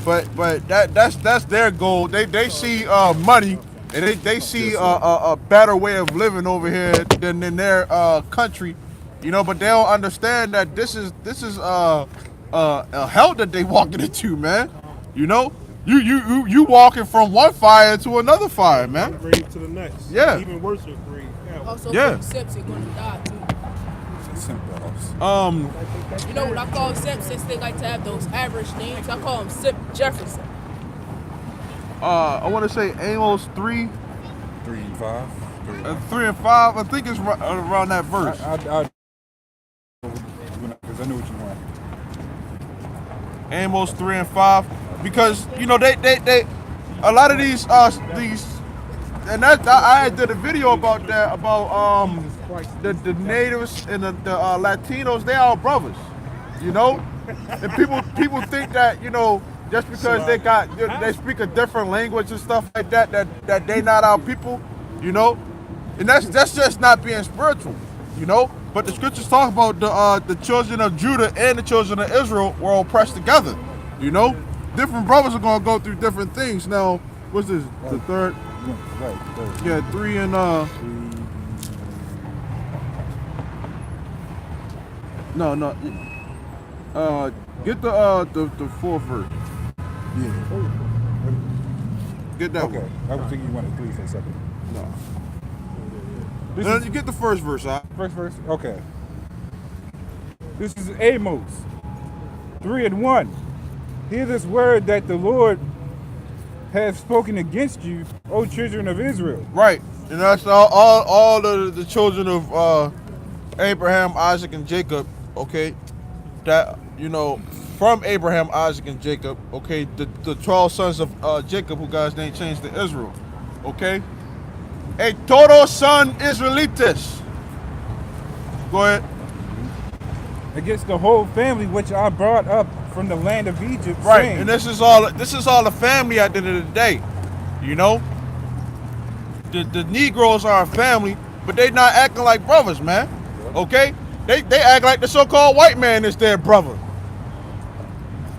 but that's their goal. They see money and they see a better way of living over here than in their country. You know, but they don't understand that this is a hell that they walking into, man. You know, you walking from one fire to another fire, man. Grave to the next. Yeah. Even worse than grave. also Yeah. Sips are gonna die too. Um, You know what I call Sips since they like to have those average names? I call him Sip Jefferson. I want to say Amos 3, 3 and 5. 3 and 5. I think it's around that verse. Because I know what you want. Amos 3 and 5, because you know they a lot of these and that I did a video about that about the natives and the Latinos. They are brothers, you know, and people think that, you know, just because they speak a different language and stuff like that they not our people, you know, and that's just not being spiritual, you know. But the scriptures talk about the children of Judah and the children of Israel were oppressed together, you know. Different brothers are gonna go through different things. Now, what's this? The third? Right. Yeah, 3 and No. Get the 4th verse. Yeah. Get that Okay. one. I was thinking you wanted 3 for a second. No. This Then is you get the first verse out. first verse. Okay. This is Amos 3:1. Hear this word that the Lord has spoken against you, O children of Israel. Right. And that's all the children of Abraham, Isaac, and Jacob, okay? That, from Abraham, Isaac, and Jacob, okay? The 12 sons of Jacob, who God's name changed to Israel, okay? A todos son Israelites. Go ahead. Against the whole family which I brought up from the land of Egypt. Right. saying, And this is all the family at the end of the day. The Negroes are a family, but they not acting like brothers, man. Okay? They act like the so-called white man is their brother.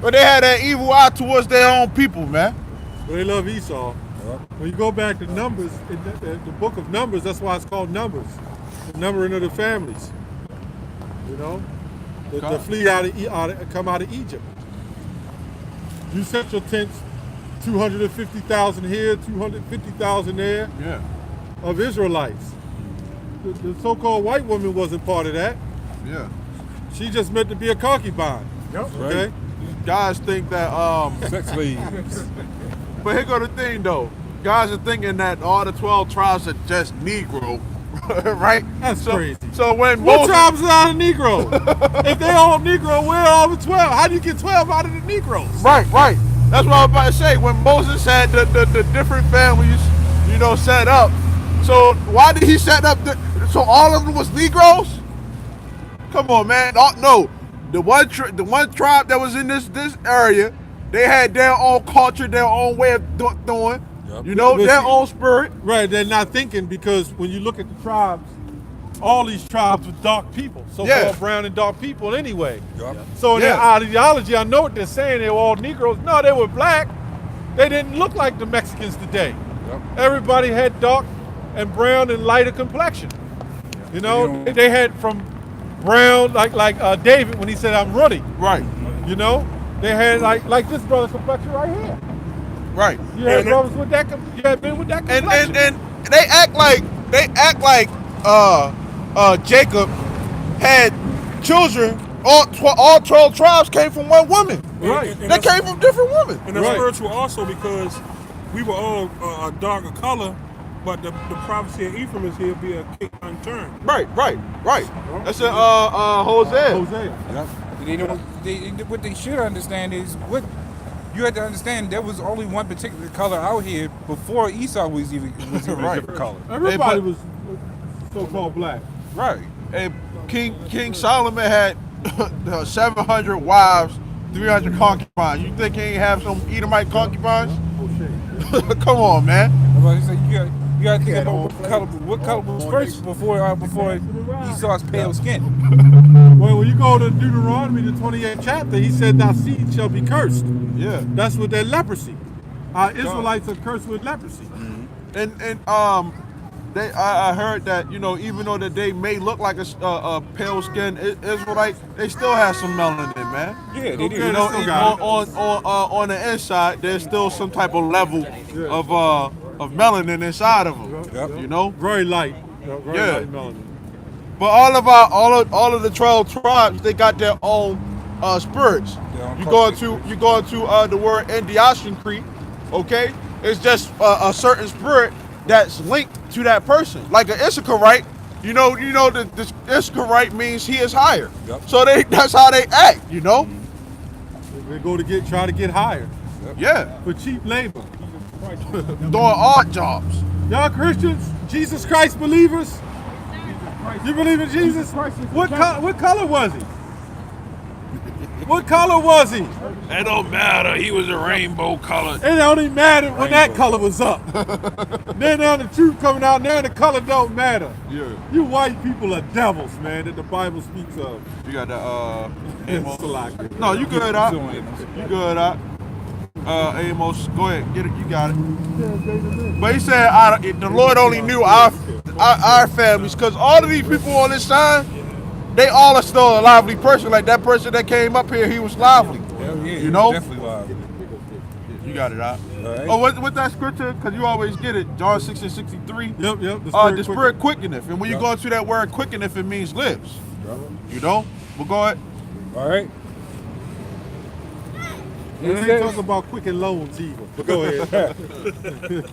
But they had that evil eye towards their own people, man. Well, they love Esau. When you go back to Numbers, in the book of Numbers, that's why it's called Numbers. The numbering of the families. The flee come out of Egypt. You set your tents, 250,000 here, 250,000 there, Yeah. of Israelites. The so-called white woman wasn't part of that. Yeah. She just meant to be a concubine. Yep. Okay? Guys think that Sex slaves. but here go the thing though. Guys are thinking that all the 12 tribes are just Negro, right? That's crazy. So when What Moses, tribes are out of Negro? If they all Negro, where are all the 12? How do you get 12 out of the Negroes? right. That's what I was about to say. When Moses had the different families, set up. So why did he set up so all of them was Negroes? Come on, man. No, the one tribe that was in this area, they had their own culture, their own way of doing. But Their see- own spirit. Right, they're not thinking because when you look at the tribes, all these tribes were dark people, so-called Yeah. brown and dark people anyway. Yep. So in their Yeah. ideology, I know what they're saying, they were all Negroes. No, they were black. They didn't look like the Mexicans today. Yep. Everybody had dark and brown and lighter complexion. They had from brown, like David when he said, I'm ruddy. Right. They had like this brother complexion right here. Right. You had brothers with that, you had men with that And complexion. and they act like Jacob had children. All 12 tribes came from one woman. Right. And They that's- came from different women. And that's Right. spiritual also because we were all a darker color, but the prophecy of Ephraim is he'll be a king unturned. Right. That's in Hosea. Hosea. What they should understand is what you have to understand. There was only one particular color out here before Esau was even Right. a different color. Everybody but- was so-called black. Right. And King Solomon had 700 wives, 300 concubines. You think he ain't have some Edomite concubines? Come on, man. You got to think about what color was first before Esau's pale skin. Well, when you go to Deuteronomy, the 28th chapter, he said, "Thy seed shall be cursed." Yeah. That's with their leprosy. Our Israelites are cursed with leprosy. And I heard that even though that they may look like a pale skinned Israelite, they still have some melanin, man. Yeah, they Okay. did. Still got On the inside, there's still some type of level of melanin inside of them. Yep. Very light. Very Yeah. light melanin. But all of the 12 tribes, they got their own spirits. own You culture. go into the word Endiashin Creek, okay? It's just a certain spirit that's linked to that person, like an Issacharite. The Issacharite means he is higher. Yep. So that's how they act. They go to try to get hired Yeah, for cheap labor. doing odd jobs. Y'all Christians, Jesus Christ believers, you believe in Jesus? What color was he? What color was he? That don't matter. He was a rainbow color. It only mattered when that color was up. Then now the truth coming out, now the color don't matter. Yeah. You white people are devils, man, that the Bible speaks of. You got the It's like, No, you good, Out. You good, Out. Amos, go ahead, get it. You got it. But he said the Lord only knew our families, because all of these people on this side, they all are still a lively person. Like that person that came up here, he was lively. Hell yeah, You he know? was definitely live. You got it out. All right. Oh, what that scripture? Because you always get it. John 6:63. Yep. The spirit quickeneth. And when you go into that word quickeneth, it means lives. You know? Well, go ahead. All right. And It they says- talking about Quicken Loans either. But go ahead.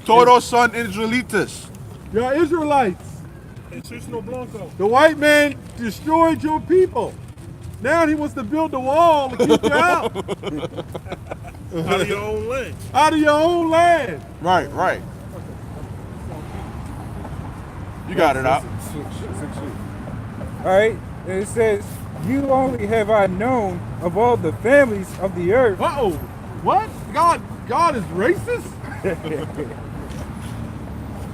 Todos son Israelitas. Y'all Israelites. Jesus no Blanco. The white man destroyed your people. Now he wants to build the wall to keep you out. Out of your own land. Out of your own land. Right. You got it out. All right. And it says, "You only have I known of all the families of the earth." Uh-oh. What? God is racist?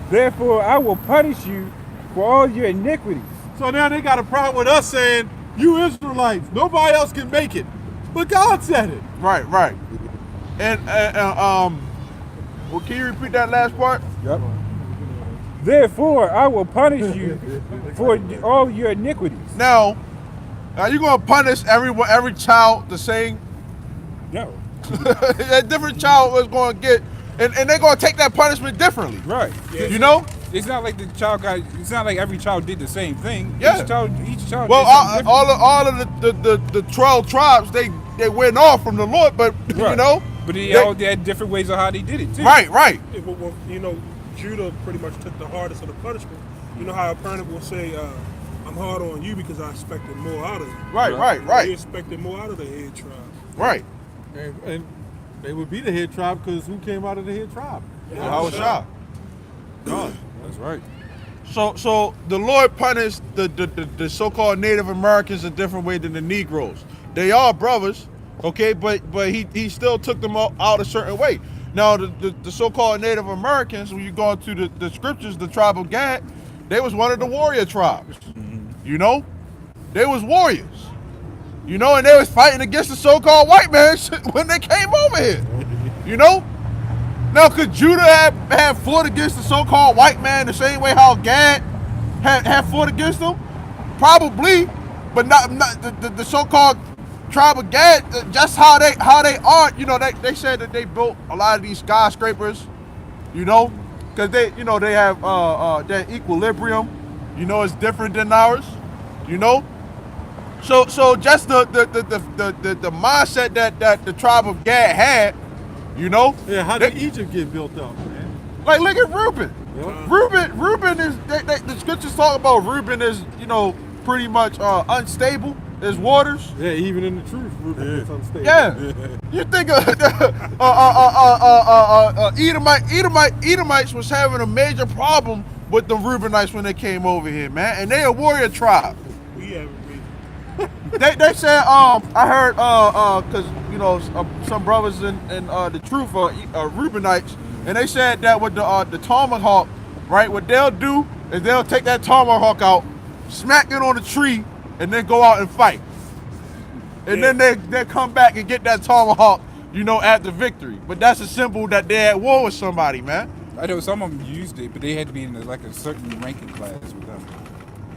Therefore, I will punish you for all your iniquities. So now they got a problem with us saying, you Israelites, nobody else can make it. But God said it. Right. And well, can you repeat that last part? Yep. Therefore, I will punish you for all your iniquities. Now, are you gonna punish every child the same? No. A different child was gonna get, and they're gonna take that punishment differently. Right. You know? It's not like the child got. It's not like every child did the same thing. Yeah. Each child. Well, did something all of the 12 tribes, they went off from the Lord, but you Right. know. But they had different ways of how they did it too. Right. Yeah, but, well, you know, Judah pretty much took the hardest of the punishment. You know how a parent will say, I'm hard on you because I expected more out of you. Right. He expected more out of the head tribe. Right. And they would be the head tribe because who came out of the head tribe? Yahushua. God. That's right. So the Lord punished the so-called Native Americans a different way than the Negroes. They are brothers, okay, but he still took them out a certain way. Now the so-called Native Americans, when you go into the scriptures, the tribe of Gad, they was one of the warrior tribes. You know, they was warriors. You know, and they was fighting against the so-called white man when they came over here. You know. Now, could Judah have fought against the so-called white man the same way how Gad had fought against them? Probably, but not the so-called tribe of Gad. Just how they are. You know, they said that they built a lot of these skyscrapers. You know, because they have that equilibrium. You know, it's different than ours. You know, so just the mindset that the tribe of Gad had. You know? Yeah, how did Egypt get built up, man? Like, look at Reuben. Yeah. Reuben is, the scriptures talk about Reuben is, you know, pretty much unstable as waters. Yeah, even in the truth, Reuben is unstable. Yeah. You think Edomites was having a major problem with the Reubenites when they came over here, man. And they a warrior tribe. We haven't They said, I heard, cause you know some brothers in the truth are Reubenites, and they said that with the tomahawk, right? What they'll do is they'll take that tomahawk out, smack it on the tree, and then go out and fight. And then they come back and get that tomahawk, you know, after victory. But that's a symbol that they're at war with somebody, man. I know some of them used it, but they had to be in like a certain ranking class with them.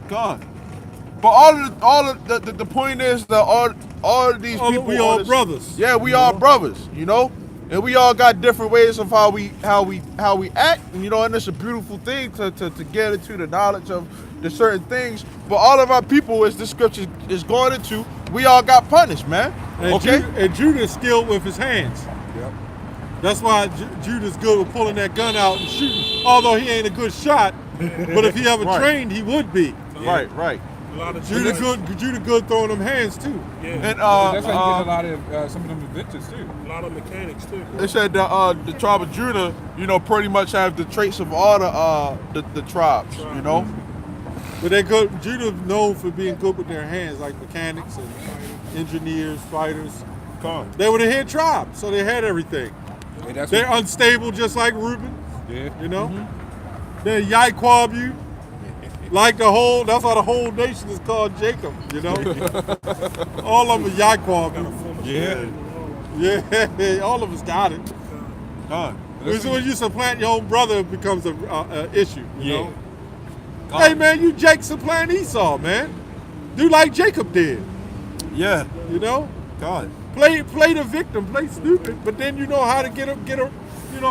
Gone. But all of the point is that all of these people, we all brothers. Yeah, we all brothers, you know, and we all got different ways of how we act, and you know, and it's a beautiful thing to get into the knowledge of the certain things. But all of our people, as the scripture is going into, we all got punished, man. And Okay. Judah is skilled with his hands. Yep. That's why Judah's good with pulling that gun out and shooting. Although he ain't a good shot, but if he ever Right. trained, he would be. Right. A lot of Judah good throwing them hands too. Yeah. And That's how you get a lot of some of them adventures too. A lot of mechanics too. they said the tribe of Judah, you know, pretty much have the traits of all the tribes, you know. But they good. Judah known for being good with their hands, like mechanics and engineers, fighters. They were the head tribe, so they had everything. Yeah, that's They're what, unstable, just like Reuben. yeah. You know, they're Yaquab you. Like that's why the whole nation is called Jacob, you know? All of them are Yaquab you. Yeah, all of us got it. Because when you supplant your own brother, it becomes a issue, you know? Hey man, you Jake supplant Esau, man. Do like Jacob did. Yeah. You know, God. play the victim, play stupid, but then you know how to get a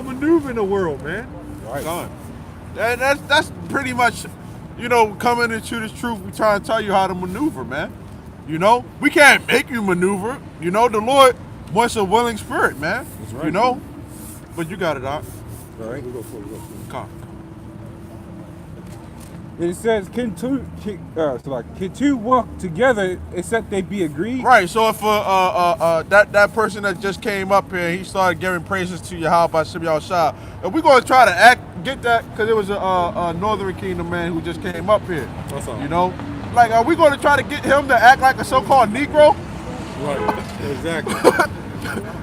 maneuver in the world, man. Right. God. That's pretty much, coming into this truth. We trying to tell you how to maneuver, man. We can't make you maneuver. The Lord wants a willing spirit, man. That's right. But you got it out. All right. Come. It says, can two walk together except they be agreed? Right. So if that person that just came up here, he started giving praises to Yahweh by Shem Shah, and we're gonna try to get that because it was a Northern Kingdom man who just came up here. That's all. Like, are we gonna try to get him to act like a so-called Negro? Right. Exactly.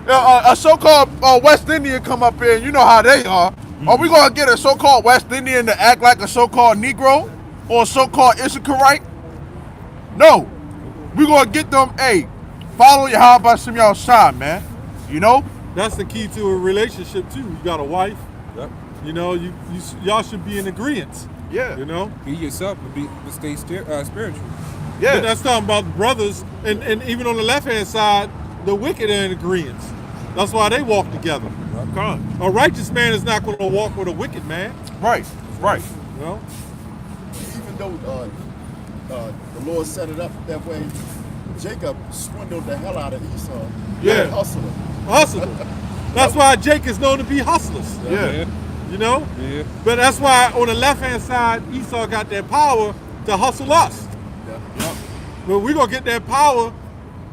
A so-called West Indian come up here, and you know how they are. Are we gonna get a so-called West Indian to act like a so-called Negro or a so-called Issacharite? No. We're gonna get them, follow Yahweh by Shem Shah, man. That's the key to a relationship too. You got a wife. Yep. Y'all should be in agreement. Yeah. Be yourself, but stay spiritual. Yeah. But that's talking about brothers, and even on the left-hand side, the wicked are in agreement. That's why they walk together. A righteous man is not going to walk with a wicked man. Right. Even though the Lord set it up that way, Jacob swindled the hell out of Esau. Yeah. Hustler. That's why Jake is known to be hustlers. Yeah. Yeah. But that's why on the left-hand side, Esau got that power to hustle us. Yeah. But we're going to get that power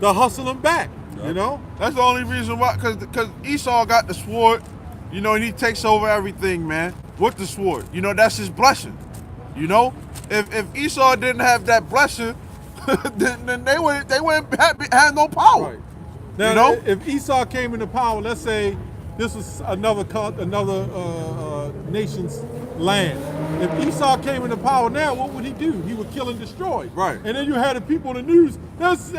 to hustle them back. That's the only reason why, because Esau got the sword, and he takes over everything, man, with the sword. That's his blessing. If Esau didn't have that blessing, then they wouldn't have no power. Right. Now, if Esau came into power, let's say this was another nation's land. If Esau came into power now, what would he do? He would kill and destroy. Right. And then you had the people in the news, that's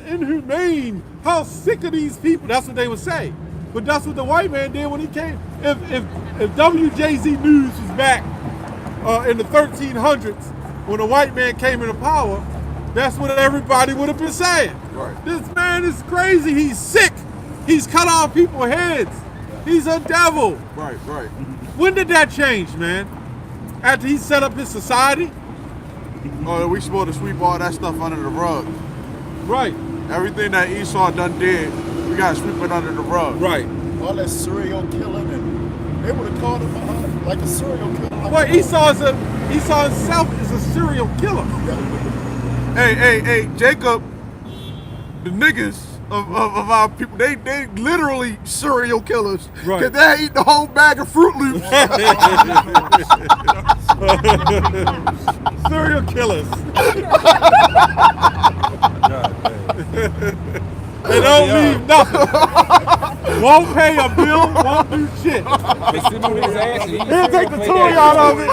inhumane. How sick of these people. That's what they would say. But that's what the white man did when he came. If WJZ News was back in the 1300s, when the white man came into power, that's what everybody would have been saying. Right. This man is crazy. He's sick. He's cut off people's heads. He's a devil. Right. When did that change, man? After he set up his society? Oh, we supposed to sweep all that stuff under the rug. Right. Everything that Esau done did, we gotta sweep it under the rug. Right. All that serial killing, and they would have called him like a serial killer. Well, Esau himself is a serial killer. Hey, Jacob, the niggas of our people, they literally serial killers. Right. Cause they eat the whole bag of Fruit Loops. Serial killers. They don't leave nothing. Won't pay a bill, won't do shit. They sit on his ass and He'll take the toy out of it.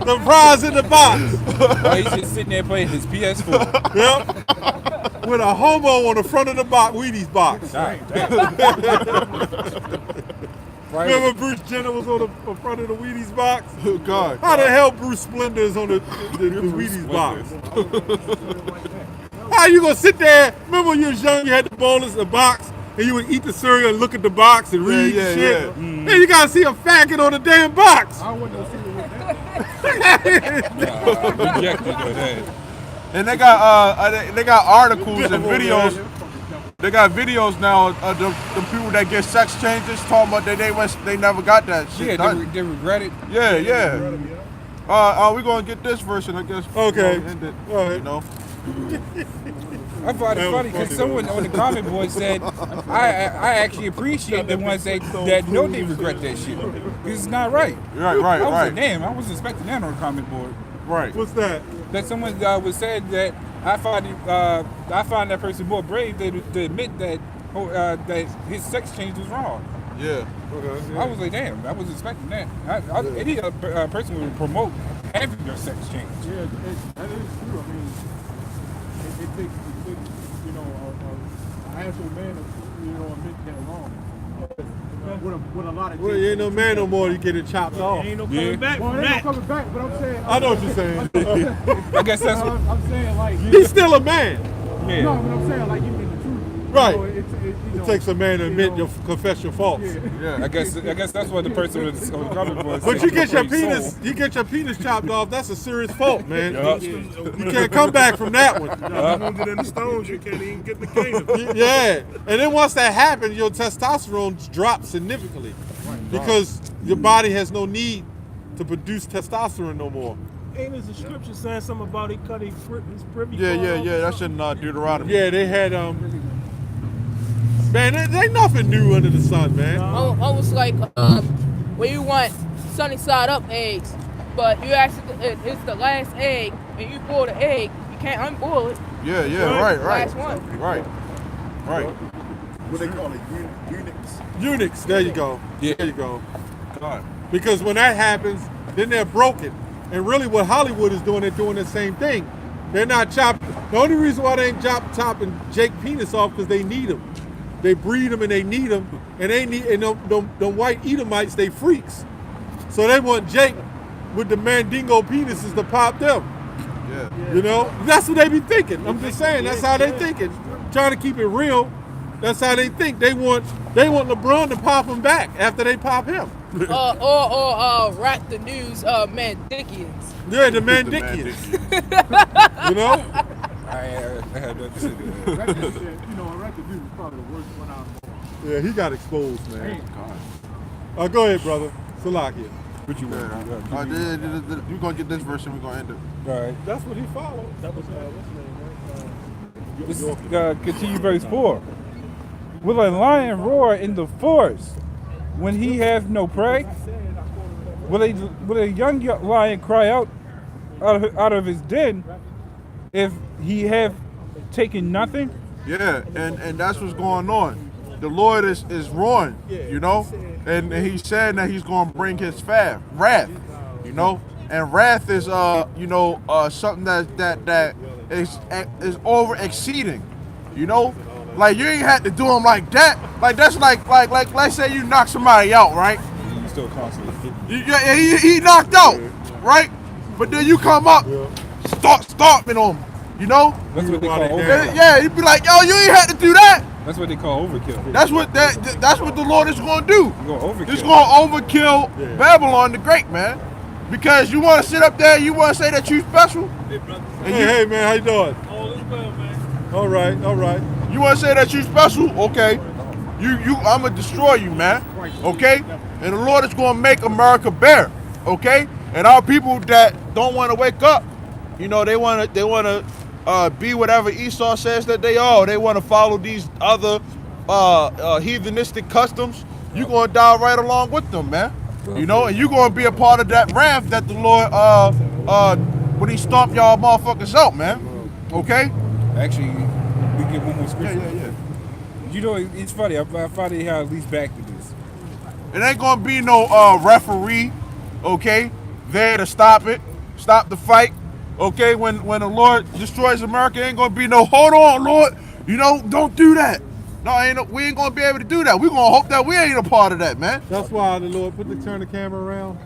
The prize in the box. Oh, he's just sitting there playing his PS4. Yep. With a homo on the front of the box, Wheaties box. Remember Bruce Jenner was on the front of the Wheaties box? Oh, God. How the hell Bruce Splendor is on the Wheaties box? How you gonna sit there? Remember when you was young, you had the bowlers in the box, and you would eat the cereal and look at the box and read and shit. Yeah. And you gotta see a faggot on the damn box. I want to see rejected that. And they got articles and videos. They got videos now of the people that get sex changes talking about that they never got that shit Yeah, done. they regret it. Yeah. We're gonna get this version, I guess. Okay. End it, All right. you know. I find it funny because someone on the comment board said, I actually appreciate the ones that know they regret that shit. Because it's not right. Right. I was like, damn, I wasn't expecting that on the comment board. Right. What's that? That someone was said that I find that person more brave to admit that his sex change was wrong. Yeah. I was like, damn, I wasn't expecting that. Any person would promote having your sex change. Yeah, that is true. I mean, it takes an actual man to admit that wrong. with a lot of. Well, you ain't no man no more. You get it chopped off. Ain't no coming back Well, from ain't that. no coming back. But I'm saying. I know what you're saying. I guess that's what. I'm saying like he's still a man. Yeah. No, but I'm saying like you mean the truth. Right. It takes a man to admit confess your faults. Yeah. I guess that's what the person was coming for. But you get your penis chopped off. That's a serious fault, man. You can't come back from that one. Wounded in the stones, you can't even get the kingdom. Yeah, and then once that happens, your testosterone drops significantly because your body has no need to produce testosterone no more. Ain't there a scripture saying something about he cut his privy? Yeah. That's in Deuteronomy. Yeah, they had man, there ain't nothing new under the sun, man. Almost like when you want sunny side up eggs, but you actually it's the last egg, and you boil the egg, you can't unboil it. Yeah, right. Last one. Right. What they call it? Eunuchs. Eunuchs, there you go. Yeah. There you go. God. Because when that happens, then they're broken. And really what Hollywood is doing, they're doing the same thing. They're not chopping. The only reason why they ain't chopping Jake penis off because they need him. They breed them and they need them. And they need, and them white Edomites, they freaks. So they want Jake with the Mandingo penises to pop them. Yeah. You know? That's what they be thinking. I'm just saying, that's how they thinking. Trying to keep it real, that's how they think. They want LeBron to pop him back after they pop him. Or Rat the News, Mandickians. Yeah, the Mandickians. You know? I had nothing to say to that. Record News is probably the worst one out there. Yeah, he got exposed, man. Go ahead, brother. Salakia. What you want? You're going to get this verse and we're going to end it. All right. That's what he followed. That was, what's his name, right? Continue verse 4. Will a lion roar in the forest when he has no prey? Will a young lion cry out of his den if he have taken nothing? Yeah, and that's what's going on. The Lord is roaring, you know, and he's saying that he's going to bring his wrath, you know, and wrath is something that is over exceeding, you know, like you ain't had to do him like that. Like that's like let's say you knock somebody out, right? You still constantly he knocked out, right? But then you come up, start stomping on him, you know? That's what they call overkill. Yeah, you'd be like, yo, you ain't had to do that. That's what they call overkill. That's what the Lord is going to do. You're going to overkill. He's going to overkill Babylon the Great, man. Because you want to sit up there, you want to say that you special. Hey, man, how you doing? All is well, man. All right. You want to say that you special? Okay. I'm gonna destroy you, man. Okay? And the Lord is going to make America bare. Okay? And our people that don't want to wake up, you know, they want to be whatever Esau says that they are. They want to follow these other heathenistic customs. You're going to die right along with them, man. You know, and you're going to be a part of that wrath that the Lord, when he stomp y'all motherfuckers out, man. Okay? Actually, we get one more scripture. Yeah. You know, it's funny. I finally have at least back to this. It ain't going to be no referee, okay, there to stop the fight. Okay, when the Lord destroys America, ain't gonna be no, hold on, Lord, you know, don't do that. No, we ain't gonna be able to do that. We gonna hope that we ain't a part of that, man. That's why the Lord turn the camera around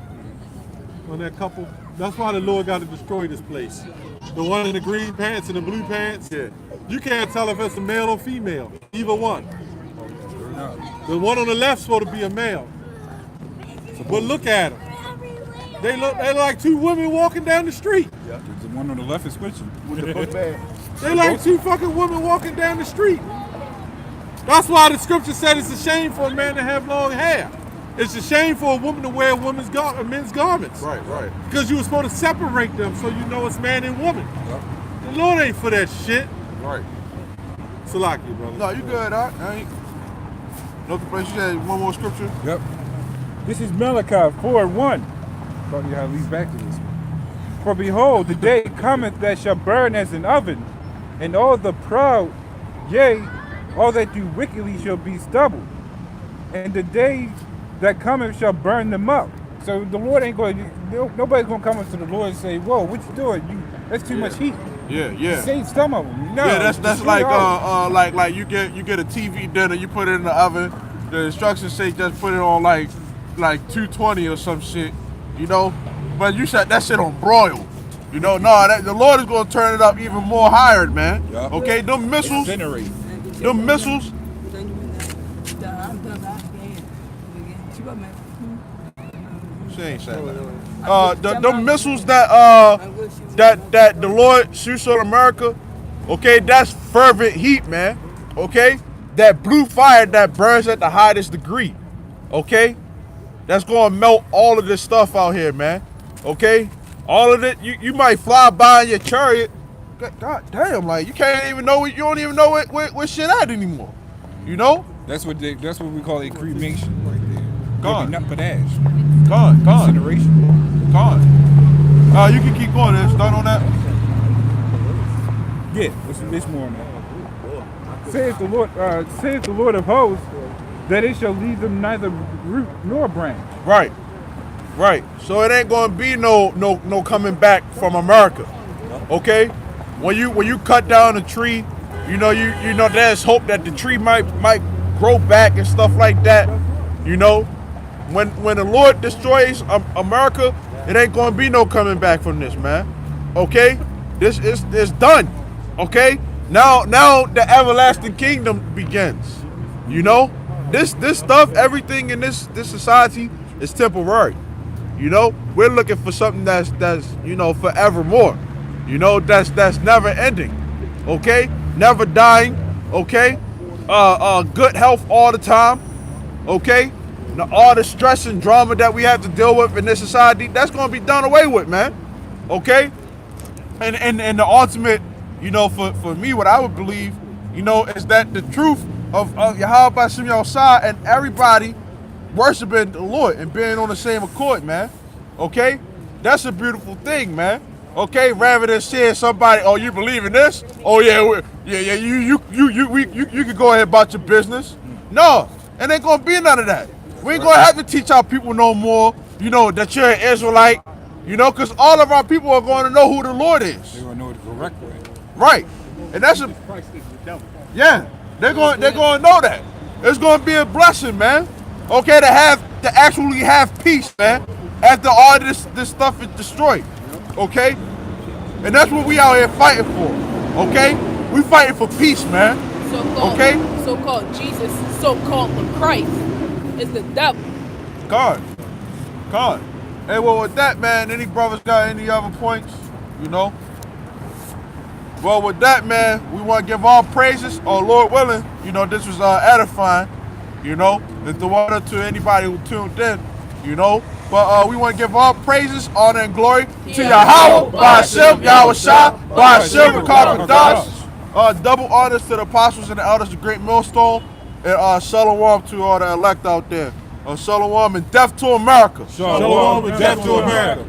on that couple. That's why the Lord got to destroy this place. The one in the green pants and the blue pants. Yeah. You can't tell if it's a male or female, either one. The one on the left's supposed to be a male. But look at them. They look like two women walking down the street. Yeah. The one on the left is switching. They like two fucking women walking down the street. That's why the scripture said it's a shame for a man to have long hair. It's a shame for a woman to wear men's garments. Right. Because you were supposed to separate them so you know it's man and woman. Yep. The Lord ain't for that shit. Right. Salaki, brother. No, you good, huh? No complaint. You said one more scripture? Yep. This is Malachi 4:1. Probably have leads back to this one. For behold, the day cometh that shall burn as an oven, and all the proud, yea, all that do wickedly shall be stubble. And the day that cometh shall burn them up. So the Lord ain't going to, nobody's going to come up to the Lord and say, whoa, what you doing? That's too much heat. Yeah. Save some of them. No, yeah, that's like you get a TV dinner, you put it in the oven, The instructions say just put it on like 220 or some shit, you know. But you set that shit on broil. You know, the Lord is gonna turn it up even more higher, man. Yeah. Okay, them missiles, Incinerate. them missiles. She ain't saying that. The missiles that the Lord shoots on America, okay, that's fervent heat, man. Okay, that blue fire that burns at the hottest degree. Okay, that's gonna melt all of this stuff out here, man. Okay, all of it. You might fly by in your chariot. God damn, like you can't even know it. You don't even know what shit at anymore. You know? That's what we call a cremation right there. Gone. Not but ash. Gone. Incineration. Gone. You can keep going. There. Start on that. Yeah, it's more on that. Says the Lord of hosts, that it shall leave them neither root nor branch. Right. So it ain't gonna be no coming back from America. Okay? When you cut down a tree, you know there's hope that the tree might grow back and stuff like that. You know, when the Lord destroys America, it ain't gonna be no coming back from this, man. Okay? This is done. Okay? Now the everlasting kingdom begins. You know? This stuff, everything in this society is temporary. You know, we're looking for something that's forevermore. You know, that's never ending. Okay? Never dying. Okay? Good health all the time. Okay? Now, all the stress and drama that we have to deal with in this society, that's gonna be done away with, man. Okay? And the ultimate, you know, for me, what I would believe, you know, is that the truth of Yahweh Bashim Yahusha and everybody worshiping the Lord and being on the same accord, man. Okay? That's a beautiful thing, man. Okay? Rather than saying somebody, oh, you believe in this? Oh yeah, you can go ahead about your business. No, it ain't gonna be none of that. We ain't gonna have to teach our people no more, you know, that you're an Israelite, you know, because all of our people are going to know who the Lord is. They're gonna know it the correct way. Right. And that's yeah. They're going to know that. It's going to be a blessing, man. Okay, to actually have peace, man. After all this stuff is destroyed. Okay? And that's what we out here fighting for. Okay? We fighting for peace, man. So-called Jesus, so-called the Christ, is the devil. God. Hey, well, with that, man, any brothers got any other points? You know? Well, with that, man, we want to give all praises, or Lord willing, you know, this was edifying, you know, it's the water to anybody who tuned in, you know, but we want to give all praises, honor, and glory to Yahweh, Ba'ashem, Yahushua, Ba'ashem, Rakam, double honors to the apostles and the elders, the great millstone, and shalom to all the elect out there. Shalom and death to America. Shalom and death to America.